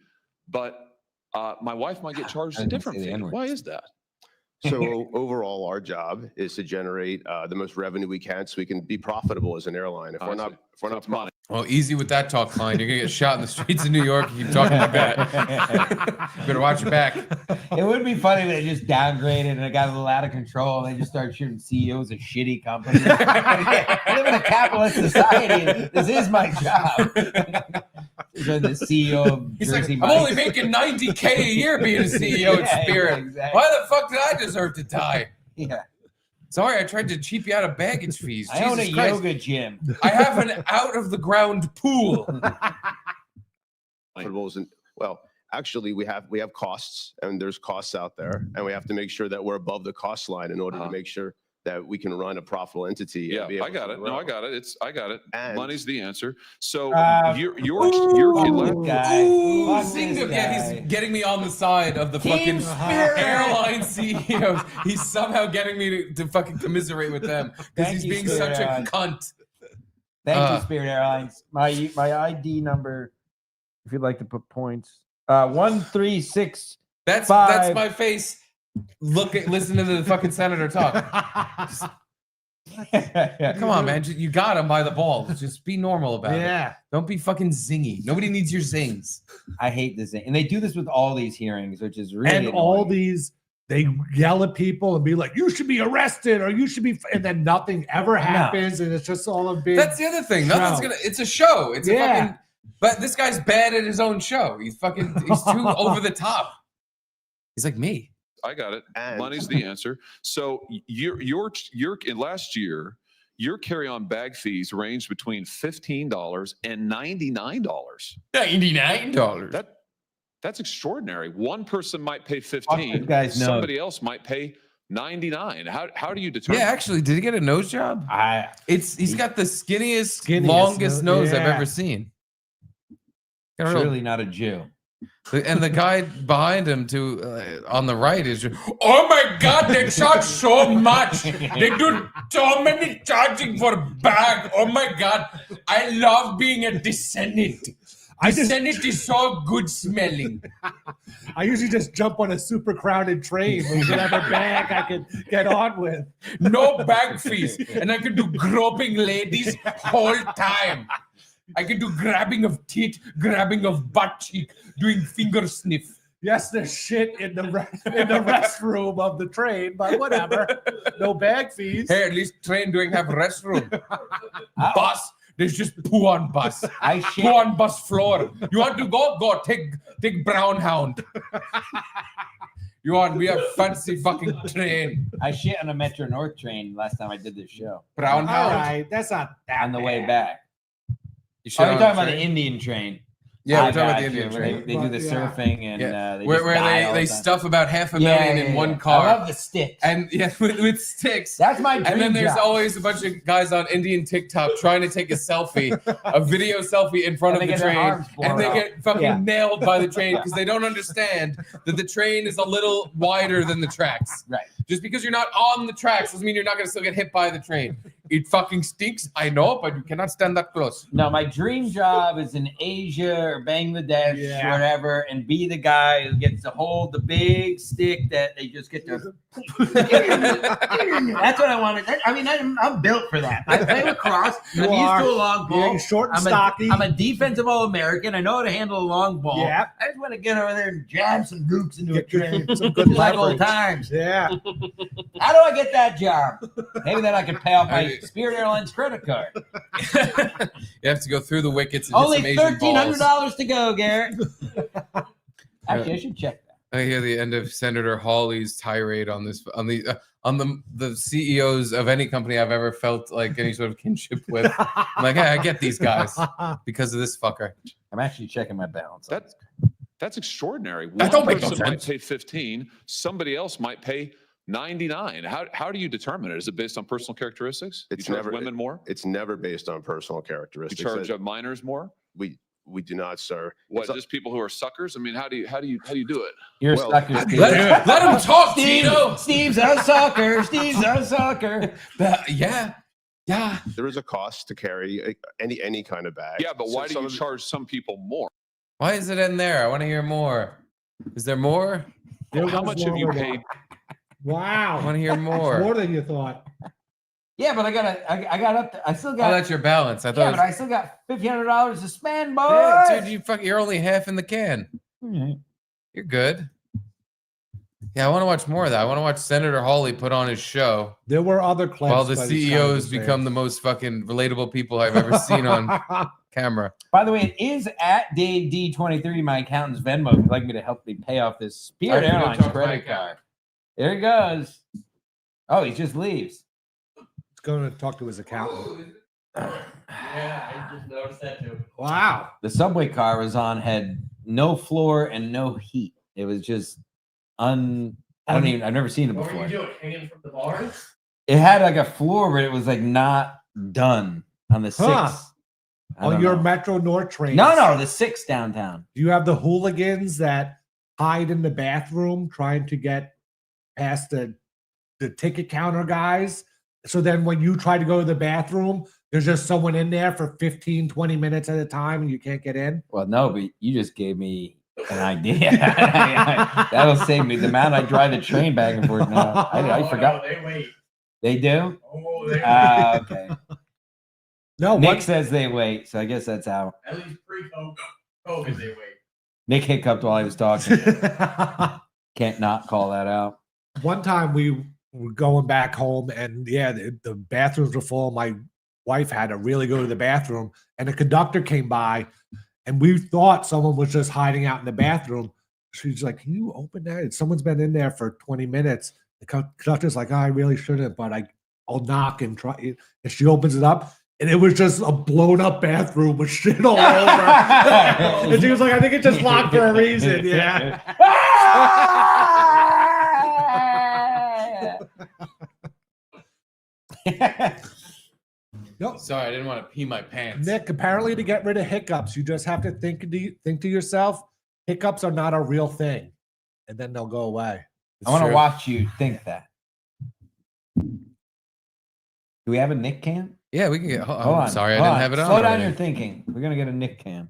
but my wife might get charged a different fee? Why is that? So overall, our job is to generate the most revenue we can, so we can be profitable as an airline. If we're not profitable, Well, easy with that talk, Klein. You're gonna get shot in the streets of New York if you keep talking like that. You better watch your back. It would be funny if they just downgraded and it got a little out of control and they just started shooting CEOs of shitty companies. I live in a capitalist society. This is my job. The CEO of He's Jersey like, I'm only making $90K a year being a CEO at Spirit. Exactly. Why the fuck did I deserve to die? Yeah. Sorry, I tried to cheap you out of baggage fees. I own a Jesus Christ. yoga gym. I have an out-of-the-ground pool. well, actually, we have costs, and there's costs out there, and we have to make sure that we're above the cost line in order to make sure that we can run a profitable entity. Yeah, and be able I got to it. grow. No, I got it. I got it. And- Money's the answer. So your guy. Ooh, Fuck sing this him. Yeah, guy. he's getting me on the side of the fucking Spirit. airline CEOs. He's somehow getting me to fucking commiserate with them because Thank he's you, being Spirit such a Airlines. cunt. Thank you, Spirit Airlines. My ID number, if you'd like to put points, 136. That's my face. Listen to the fucking senator talk. Come on, man. You got him by the balls. Just be normal about it. Yeah. Don't be fucking zingy. Nobody needs your zings. I hate this thing. And they do this with all these hearings, which is really And all these, they yell at people and be like, you should be arrested or you should be, and then nothing ever happens. And it's just all a big. That's the other thing. It's a show. It's a fucking, but this guy's bad at his own show. He's too over the top. He's like me. I got it. Money's the answer. So your last year, your carry-on bag fees ranged between $15 and $99. $99. That's extraordinary. One person might pay $15. Guys know. Somebody else might pay $99. How do you determine? Yeah, actually, did he get a nose job? He's got the skinniest longest nose I've ever seen. Surely not a Jew. And the guy behind him, on the right, is just, oh my God, they charge so much. They do so many charging for a bag. Oh my God, I love being a descendant. Descendant is so good smelling. I usually just jump on a super crowded train with whatever bag I can get on with. No bag fees. And I can do groping ladies whole time. I can do grabbing of teeth, grabbing of butt cheek, doing finger sniff. Yes, there's shit in the restroom of the train, but whatever. No bag fees. Hey, at least train doing have restroom. Bus, there's just poo on bus. Poo on bus floor. You want to go? Go. Take brown hound. We have fancy fucking train. I shit on a Metro North train last time I did this show. Brown hound. All right, that's not that on the way bad. back. You You're talking about the Indian train. Yeah, we're talking about got the Indian you, train. where They do the surfing and they where just die all they the time. stuff about 500,000 in one car. I love the sticks. And yeah, with sticks. That's my dream And then there's job. always a bunch of guys on Indian TikTok trying to take a selfie, a video selfie in front And of they the get their train, arms blown and they off. get fucking Yeah. nailed by the train because they don't understand that the train is a little wider than the tracks. Right. Just because you're not on the tracks doesn't mean you're not going to still get hit by the train. It fucking stinks, I know, but you cannot stand that close. No, my dream job is in Asia or Bangladesh or whatever, and be the guy who gets to hold the big stick that they just get to. That's what I wanted. I'm built for that. I play lacrosse. I'm used to a long ball. You're short and I'm stocky. I'm a defensive All-American. I know how to handle a long ball. Yeah. I just want to get over there and jam some gooks into a train. Some good like old leverage. times. Yeah. How do I get that job? Maybe then I can pay off my Spirit Airlines credit card. You have to go through the wickets and Only hit some Asian balls. $1,300 to go, Garrett. Actually, I should check that. I hear the end of Senator Hawley's tirade on this on the CEOs of any company I've ever felt like any sort of kinship with. I'm like, hey, I get these guys because of this fucker. I'm actually checking my balance. That's extraordinary. That One don't make no person might sense. pay 15, somebody else might pay 99. How do you determine it? Is it based on personal characteristics? It's you charge never women more. It's never based on personal You characteristics. charge minors more. We do not, sir. What? Just people who are suckers? I mean, how do you do it? You're Well, sucker. Steve. Let him talk, Steve, Gino. Steve's a sucker. Steve's a sucker. Yeah. There is a cost to carry any kind of bag. Yeah, but So why do some you of the- charge some people more? Why is it in there? I want to hear more. Is there more? How much have you paid? Wow. I want to hear That's more. more than you thought. Yeah, but I got up. I still Oh, got. that's your balance. I thought. Yeah, it but was- I still got $1,500 to spend, boy. Yeah, dude, you're only half in the can. You're good. Yeah, I want to watch more of that. I want to watch Senator Hawley put on his show There were other clips. while the but it's CEOs kind of the become the most fucking relatable people I've ever seen on camera. By the way, it is at Dave D23, my accountant's Venmo. If you'd like me to help me pay off this Spirit I have to go Airlines talk to my credit card. There he goes. Oh, he just leaves. He's going to talk to his accountant. Yeah, I just noticed that too. Wow. The subway car was on, had no floor and no heat. It was just I've never seen it What were before. you doing? Hanging from the bars? It had like a floor, but it was like not done on the 6. Huh. I On don't your know. Metro North train. No, the 6 downtown. Do you have the hooligans that hide in the bathroom trying to get past the ticket counter guys? So then when you try to go to the bathroom, there's just someone in there for 15, 20 minutes at a time and you can't get in? Well, no, but you just gave me an idea. That'll save me the amount I drive the train back and forth now. I forgot. No, they wait. They do? Oh, they wait. Okay. No, Nick what? says they wait, so I guess that's how. At least pre-COVID, they wait. Nick hiccuped while I was talking. Can't not call that out. One time we were going back home and the bathrooms were full. My wife had to really go to the bathroom and the conductor came by and we thought someone was just hiding out in the bathroom. She's like, can you open that? And someone's been in there for 20 minutes. The conductor's like, oh, I really shouldn't, but I'll knock and try. And she opens it up and it was just a blown up bathroom with shit all over. And she was like, I think it's just locked for a reason. Yeah. No. Sorry, I didn't want to pee my pants. Nick, apparently to get rid of hiccups, you just have to think to yourself, hiccups are not a real thing. And then they'll go away. I want to true. watch you think that. Do we have a Nick cam? Yeah, we can get. Hold I'm on. sorry, I hold didn't on. have it on. Slow down already. your thinking. We're gonna get a Nick cam.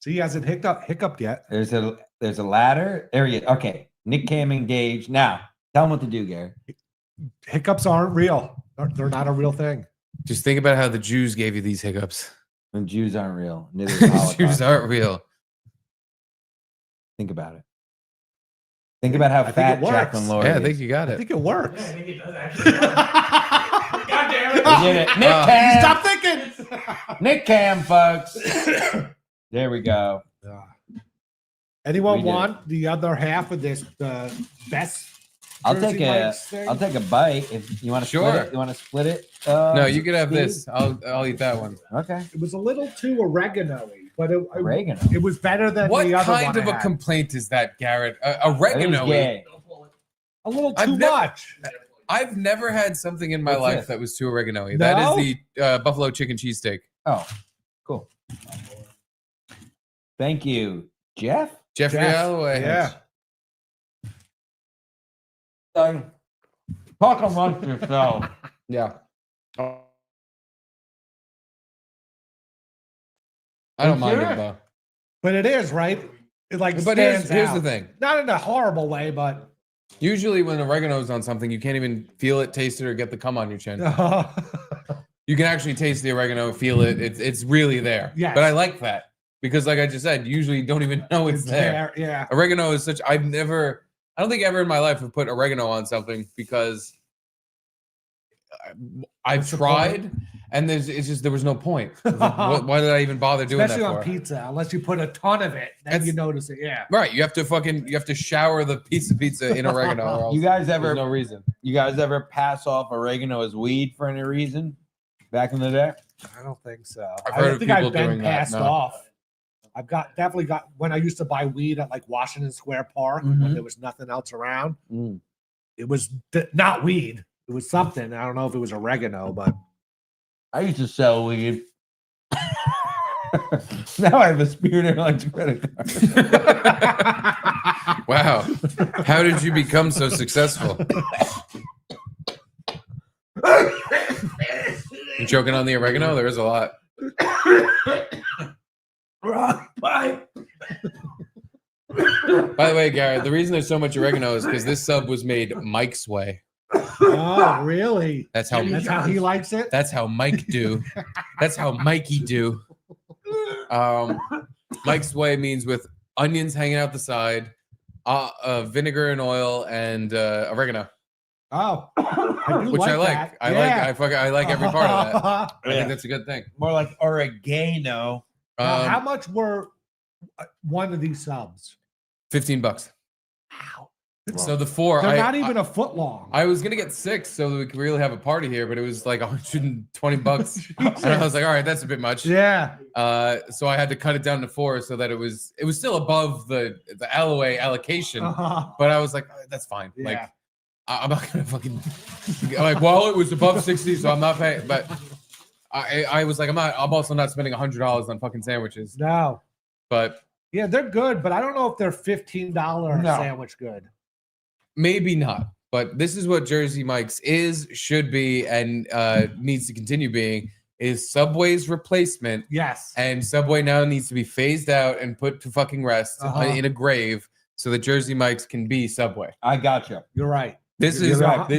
See, he hasn't hiccuped yet. There's a ladder. There you go. Okay. Nick cam engaged. Now, tell him what to do, Gary. Hiccups aren't real. They're not a real thing. Just think about how the Jews gave you these hiccups. And Jews aren't real. Neither is the Jews Holocaust. aren't real. Think about it. Think about how think fat it works. Jacqueline Laurie Yeah, I is. think you got I it. think it works. Yeah, I think it does actually. God damn it. We did it. Nick cam. Stop thinking. Nick cam, folks. There we go. Anyone We did want the other half of this best? I'll Jersey take Mike's thing? a bite if you want to Sure. split it. You want to split it? No, you could have Steve? this. I'll eat that one. Okay. It was a little too oregano-y, but Oregano. it was better than What the other kind one of I a had. complaint is that, Garrett? I think it's Oregano. gay. A little I've too never- much. I've never had something in my What's life this? that was too oregano-y. No? That is the buffalo chicken cheesesteak. Oh, cool. Thank you, Jeff. Jeffrey Jeff, Alloway. yeah. Talk amongst yourself. Yeah. I don't mind sure? it though. But it is, right? It like But stands here's the out. thing. Not in a horrible way, but Usually when oregano's on something, you can't even feel it, taste it, or get the cum on your chin. You can actually taste the oregano, feel it. It's really there. Yes. But I like that because, like I just said, usually you don't even know it's there. Yeah. Oregano is such. I don't think ever in my life have put oregano on something because I've What's the tried And it's just there was no point. Why did I even bother doing Especially that on for? pizza, unless you put a ton of it, then you notice it. Yeah. Right. You have to shower the piece of pizza in oregano. Or else You guys ever? there's no reason. You guys ever pass off oregano as weed for any reason? Back in the day? I don't think so. I've heard of think people I've been doing that, passed no. off. I've definitely got when I used to buy weed at like Washington Square Park when there was nothing else around. It was not weed. It was something. I don't know if it was oregano, but I used to sell weed. Now I have a Spirit Airlines credit card. Wow. How did you become so successful? You choking on the oregano? There is a lot. Wrong pipe. By the way, Garrett, the reason there's so much oregano is because this sub was made Mike's way. oh, really? That's how he likes it. That's how Mike do. That's how Mikey do. Mike's way means with onions hanging out the side, vinegar and oil, and oregano. Oh, which I like. that. I like every part of that. I think that's a good thing. More like oregano. Now, how much were one of these subs? $15. Wow. So the four, They're not even a foot long. I was gonna get 6 so that we could really have a party here, but it was like $120. And I was like, all right, that's a bit much. Yeah. So I had to cut it down to 4 so that it was still above the Alloway allocation, but I was like, that's fine. Yeah. Like I'm not gonna fucking like. Well, it was above 60, so I'm not paying. But I was like, I'm also not spending $100 on fucking sandwiches. No. But yeah, they're good, but I don't know if they're $15 sandwich good. Maybe not, but this is what Jersey Mike's should be, and needs to continue being, is Subway's replacement. Yes. And Subway now needs to be phased out and put to fucking rest in a grave so that Jersey Mike's can be Subway. I got you. You're right. This is what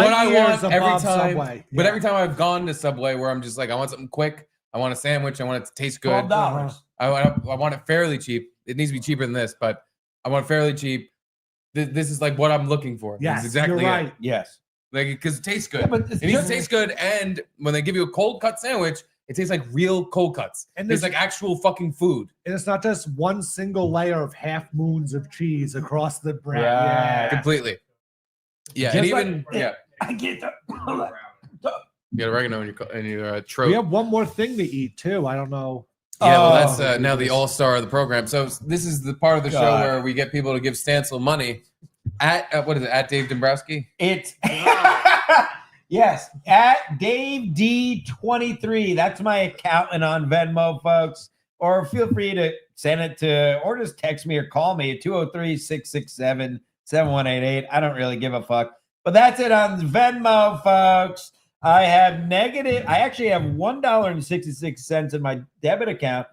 I want every time. Subway. But every time I've gone to Subway where I'm just like, I want something quick, I want a sandwich, I want it to taste good. $12. I want it fairly cheap. It needs to be cheaper than this, but I want it fairly cheap. This is like what I'm looking for. Yes, This is exactly you're right. it. Yes. Like, because it tastes good. Yeah, but it needs to taste good, and when they give you a cold cut sandwich, it tastes like real cold cuts. And it's like actual fucking food. And it's not just one single layer of half moons of cheese across the bread. Yeah, completely. Yeah, Just and even like- I get the. You got oregano in your throat. We have one more thing to eat too. I don't know. Yeah, well, that's now the all-star of the program. So this is the part of the show God. where we get people to give Stancil money at what is it? At Dave Dombrowski? It's yes, at Dave D23. That's my accountant on Venmo, folks. Or feel free to send it to, or just text me or call me at 203-667-7188. I don't really give a fuck. But that's it on Venmo, folks. I actually have $1.66 in my debit account,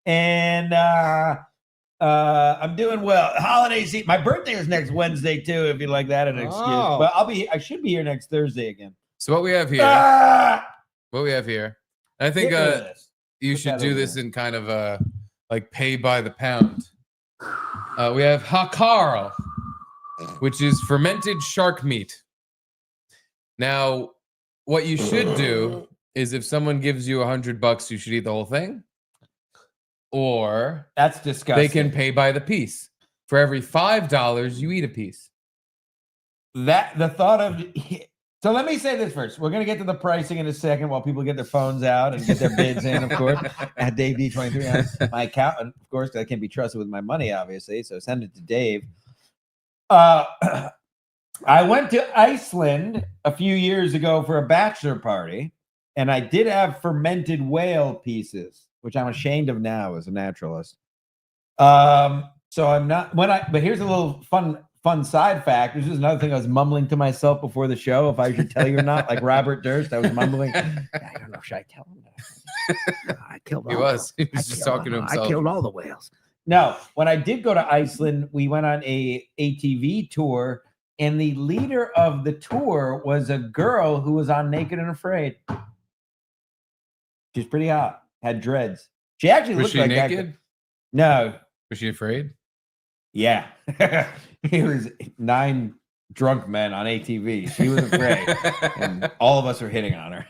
and I'm doing well. Holiday season. My birthday is next Wednesday too, if you like that an excuse. Oh. But I should be here next Thursday again. So what we have here, I think Get rid of this. you Put should that do over this in kind of like pay by the pound. We have Hakar, which is fermented shark meat. Now, what you should do is if someone gives you $100, you should eat the whole thing. Or that's disgusting. They can pay by the piece. For every $5, you eat a piece. That the thought of so let me say this first. We're gonna get to the pricing in a second while people get their phones out and get their bids in, of course. At Dave D23, my accountant, of course, I can't be trusted with my money, obviously. So send it to Dave. I went to Iceland a few years ago for a bachelor party, and I did have fermented whale pieces, which I'm ashamed of now as a naturalist. So I'm not but here's a little fun side fact. This is another thing I was mumbling to myself before the show, if I should tell you or not, like Robert Durst. I was mumbling. I don't know, should I tell him that? I killed He was just talking to himself. I killed all the whales. No, when I did go to Iceland, we went on a ATV tour, and the leader of the tour was a girl who was on Naked and Afraid. She's pretty hot. Had dreads. She actually Was looked she like naked? that. No. Was she afraid? Yeah. It was 9 drunk men on ATV. She was afraid, and all of us were hitting on her.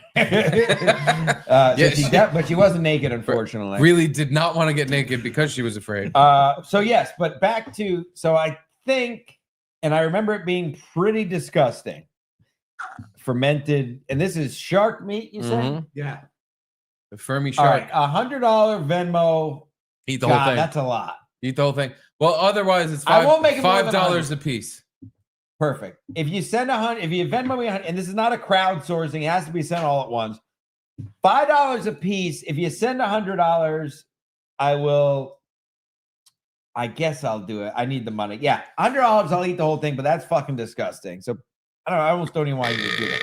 But she wasn't naked, unfortunately. Really did not want to get naked because she was afraid. So yes, but back to I think, and I remember it being pretty disgusting. Fermented, and this is shark meat. You said, Yeah. The Fermi shark. All right, $100 Venmo. Eat the whole thing. That's a lot. Eat the whole thing. Well, otherwise it's I won't make it more than $5 a piece. Perfect. If you send if you Venmo me, and this is not a crowdsourcing, it has to be sent all at once. $5 a piece. If you send $100, I guess I'll do it. I need the money. Yeah, $100. I'll eat the whole thing, but that's fucking disgusting. So I don't know. I almost don't even want you to do it.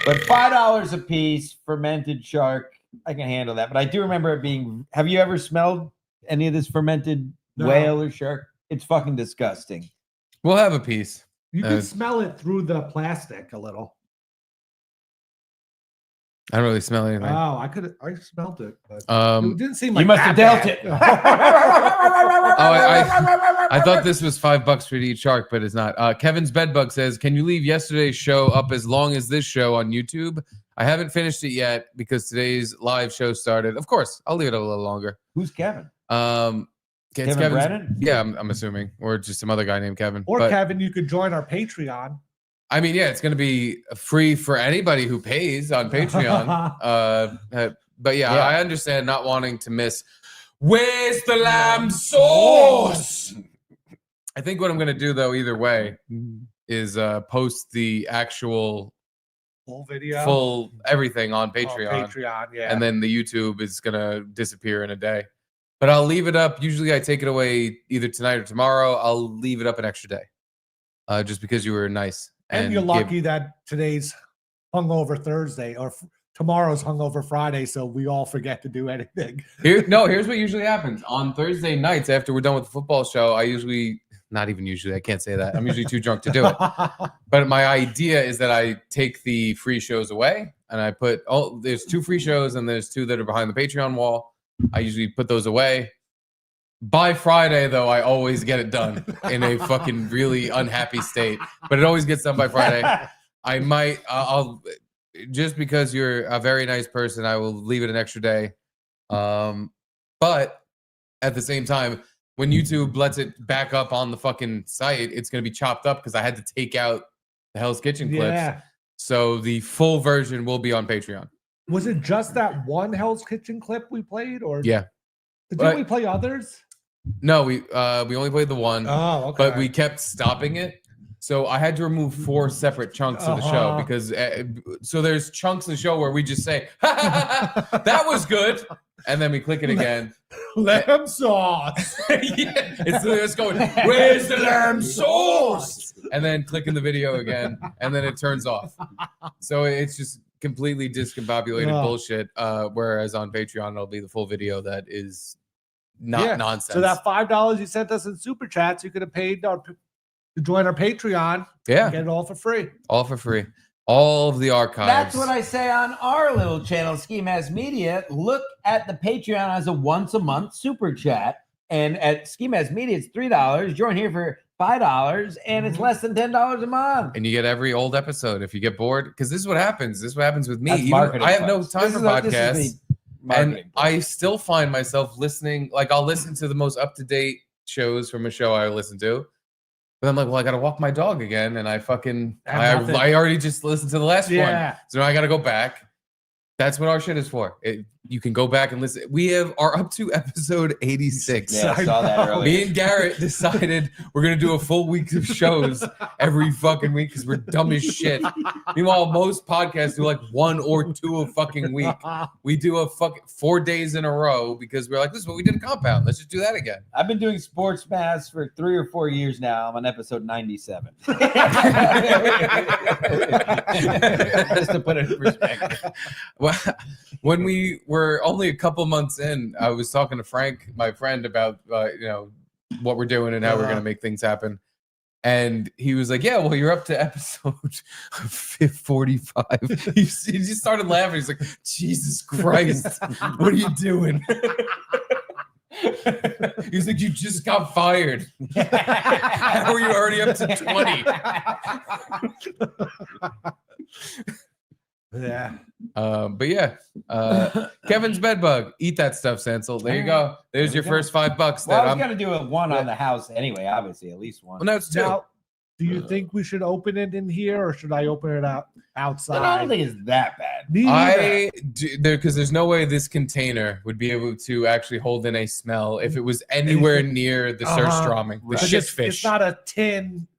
But $5 a piece, fermented shark, I can handle that. But I do remember it being. Have you ever smelled any of this fermented whale or shark? It's fucking disgusting. We'll have a piece. You can smell it through the plastic a little. I don't really smell anything. Oh, I smelled it, but it didn't seem like you must have dealt it. I thought this was $5 for each shark, but it's not. Kevin's Bedbug says, "Can you leave yesterday's show up as long as this show on YouTube? I haven't finished it yet because today's live show started. Of course, I'll leave it a little longer." Who's Kevin? Kevin Brennan? Yeah, I'm assuming, or just some other guy named Kevin. Or Kevin, you could join our Patreon. I mean, yeah, it's going to be free for anybody who pays on Patreon. But yeah, I understand not wanting to miss. Where's the lamb sauce? I think what I'm going to do, though, either way, is post the actual full video, full everything on Patreon. Patreon, yeah. And then the YouTube is going to disappear in a day. But I'll leave it up. Usually I take it away either tonight or tomorrow. I'll leave it up an extra day just because you were nice. And you're lucky that today's hungover Thursday or tomorrow's hungover Friday, so we all forget to do anything. Here's what usually happens. On Thursday nights after we're done with the football show, I usually, not even usually, I can't say that. I'm usually too drunk to do it. But my idea is that I take the free shows away and I put, there's 2 free shows and there's 2 that are behind the Patreon wall. I usually put those away. By Friday, though, I always get it done in a fucking really unhappy state. But it always gets done by Friday. I'll just because you're a very nice person, I will leave it an extra day. But at the same time, when YouTube lets it back up on the fucking site, it's going to be chopped up because I had to take out the Hell's Kitchen clips. Yeah. So the full version will be on Patreon. Was it just that one Hell's Kitchen clip we played, or yeah? Did we play others? No, we only played the one. Oh, okay. But we kept stopping it. So I had to remove 4 separate chunks of the show because so there's chunks of the show where we just say, that was good. And then we click it again. Lamb sauce. It's going, where's the lamb sauce? And then clicking the video again. And then it turns off. So it's just completely discombobulated bullshit. Whereas on Patreon, it'll be the full video that is not nonsense. So that $5 you sent us in super chats, you could have paid to join our Patreon. Yeah, get it all for free. All for free. All of the archives. That's what I say on our little channel, Ski Mask Media. Look at the Patreon as a once-a-month super chat, and at Ski Mask Media, it's $3. Join here for $5, and it's less than $10 a month. And you get every old episode if you get bored. Because this is what happens. This is what happens with me. That's I have no time for podcasts. This is And I still find myself listening, like I'll listen to the most up-to-date shows from a show I listen to. But I'm like, well, I got to walk my dog again. And I already just listened to the last one. So now I got to go back. That's what our shit is for. You can go back and listen. We are up to episode 86. Yeah, I saw that earlier. Me and Garrett decided we're going to do a full week of shows every fucking week because we're dumb as shit. Meanwhile, most podcasts do like 1 or 2 a fucking week. We do a fucking 4 days in a row because we're like, this is what we did in Compound. Let's just do that again. I've been doing Sports Mass for 3 or 4 years now. I'm on episode 97. Just to put it in perspective. Well, when we were only a couple months in, I was talking to Frank, my friend, about what we're doing and how we're going to make things happen. And he was like, yeah, well, you're up to episode 45. He just started laughing. He's like, Jesus Christ, what are you doing? He's like, you just got fired. How are you already up to 20? Yeah. But yeah, Kevin's bedbug. Eat that stuff, Stancil. There you go. There's your first $5. Well, that I was I'm gonna do one on the house anyway. Obviously, at least one. Well, no, it's two. Now, do you think we should open it in here or should I open it outside? I don't think it's that bad. I do because there's no way this container would be able to actually hold in a smell if it was anywhere near the surströmming. The shit It's fish. not a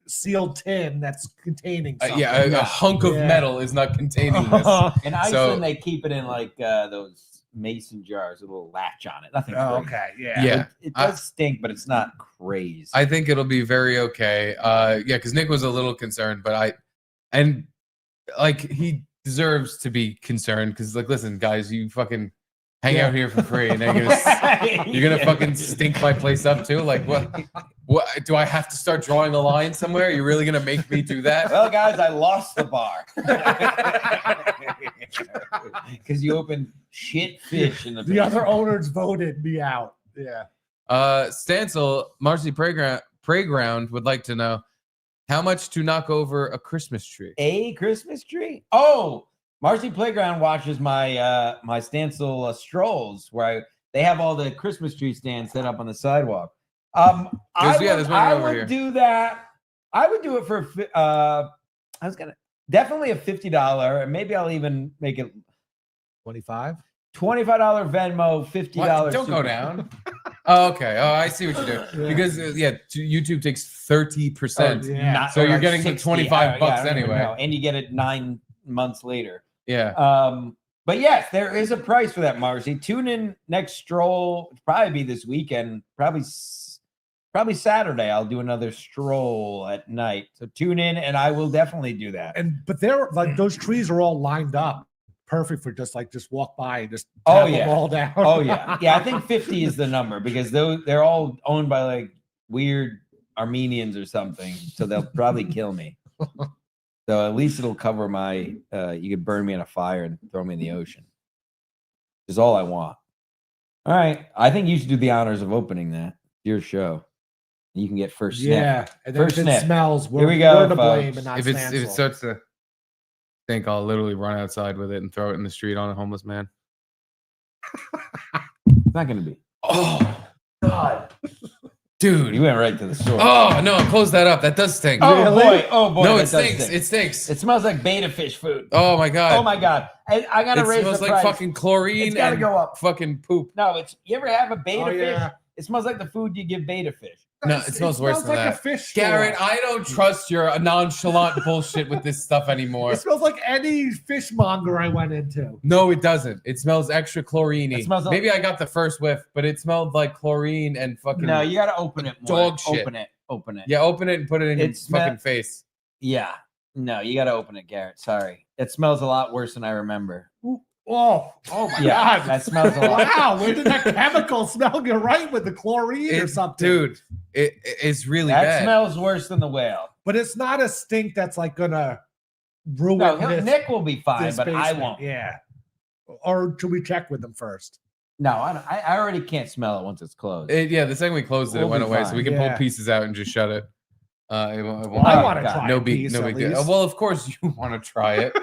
sealed tin that's containing something. Yeah, a hunk of metal is not containing this. In Iceland, they keep it in like those mason jars, with a little latch on it. Nothing. Oh, crazy. okay, yeah. Yeah. It does stink, but it's not crazy. I think it'll be very okay. Yeah, because Nick was a little concerned, but he deserves to be concerned because, like, listen, guys, you fucking hang out here for free, and then you're gonna fucking stink my place up too. Like, what do I have to start drawing a line somewhere? You're really gonna make me do that? Well, guys, I lost the bar because you opened shit fish in the. The other owners voted me out. Yeah. Stancil, Marcy Playground would like to know how much to knock over a Christmas tree. A Christmas tree? Oh, Marcy Playground watches my my Stancil strolls where they have all the Christmas tree stands set up on the sidewalk. There's one I over would here. do that. I would do it for I was gonna definitely a $50, and maybe I'll even make it 25. $25 Venmo, $50. Don't go down. Oh, okay. Oh, I see what you do. Because YouTube takes 30%. So you're getting the $25 anyway. And you get it 9 months later. Yeah. But yes, there is a price for that, Marcy. Tune in next stroll. It'll probably be this weekend. Probably Saturday. I'll do another stroll at night. So tune in, and I will definitely do that. But they're like those trees are all lined up, perfect for just walk by and just Oh tap yeah, them all down. Oh yeah, yeah. I think 50 is the number because they're all owned by like weird Armenians or something. So they'll probably kill me. So at least it'll cover my. You could burn me in a fire and throw me in the ocean. Is all I want. All right, I think you should do the honors of opening that. Your show. You can get first sniff. Yeah, and then first if it sniff. smells, Here we go. we're to blame folks. and not If it Stancil. starts to stink, I'll literally run outside with it and throw it in the street on a homeless man. It's not going to be. Oh, God. Dude. You went right to the source. Oh, no, close that up. That does stink. Oh, boy. Oh, boy. No, that it does stinks. stink. It stinks. It smells like beta fish food. Oh, my God. Oh, my God. I got to raise the It smells price. like fucking chlorine It's gotta and go up. fucking poop. No, you ever have a beta Oh, fish? yeah. It smells like the food you give beta fish. No, it smells worse than like that. a fish store. Garrett, I don't trust your nonchalant bullshit with this stuff anymore. It smells like any fishmonger I went into. No, it doesn't. It smells extra chlorine-y. It smells like- Maybe I got the first whiff, but it smelled like chlorine and fucking No, you got to open it more. dog shit. Open it. Yeah, open it and put it in your It smell- fucking face. Yeah. No, you got to open it, Garrett. Sorry. It smells a lot worse than I remember. Oh my Yeah, God. that smells a lot. Wow, where did that chemical smell go right with the chlorine or something? Dude, it's really That bad. smells worse than the whale. But it's not a stink that's like gonna ruin No, this, Nick will be fine, this but I basement. won't. Yeah. Or should we check with them first? No, I already can't smell it once it's closed. Yeah, the second we closed it, We'll it went be away, fine. so we can Yeah. pull pieces out and just shut it. It won't I want to try no a big, piece no at big deal. least. Well, of course you want to try it.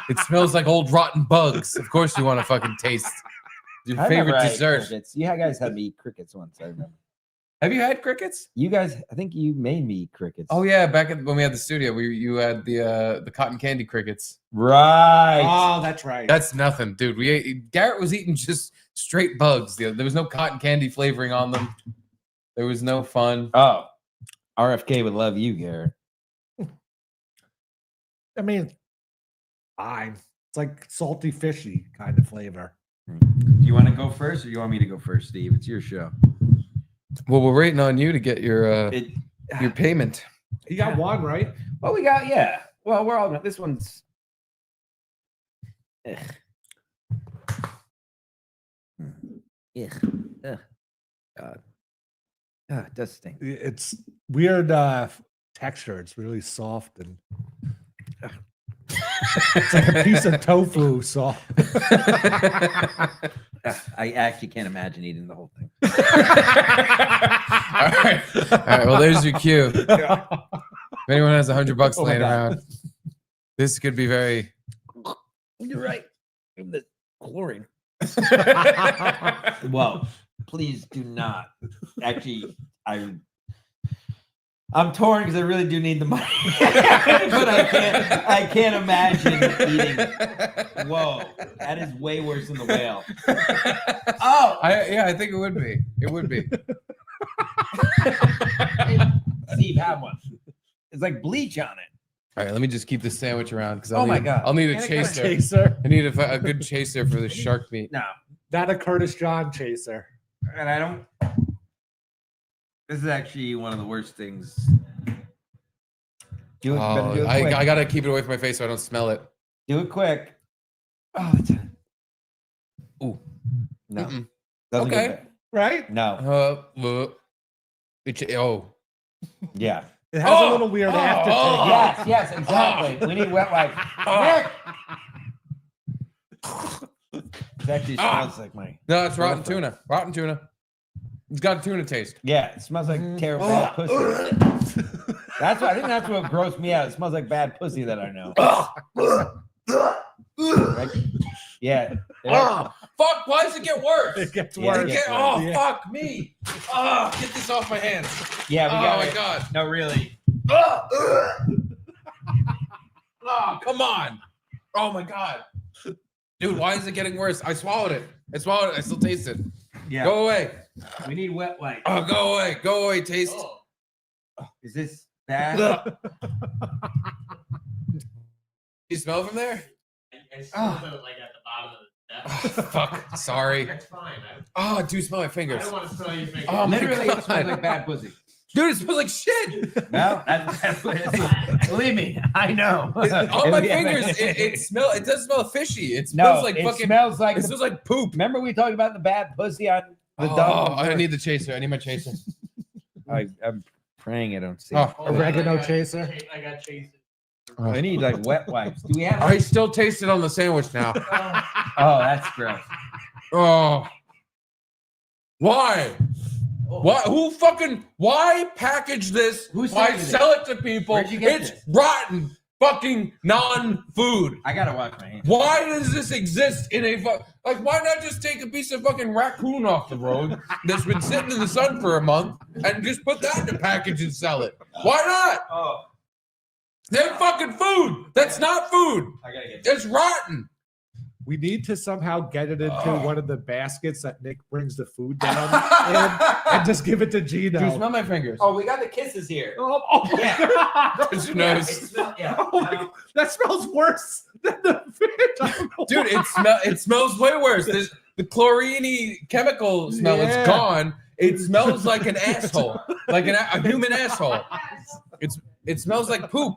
It smells like old rotten bugs. Of course you want to fucking taste your I favorite never ate dessert. crickets. You guys had me eat crickets once, I remember. Have you had crickets? You guys, I think you made me eat crickets. Oh yeah, when we had the studio, you had the cotton candy crickets. Right. Oh, that's right. That's nothing, dude. Garrett was eating just straight bugs. There was no cotton candy flavoring on them. There was no fun. Oh, RFK would love you, Garrett. I mean, fine. It's like salty, fishy kind of flavor. Do you want to go first, or you want me to go first, Steve? It's your show. Well, we're waiting on you to get your payment. You got one, right? Well, we got, yeah. Well, we're all, this one's. Ugh. Ugh. Ugh. God. It does stink. It's weird texture. It's really soft and it's like a piece of tofu soft. I actually can't imagine eating the whole thing. right. Well, there's your cue. If anyone has $100 Oh my laying God. around, this could be very. You're right. The chlorine. Well, please do not. Actually, I'm torn because I really do need the money, but I can't imagine eating. Whoa, that is way worse than the whale. Oh, I think it would be. It would be. Steve, have one. It's like bleach on it. All right, let me just keep this sandwich around because Oh my God. I'll need a And I got a chaser. chaser. I need a good chaser for the shark meat. No, Not a Curtis John chaser. and I don't. This is actually one of the worst things. Do it. Better do it quick. I gotta keep it away from my face so I don't smell it. Do it quick. Oh, it's Ooh. no. Mm-mm. Doesn't Okay. get Right? no. Oh. Yeah. It has a little weird aftertaste. Yes, exactly. We need wet wipes. Nick! It actually smells like my. No, it's rotten tuna. Rotten tuna. It's got a tuna taste. Yeah, it smells like terrible bad pussy. I think that's what grossed me out. It smells like bad pussy that I know. Right? Yeah. Fuck, why does it get worse? It gets Yeah, worse. Oh, fuck me. Oh, get this off my hands. Yeah, we got Oh, my it. God. No, really. Oh, come on. Oh, my God. Dude, why is it getting worse? I swallowed it. I still taste it. Yeah. Go away. We need wet wipes. Oh, go away. Go away, taste. Is this bad? You smell from there? I smell it like at the bottom of the step. Fuck. Sorry. That's fine. Oh, I do smell my I fingers. don't want to smell your fingers. Oh, my Literally, God. it smells like bad pussy. Dude, it smells like shit. No, believe me, I know. On my fingers, it does smell fishy. It No, smells like it fucking. smells like It smells like poop. Remember we talked about the bad pussy on the Oh, dog? I need the chaser. I need my chaser. I'm praying I don't see. Oh. it. Oregano chaser. I got chased. I need like wet wipes. Do we have? I still taste it on the sandwich now. Oh, that's gross. Oh. Why? Why? Why package this? Who Why sent you sell it to people? Where'd you get It's this? rotten fucking non-food. I gotta wash my hands. Why does this exist in a why not just take a piece of fucking raccoon off the road that's been sitting in the sun for a month and just put that in a package and sell it? Why not? Oh, They're fucking food. That's not food. I gotta get. It's rotten. We need to somehow get it into one of the baskets that Nick brings the food down in and just give it to Gino. Do you smell my fingers? Oh, we got the kisses here. Oh, Yeah. It's your Yeah, nose. it smell- yeah. Oh my God, that smells worse than the fish. I don't know Dude, why. it smells way worse. The chlorine chemical smell is Yeah. gone. It smells like an asshole, like a human asshole. It smells like poop.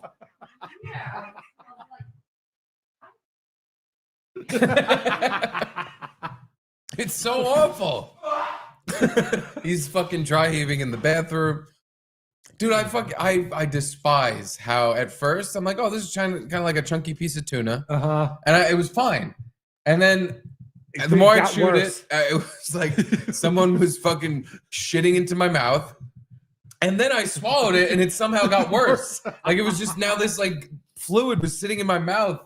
It's so awful. He's fucking dry heaving in the bathroom. Dude, I despise how at first I'm like, oh, this is kind of like a chunky piece of tuna. And it was fine. And then the more I got chewed worse. it was like someone was fucking shitting into my mouth. And then I swallowed it and it somehow got worse. Like it was just now this like fluid was sitting in my mouth.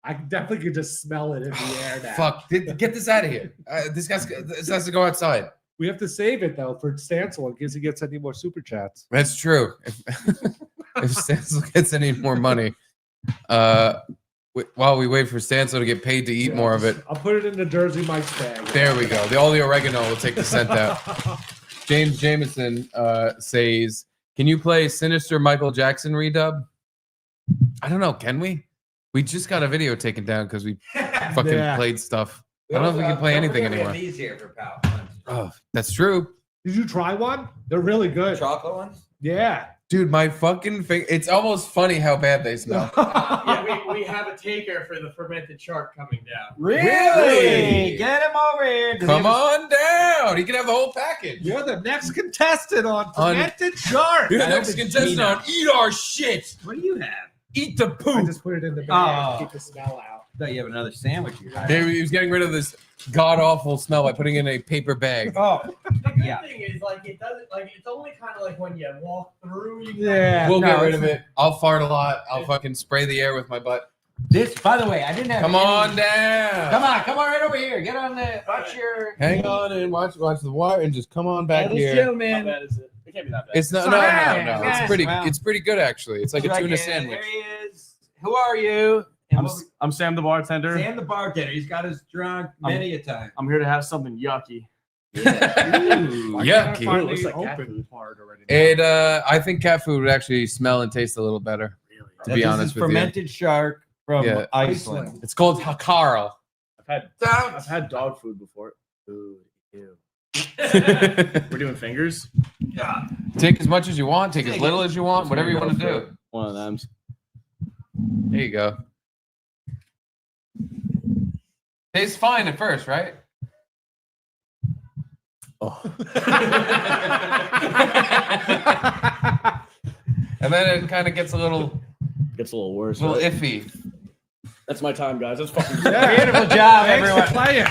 I definitely could just smell it in the air now. Fuck, get this out of here. This has to go outside. We have to save it though for Stancil in case he gets any more super chats. That's true. If Stancil gets any more money, while we wait for Stancil to get paid to eat more of it. I'll put it in the Jersey Mike's bag. There we go. All the oregano will take the scent out. James Jameson says, "Can you play Sinister Michael Jackson redub?" I don't know. Can we? We just got a video taken down because we fucking played stuff. I don't know if we can play anything anymore. These here for pal. Oh, that's true. Did you try one? They're really good. Chocolate ones? Yeah. Dude, my fucking finger. It's almost funny how bad they smell. Yeah, we have a taker for the fermented shark coming down. Really? Get him over here. Come on down. You can have the whole package. You're the next contestant on Fermented Shark. You're the next contestant on Eat Our Shit. What do you have? Eat the I poop. just put it in the bag Oh. to keep the smell out. thought you have another sandwich. He was getting rid of this god awful smell by putting it in a paper bag. Oh, The good thing is, like, it doesn't, like, it's only kind of like when you walk through. We'll get rid of it. I'll fart a lot. I'll fucking spray the air with my butt. This, by the way, I didn't have. Come on down. Come on right over here. Get on the. Watch your. Hang on and watch the wire and just come on back here. Gentleman. How bad is it? It can't be that bad. It's not. No. It's pretty good actually. It's like a tuna sandwich. There he is. Who are you? I'm Sam the bartender. Sam the bartender. He's got us drunk many a time. I'm here to have something yucky. Yucky. It looks like open part already. It. I think cat food would actually smell and taste a little better. Really? To be honest with you. Fermented shark from Iceland. It's called Carl. I've had dog food before. Ooh, ew. We're doing fingers. Yeah. Take as much as you want. Take as little as you want. Whatever you want to do. One of them. There you go. Tastes fine at first, right? Oh. And then it kind of gets a little worse. A little iffy. That's my time, guys. That's fucking beautiful job, everyone.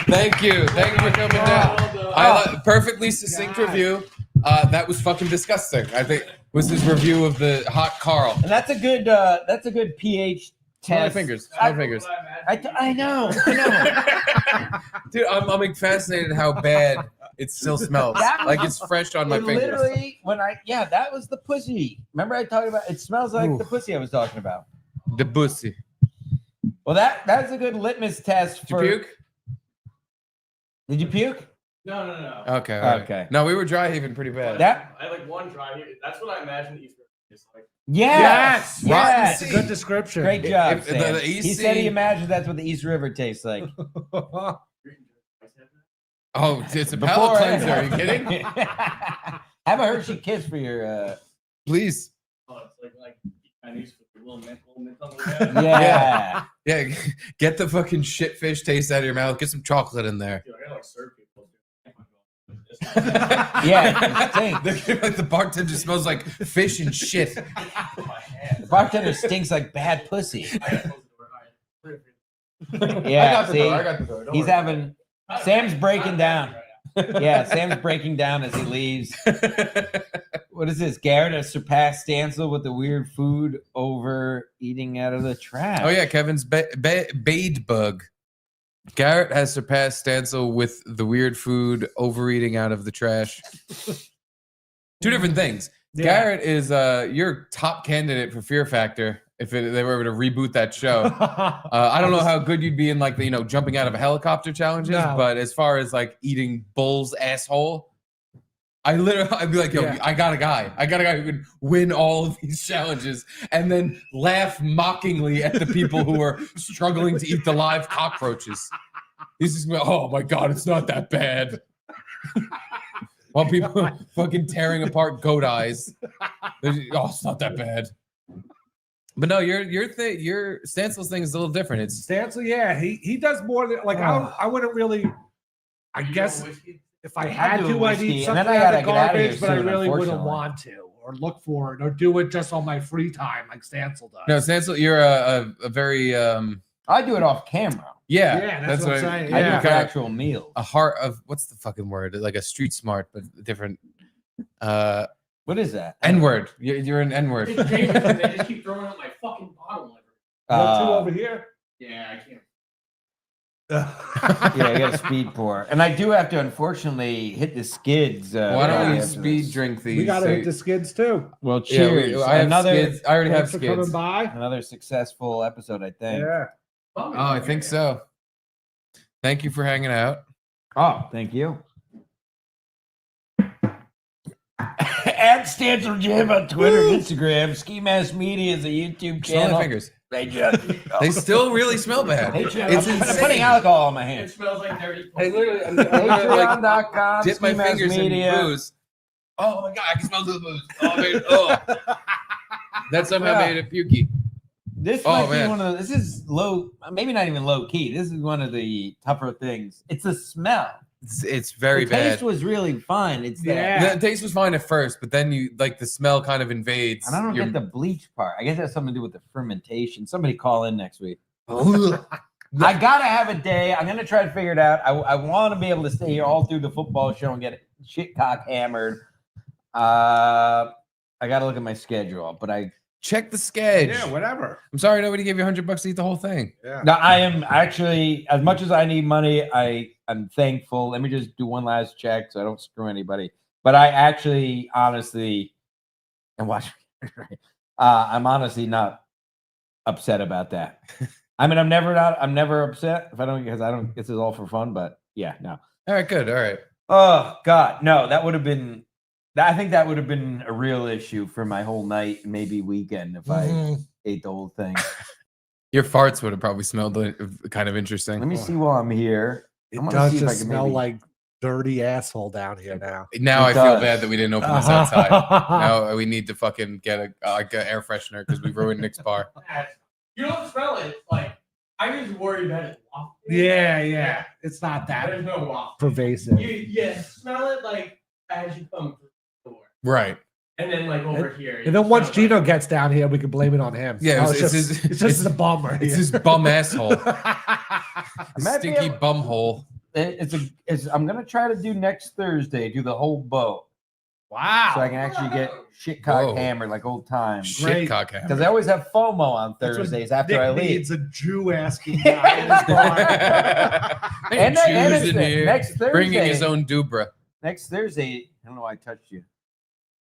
Thank you for coming down. Perfectly succinct review. That was fucking disgusting. I think was his review of the hot Carl. And that's a good pH Smell my test. fingers. I know. Dude, I'm fascinated how bad it still smells. Like it's fresh on my fingers. Literally, that was the pussy. Remember I talked about it smells like the pussy I was talking about. The pussy. Well, that's a good litmus test for. Did you puke? Did you puke? No. Okay. All right. Okay. No, we were dry heaving pretty bad. I had like one dry here. That's what I imagine the East River is like. Yes. That's a good description. Great job, If Sam. the East He said he Sea- imagines that's what the East River tastes like. Oh, it's a palate cleanser. Are you kidding? Have a Hershey Kiss for your. Please. Oh, it's like Chinese with a little mint on the way. Yeah. Yeah. Get the fucking shit fish taste out of your mouth. Get some chocolate in there. Dude, I gotta like serve people. Yeah. Like the bartender smells like fish and shit. The bartender stinks like bad pussy. I Yeah, got the see, door. I got the door. Don't he's worry. having. Sam's breaking down. Yeah, Sam's breaking down as he leaves. What is this? Garrett has surpassed Stancil with the weird food over eating out of the trash. Oh yeah, Kevin's Bade bug. Garrett has surpassed Stancil with the weird food overeating out of the trash. Two different things. Yeah. Garrett is your top candidate for Fear Factor if they were to reboot that show. I don't know how good you'd be in like the jumping out of a helicopter challenges, No. but as far as like eating bull's asshole, I'd be like, yo, Yeah. I got a guy who can win all of these challenges and then laugh mockingly at the people who are struggling to eat the live cockroaches. He's just going, oh my God, it's not that bad. While people fucking tearing apart goat eyes. It's not that bad. But no, your Stancil's thing is a little different. It's Stancil, yeah, he does more than like I wouldn't really. I guess if I had do to, I'd whiskey, eat and then something I out gotta of get out of here garbage, but I soon, really wouldn't unfortunately. want to or look for it or do it just on my free time like Stancil does. no, Stancil, you're a very I do it off camera. Yeah, that's what I'm saying. I do Yeah. it for actual meals. a heart of what's the fucking word? Like a street smart, but different. What is that? N-word. You're an N-word. They just keep throwing out my fucking bottle. You got two over here. Yeah, I can't. Yeah, I got a speed pour, and I do have to unfortunately hit the skids. Why don't we after speed this. drink these? We got to hit the skids too. Well, Yeah, cheers! I have another skids. I already have Thanks for coming skids. by. another successful episode, I think. Yeah. Oh, I think so. Thank you for hanging out. Oh, thank you. At Stancil Jim on Twitter and Instagram. Ski Mask Media is a YouTube Smell channel. my fingers. They still really smell bad. Hey, It's I'm insane. putting alcohol on my It hands. smells like dirty. Hey, literally, I'm gonna, like, Patreon.com. dip my Ski Mask fingers Media. in booze. Oh my God, I can smell the booze. Oh, man. Oh. That somehow Yeah. made it pukey. This Oh, might man. be one of the, this is low, maybe not even low key. This is one of the tougher things. It's the smell. It's very the bad. taste was really fun. It's that, Yeah. The taste was fine at first, but then you like the smell kind of invades. and I don't your- get the bleach part. I guess it has something to do with the fermentation. Somebody call in next week. I gotta have a day. I'm gonna try to figure it out. I want to be able to stay here all through the football show and get shit cock hammered. I gotta look at my schedule, but I check the schedule. Yeah, whatever. I'm sorry nobody gave you $100 to eat the whole thing. Yeah. No, I am actually, as much as I need money, I'm thankful. Let me just do one last check so I don't screw anybody. But I actually, honestly, and watch. I'm honestly not upset about that. I mean, I'm never upset if I don't, because I don't. This is all for fun. But yeah, no. All right, good. All right. Oh God, no, that would have been. I think that would have been a real issue for my whole night, maybe weekend, if I ate the whole thing. Your farts would have probably smelled kind of interesting. Let me see while I'm here. It does just smell like dirty asshole down here now. Now I feel bad that we didn't open this outside. Now we need to fucking get an air freshener because we ruined Nick's bar. You don't smell it. Like, I just worry about it. Yeah. It's not that There's no waft. pervasive. You smell it like as you come through the door. Right. And then like over here. And then once Gino gets down here, we can blame it on him. Yeah, it's just a bummer. It's his bum asshole. Might be Stinky able- bum hole. I'm gonna try to do next Thursday, do the whole boat. Wow. So I can actually get shit cock Whoa. hammered like old times. Shit cock hammer. Because I always have FOMO on That's what Thursdays after Nick I leave. needs a Jew asking guy in his bar. And Jews it's in here next Thursday. bringing his own Dubra. Next Thursday, I don't know why I touched you.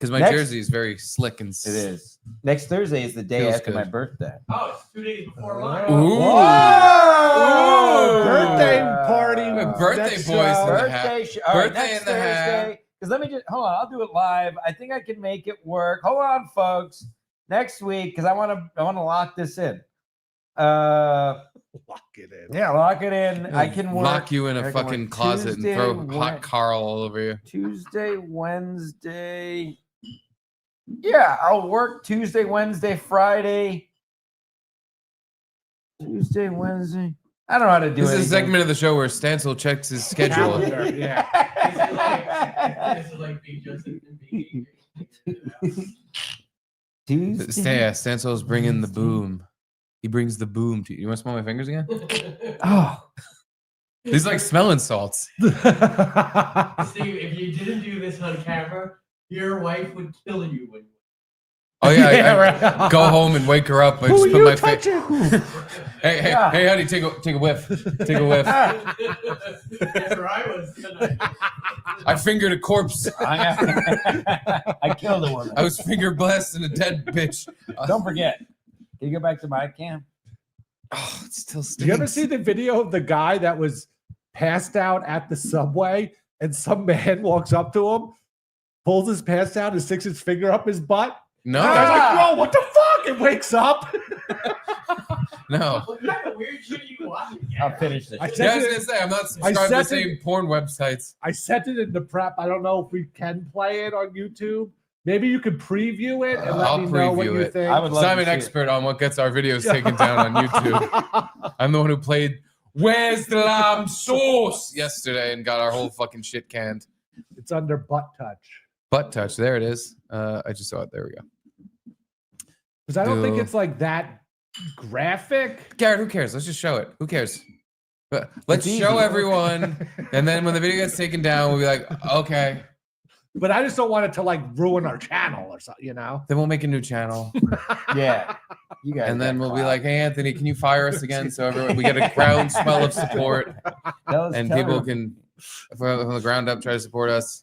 Because my Next- jersey is very slick and. It is. Next Thursday is the day Feels after good. my birthday. Oh, it's 2 days before mine. Ooh. Whoa! Birthday party. Birthday next boys in show. the Birthday, hat. all right, Birthday next in the hat. Thursday. Because let me just hold on. I'll do it live. I think I can make it work. Hold on, folks. Next week, because I want to lock this in. Lock it in. Yeah, lock it in. I can work. Lock you in I a can fucking work closet Tuesday, and throw Wed- hot Carl all over you. Tuesday, Wednesday. Yeah, I'll work Tuesday, Wednesday, Friday. Tuesday, Wednesday. I don't know how to do This is a anything. segment of the show where Stancil checks his schedule. Calendar, yeah. This is like being Justin and being Tuesday. Stancil's bringing the boom. He brings the boom to you. You want to smell my fingers again? Oh. These like smelling salts. Steve, if you didn't do this on camera, your wife would kill you. Oh yeah, Yeah, I right. go home and wake her up. I Who just are put you my touching? hey, Yeah. hey, honey, take a whiff. Take a whiff. That's where I was tonight. I fingered a corpse. I killed a woman. I was finger blasting a dead bitch. Don't forget. Can you go back to my cam? Oh, it still stinks. Did you ever see the video of the guy that was passed out at the subway and some man walks up to him, pulls his pants down and sticks his finger up his butt? No. And the guy's like, bro, what the fuck? It wakes up. No. What kind of weird shit are you watching? I'll finish this. I Yeah, I was sent gonna it, say I'm not subscribed to the same porn websites. I sent it in the prep. I don't know if we can play it on YouTube. Maybe you could preview it and let I'll me know what preview you it. think. I would love I'm to an see expert on what gets our videos taken down on YouTube. I'm the one who played "Where's the Lamb Sauce" yesterday and got our whole fucking shit canned. It's under butt touch. Butt touch. There it is. I just saw it. There we go. Because I don't think Do- it's like that graphic. Garrett, who cares? Let's just show it. Who cares? But let's It's show easy. everyone, and then when the video gets taken down, we'll be like, okay. But I just don't want it to like ruin our channel or something, you know? Then we'll make a new channel, Yeah. You guys and then got we'll be clout. like, hey Anthony, can you fire us again? So everyone, we get a groundswell of support, Tell us- and tell people them. can, from the ground up, try to support us.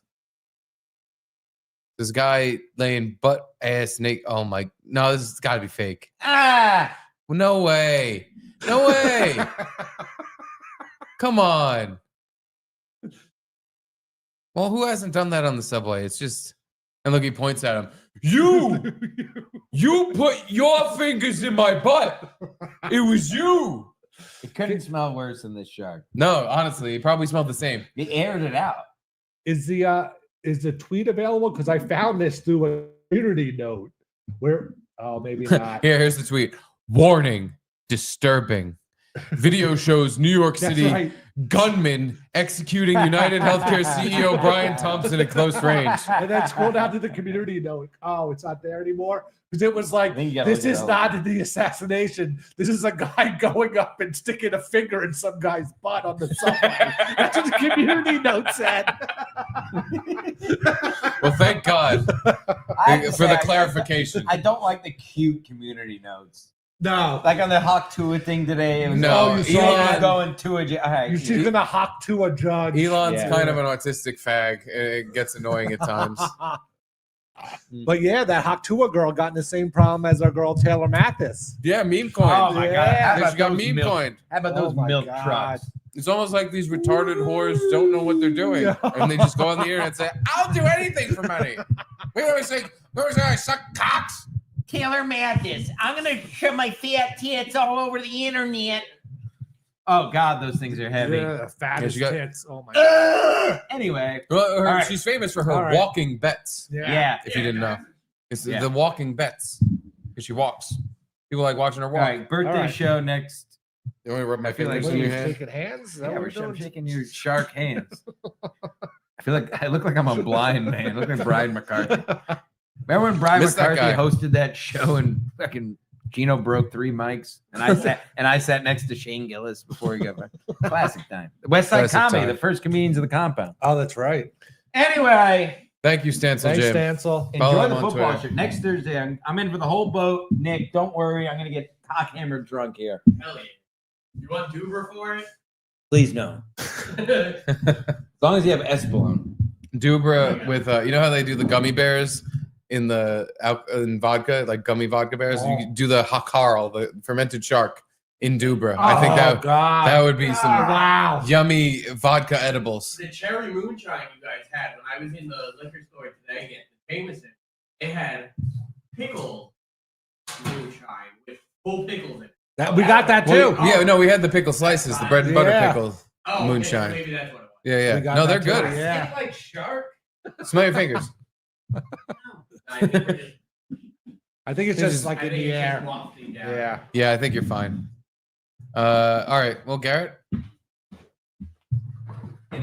This guy laying butt ass naked. Oh my! No, this has got to be fake. Ah! No way! No way! Come on. Well, who hasn't done that on the subway? It's just, and look, he points at him. You put your fingers in my butt. It was you. It couldn't smell worse than this shark. No, honestly, it probably smelled the same. You aired it out. Is the tweet available? Because I found this through a community note. Where? Oh, maybe not. Here's the tweet. Warning, disturbing. Video shows New York That's City right. gunman executing United Healthcare CEO Brian Thompson at close range. And then scroll down to the community note. Oh, it's not there anymore. Because it was like, Then you gotta this look it is up. not the assassination. This is a guy going up and sticking a finger in some guy's butt on the subway. That's what the community note said. Well, thank God I have to for say, the clarification. I don't like the cute community notes. No. Like on the Hawk Tua thing today. It was No, like, you saw Elon that. going to a You're still gonna hawk to a judge. Elon's Yeah. kind of an autistic fag. It gets annoying at times. But yeah, that Haktua girl got in the same problem as our girl Taylor Mathis. Yeah, meme coin. Oh my God. How She about got those meme milk- coin. How about those my milk God. trucks? It's almost like these retarded whores don't know what they're doing, and they just go on the internet and say, "I'll do anything for money." We always say, "I suck cocks." Taylor Mathis, I'm gonna show my fat tits all over the internet. Oh God, those things are heavy. Yeah, fattest she got- tits. Oh my God. Anyway, Well, All right. she's famous for her All right. walking bets. yeah. If you didn't know, it's Yeah. the walking bets because she walks. People like watching her All walk. right, birthday All right. show next. You want me to rub my I feel like fingers What in are your you hand? shaking hands? Is that Yeah, what we're we're doing? shaking your shark hands. I feel like I look like I'm a blind man. I look like Brian McCarthy. Remember when Brian Missed that McCarthy guy. hosted that show and fucking Gino broke 3 mics and I sat next to Shane Gillis before he got back. Classic time. West Side Classic Comedy, time. the first comedians of the compound. Oh, that's right. Anyway, Thank you, Stancil Thanks, Jim. Stancil. Follow enjoy him the on football Twitter. show. Next Thursday, I'm in for the whole boat. Nick, don't worry. I'm going to get cock-hammered drunk here. Hell yeah. You want Duber for it? Please no. As long as you have Espolon. Dubra with you know how they do the gummy bears in in vodka, like gummy vodka bears. You could do the Hakarl, the fermented shark in Dubra. I think that would be some yummy vodka edibles. The cherry moonshine you guys had when I was in the liquor store today getting Jameson, it had pickle moonshine with full pickles in it. We got that too. Well, yeah, no, we had the pickle slices, the bread and butter Yeah. pickle Oh, okay, moonshine. maybe that's what it was. Yeah, We yeah. got No, they're that good. too, yeah. It's like shark. Smell your fingers. I think we're just- I think it's It's just just- like I in think the it's just air. wafting down. Yeah. Yeah, I think you're fine. All right. Well, Garrett,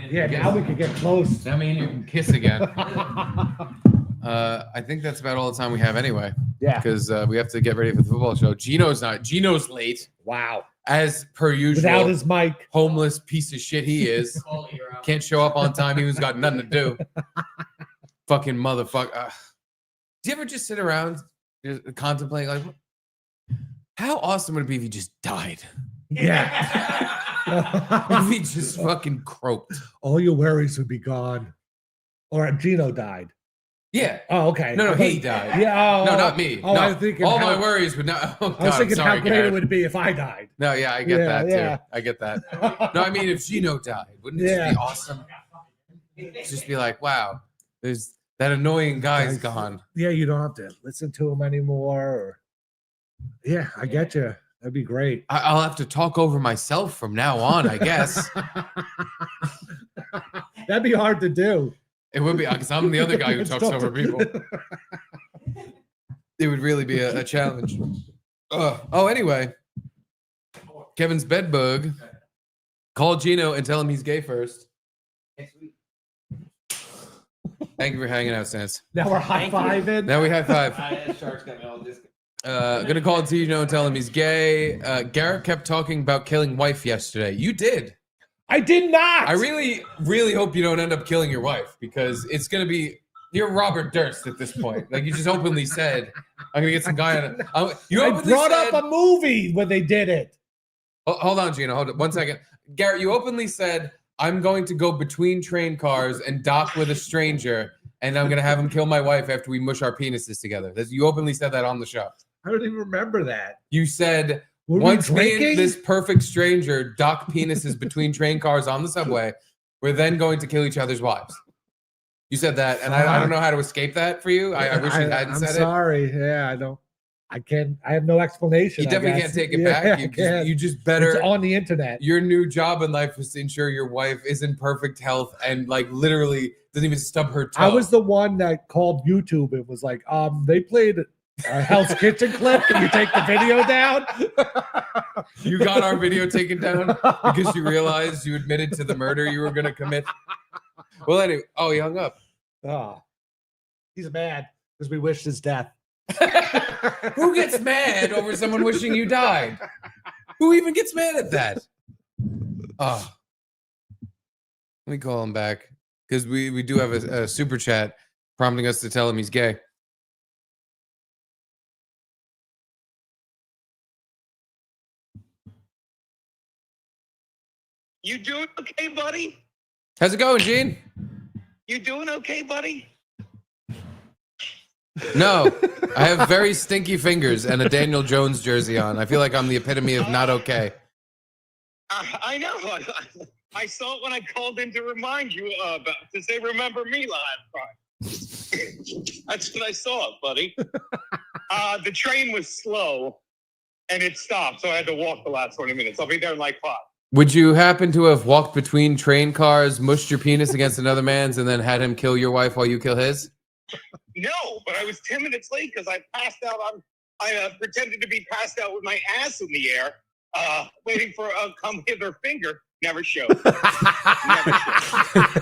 Yeah, now we can get close. I mean, you can kiss again. I think that's about all the time we have anyway. Yeah. Because we have to get ready for the football show. Gino's late, Wow. as per usual. Without his mic. Homeless piece of shit he is. Call it your own. Can't show up on time. He's got nothing to do. Fucking motherfucker. Do you ever just sit around, just contemplate, like, how awesome would it be if he just died? Yeah. If he just fucking croaked. All your worries would be gone. Or Gino died. Yeah. Oh, okay. No, I he thought- died. Yeah. Oh, No, not me. Oh, no. I was thinking all how, my worries would not. Oh, God, I was thinking I'm sorry, how great Garrett. it would be if I died. No, yeah, I get Yeah, that too. yeah. I get that. No, I mean, if Gino died, wouldn't it just Yeah. be awesome? Just be like, wow, there's that annoying guy's gone. Yeah, you don't have to listen to him anymore. Or... Yeah, I get you. That'd be great. I'll have to talk over myself from now on, I guess. That'd be hard to do. It would be because I'm the other guy who It's talks tough over to- people. It would really be a challenge. Oh, anyway, Kevin's bedbug. Call Gino and tell him he's gay first. Thank you for hanging out, Stance. Now we're high-fiving. Now we high five. Shark's got me all this. Gonna call Gino and tell him he's gay. Garrett kept talking about killing wife yesterday. You did. I did not. I really, really hope you don't end up killing your wife because it's gonna be you're Robert Durst at this point. Like you just openly said, I'm gonna get some guy on it. You I openly brought said, up a movie when they did it. Hold on, Gino. Hold on 1 second. Garrett, you openly said, I'm going to go between train cars and dock with a stranger, and I'm gonna have him kill my wife after we mush our penises together. You openly said that on the show. I don't even remember that. You said Were we once me drinking? and this perfect stranger dock penises between train cars on the subway, we're then going to kill each other's wives. You said that, and I don't know how to escape that for you. I wish you hadn't I'm said it. sorry. Yeah, I don't. I can't. I have no explanation. You I definitely guess. can't take it Yeah, back. I You can't. just better. It's on the internet. Your new job in life is to ensure your wife is in perfect health and like literally doesn't even stub her toe. I was the one that called YouTube and was like, they played a Hell's Kitchen clip. Can you take the video down? You got our video taken down because you realized you admitted to the murder you were going to commit. Well, anyway, he hung up. Oh, he's mad because we wished his death. Who gets mad over someone wishing you died? Who even gets mad at that? Oh, let me call him back because we do have a super chat prompting us to tell him he's gay. You doing okay, buddy? How's it going, Gene? You doing okay, buddy? No, I have very stinky fingers and a Daniel Jones jersey on. I feel like I'm the epitome of not okay. I know. I saw it when I called in to remind you about to say remember me last time. That's when I saw it, buddy. The train was slow and it stopped, so I had to walk the last 20 minutes. I'll be there in like 5. Would you happen to have walked between train cars, mushed your penis against another man's, and then had him kill your wife while you kill his? No, but I was 10 minutes late because I passed out. I pretended to be passed out with my ass in the air, waiting for a come hither finger. Never showed. Never showed.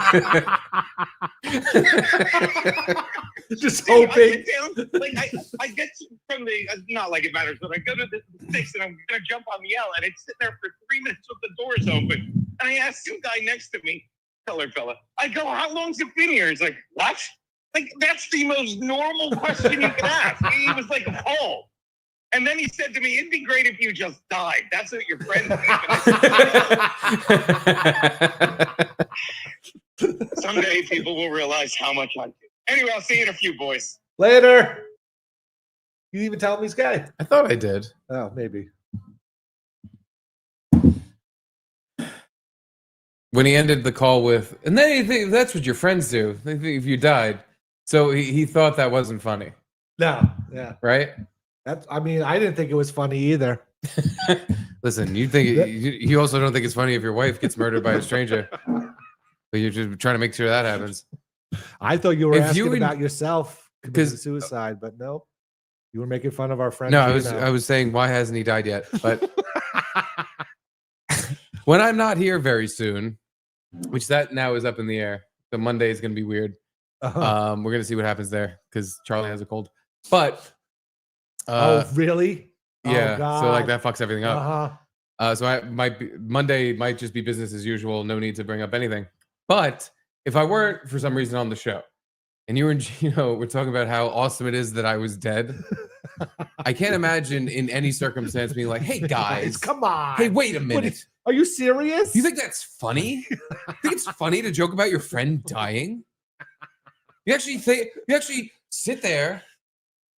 Just hoping. I get from the, not like it matters, but I go to the six and I'm going to jump on the L and it's sitting there for 3 minutes with the doors open. And I asked some guy next to me, colored fella, I go, how long's it been here? He's like, what? Like, that's the most normal question you can ask. He was like appalled. And then he said to me, it'd be great if you just died. That's what your friend thinks. Someday people will realize how much I do. Anyway, I'll see you in a few, boys. Later. You even tell him he's gay? I thought I did. Oh, maybe. When he ended the call with, and then you think that's what your friends do. They think if you died. So he thought that wasn't funny. No, yeah. Right? I mean, I didn't think it was funny either. Listen, you also don't think it's funny if your wife gets murdered by a stranger. But you're just trying to make sure that happens. I thought you were asking about yourself committing suicide, but no. You were making fun of our friend. No, Gino. I was saying, why hasn't he died yet? But when I'm not here very soon, which that now is up in the air. So Monday is going to be weird. Uh-huh. We're going to see what happens there because Charlie has a cold. But really? Yeah. Oh, so like that fucks everything up. Uh-huh. So Monday might just be business as usual. No need to bring up anything. But if I weren't for some reason on the show, and you and Gino were talking about how awesome it is that I was dead, I can't imagine in any circumstance being like, "Hey guys, come on! Hey, wait a minute. Are you serious? You think that's funny? You think it's funny to joke about your friend dying? You actually sit there.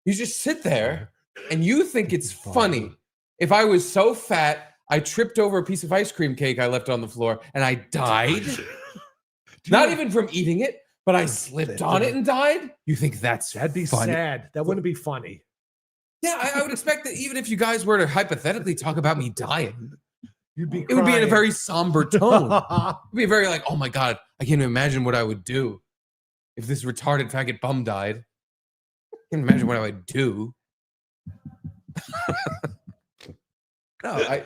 You just sit there and you think it's funny. If I was so fat, I tripped over a piece of ice cream cake I left on the floor and I died. Not even from eating it, but I slipped on it and died. You think that'd be funny? sad. That wouldn't be funny. Yeah, I would expect that even if you guys were to hypothetically talk about me dying, it would be in a very somber tone. It'd be very like, oh my God, I can't even imagine what I would do if this retarded faggot bum died. I can't imagine what I would do. No,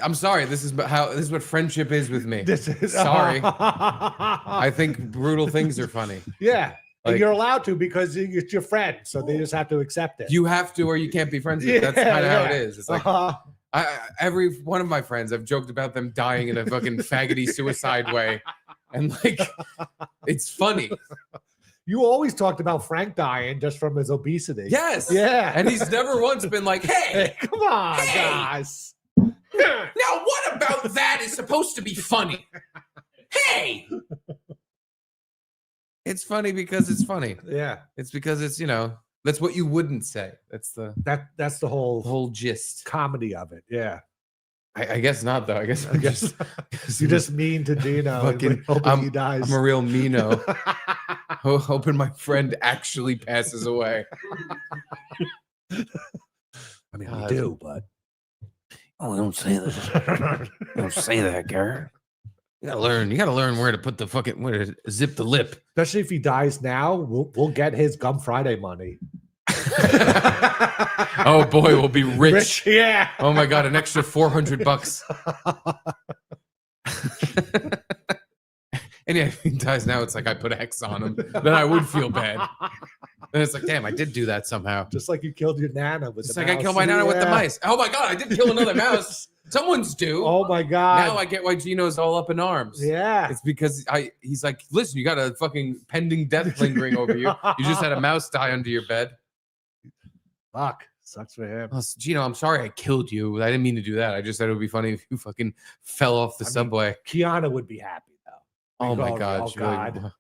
I'm sorry. This is what friendship is with me. Sorry. I think brutal things are funny. Yeah. Like, and you're allowed to because it's your friend, so they just have to accept it. You have to, or you can't be friends with. Yeah, That's kind of how it is. It's like Uh-huh. every one of my friends, I've joked about them dying in a fucking faggoty suicide way, and like it's funny. You always talked about Frank dying just from his obesity. Yes. Yeah. And he's never once been like, hey, come on, guys. Now, what about that is supposed to be funny? Hey! It's funny because it's funny. Yeah. It's because it's, that's what you wouldn't say. That's the whole gist. Comedy of it. Yeah. I guess not, though. I guess you just mean to Gino. Hoping he dies. I'm a real meano. Hoping my friend actually passes away. I mean, we do, but don't say that. Don't say that, Garrett. You gotta learn where to zip the lip. Especially if he dies now, we'll get his Gum Friday money. Oh boy, we'll be rich. Yeah. Oh my god, an extra $400. And yeah, if he dies now, it's like I put X on him. Then I would feel bad. And it's like, damn, I did do that somehow. Just like you killed your nana with It's the like mouse. I killed my nana with the mice. Oh my god, I did kill another mouse. Someone's due. Oh my god. Now I get why Gino's all up in arms. Yeah. It's because he's like, listen, you got a fucking pending death lingering over you. You just had a mouse die under your bed. Fuck. Sucks for him. Oh, Gino, I'm sorry I killed you. I didn't mean to do that. I just thought it would be funny if you fucking fell off the subway. Kiana would be happy though. Oh my Oh, god. oh, She really- God.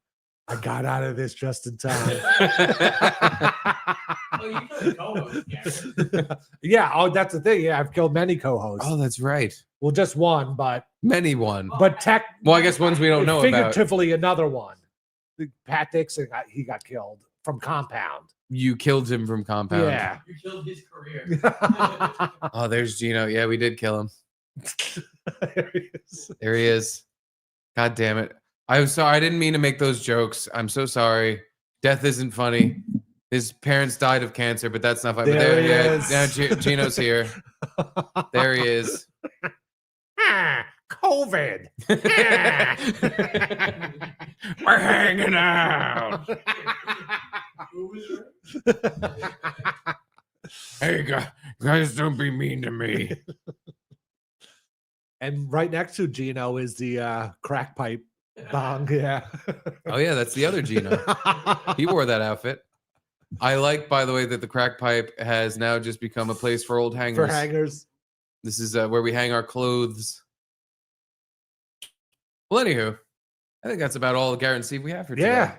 I got out of this just in time. Well, you could co-host, Garrett. Yeah. Oh, that's the thing. Yeah, I've killed many co-hosts. Oh, that's right. Well, just one, but One. but Well, I guess ones we don't know about. figuratively another one. Pat Dixon, he got killed from Compound. You killed him from Compound. Yeah. You killed his career. Oh, there's Gino. Yeah, we did kill him. There he is. There he is. God damn it. I'm sorry. I didn't mean to make those jokes. I'm so sorry. Death isn't funny. His parents died of cancer, but that's not funny. There But he yeah, is. now Gino's here. There he is. COVID. We're hanging out. Hey, guys, don't be mean to me. And right next to Gino is the crack pipe bong. Yeah. Oh, yeah, that's the other Gino. He wore that outfit. I like, by the way, that the crack pipe has now just become a place for old hangers. For hangers. This is where we hang our clothes. Well, anywho, I think that's about all Garrett and Steve we have for today. Yeah.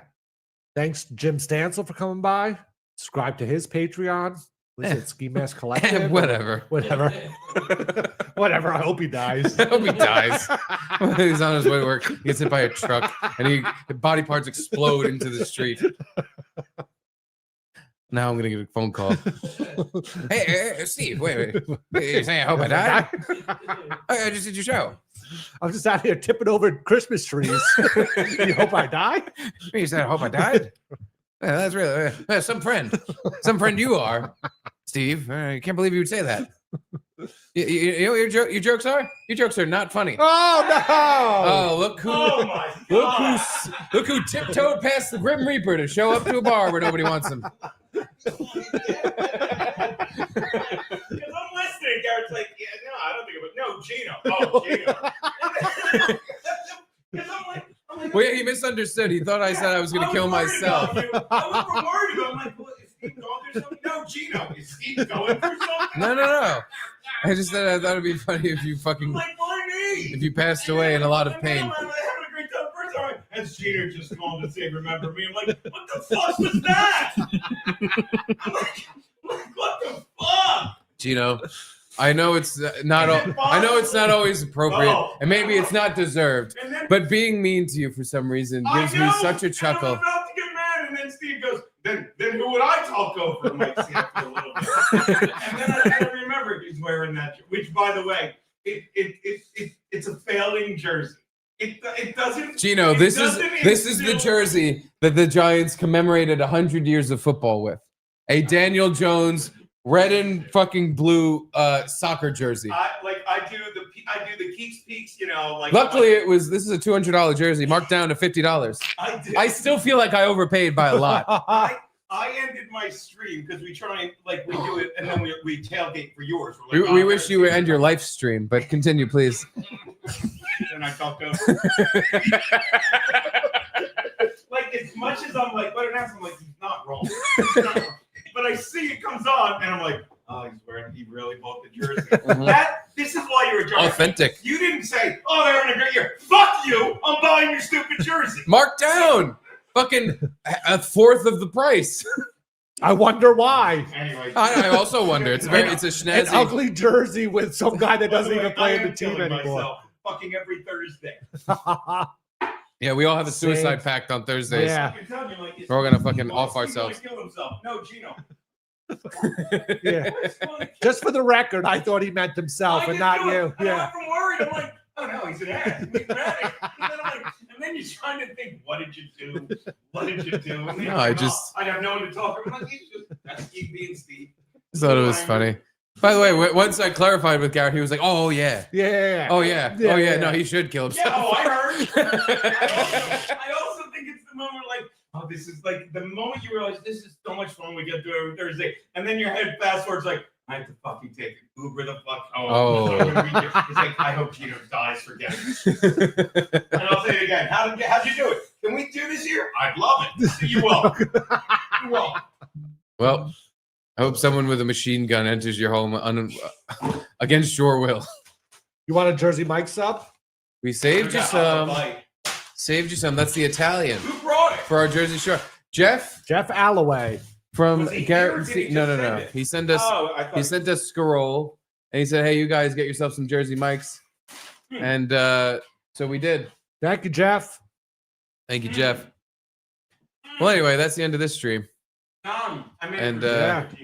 Thanks, Jim Stancil, for coming by. Subscribe to his Patreon. Was it Ski Mask Collective? Whatever. Whatever. Whatever. I hope he dies. I hope he dies. He's on his way to work. He gets hit by a truck, and body parts explode into the street. Now I'm gonna get a phone call. Hey, Steve, wait. You're saying I hope I die? I just did your show. I'm just out here tipping over Christmas trees. You hope I die? You said I hope I died? Yeah, that's really some friend you are, Steve. I can't believe you would say that. You know what your jokes are? Your jokes are not funny. Oh no! Oh, look who tiptoed past the Grim Reaper to show up to a bar where nobody wants him. Because I'm listening, Garrett's like, yeah, no, I don't think it was. No, Gino. Oh, Gino. Because I'm like, Well, yeah, he misunderstood. He thought I said I was going to kill myself. I was worried about. I'm like, what, is Steve going through something? No, Gino. Is Steve going through something? No. I just said I thought it'd be funny if you fucking if you passed away in a lot of pain. I'm having a great time. First time, and Gino just called and say, "Remember me?" I'm like, what the fuck was that? I'm like, what the fuck? Gino, I know it's not. I know it's not always appropriate, and maybe it's not deserved. But being mean to you for some reason gives me such a chuckle. I'm about to get mad, and then Steve goes, "Then who would I talk over?" I'm like, see, I feel a little bit. And then I remember he's wearing that, which, by the way, it's a failing jersey. It doesn't. Gino, this is the jersey that the Giants commemorated 100 years of football with. A Daniel Jones red and fucking blue soccer jersey. I do the Keeks Peaks, you know. Like, Luckily, this is a $200 jersey marked down to $50. I still feel like I overpaid by a lot. I ended my stream because we try and we do it, and then we tailgate for yours. We wish you would end your live stream, but continue, please. And I talk over. Like, as much as I'm like, what an ass, I'm like, he's not wrong. But I see it comes on, and I'm like, oh, he really bought the jersey. This is why you're a jerk. Authentic. You didn't say, oh, they're having a great year. Fuck you. I'm buying your stupid jersey. Marked down. Fucking a fourth of the price. I wonder why. Anyway, I also wonder. It's a snazzy, an ugly jersey with some guy that doesn't even play in the team anymore. Myself, fucking every Thursday. Yeah, we all have a suicide pact on Thursdays. Yeah. We're all gonna fucking off ourselves. Kill himself. No, Gino. Yeah. Just for the record, I thought he meant himself and not you. Yeah. I'm worried. I'm like, oh no, he's an ass. He's dramatic. And then you're trying to think, what did you do? What did you do? And then No, I just. I have no one to talk to. I'm like, he's just That's Steve being Steve. I thought it was funny. By the way, once I clarified with Garrett, he was like, "Oh yeah, yeah, oh yeah, oh yeah." No, he should kill himself. Yeah, oh, I heard. I also think it's the moment like, oh, this is like the moment you realize this is so much fun. We get to it every Thursday, and then your head fast forwards like, I have to fucking take an Uber the fuck home. Oh. It's like, I hope Gino dies for getting this. And I'll say it again. How'd you do it? Can we do this here? I'd love it. You will. You will. Well, I hope someone with a machine gun enters your home against your will. You want a Jersey Mike sub? We saved you some. Saved you some. That's the Italian. Who brought it? For our Jersey Shore. Jeff Alloway. From Was he Garrett. here or did he No. just send it? He sent us. Oh, I thought- He sent us scroll, and he said, "Hey, you guys, get yourself some Jersey Mikes." And so we did. Thank you, Jeff. Thank you, Jeff. Well, anyway, that's the end of this stream. And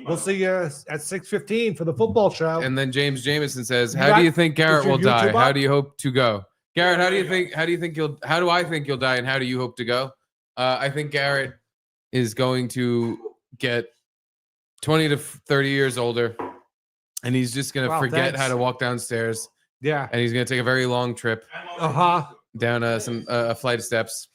we'll see you at 6:15 for the football show. And then James Jameson says, You "How got- do you think Garrett is your will die? YouTube How up? do you hope to go?" Garrett, how do you think? How do I think you'll die? And how do you hope to go? I think Garrett is going to get 20 to 30 years older, and he's just gonna Wow, forget thanks. how to walk downstairs. Yeah, and he's gonna take a very long trip. Down a flight of steps.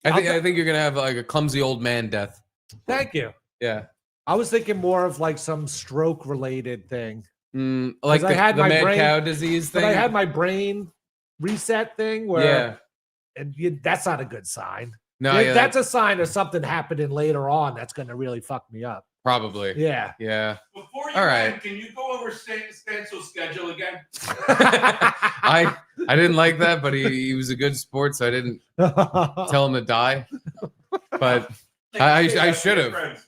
I think you're gonna have like a clumsy old man death. Thank you. Yeah. I was thinking more of like some stroke related thing. Like 'Cause the my mad brain- cow disease but thing. I had my brain reset thing where, Yeah. and that's not a good sign. No, yeah, that's a sign of something happening later on that's going to really fuck me up. Probably. Yeah. Yeah. Before you All end, right. can you go over Stancil's schedule again? I didn't like that, but he was a good sport, so I didn't tell him to die. But I should have.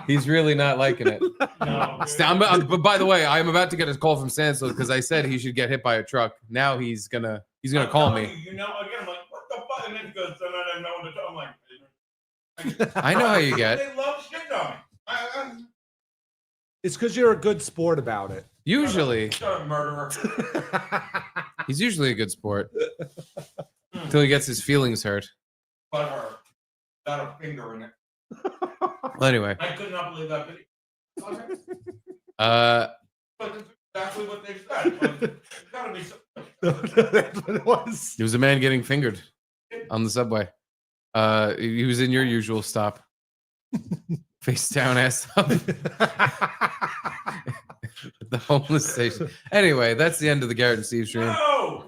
He's really not liking it. But by the way, I'm about to get a call from Stancil because I said he should get hit by a truck. Now he's gonna call me. You know, again, I'm like, what the fuck? And then he goes, I don't know what to tell. I'm like, I know how you get. They love shit on me. It's because you're a good sport about it. Usually, Shut up, murderer. he's usually a good sport until he gets his feelings hurt. But her. Got a finger in it. Well, anyway, I could not believe that video. uh, But that's exactly what they said. Like, there's gotta be something. That's what it was. it was a man getting fingered on the subway. He was in your usual stop, face down, ass up, at the homeless station. Anyway, that's the end of the Garrett and Steve stream. No!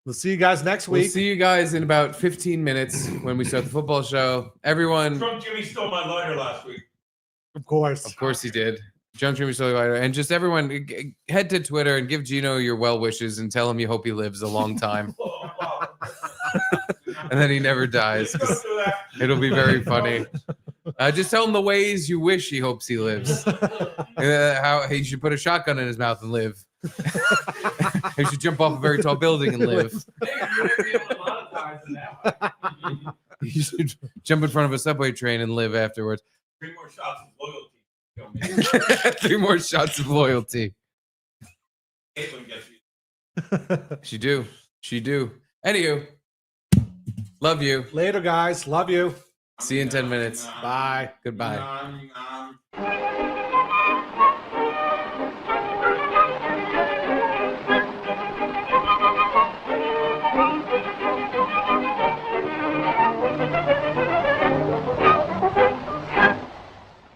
We'll see you guys next week. We'll see you guys in about 15 minutes when we start the football show. Everyone, Drunk Jimmy stole my lighter last week. Of course he did. Jump Jimmy Sully Lighter. And just everyone, head to Twitter and give Gino your well wishes and tell him you hope he lives a long time. And then he never dies. 'Cause it'll be very funny. Just tell him the ways you wish he hopes he lives. How he should put a shotgun in his mouth and live. He should jump off a very tall building and live. He should jump in front of a subway train and live afterwards. 3 more shots of loyalty. 3 more shots of loyalty. Caitlin gets you. She do. She do. Anywho, love you. Later, guys. Love you. See you in 10 minutes. Bye. Goodbye. Um,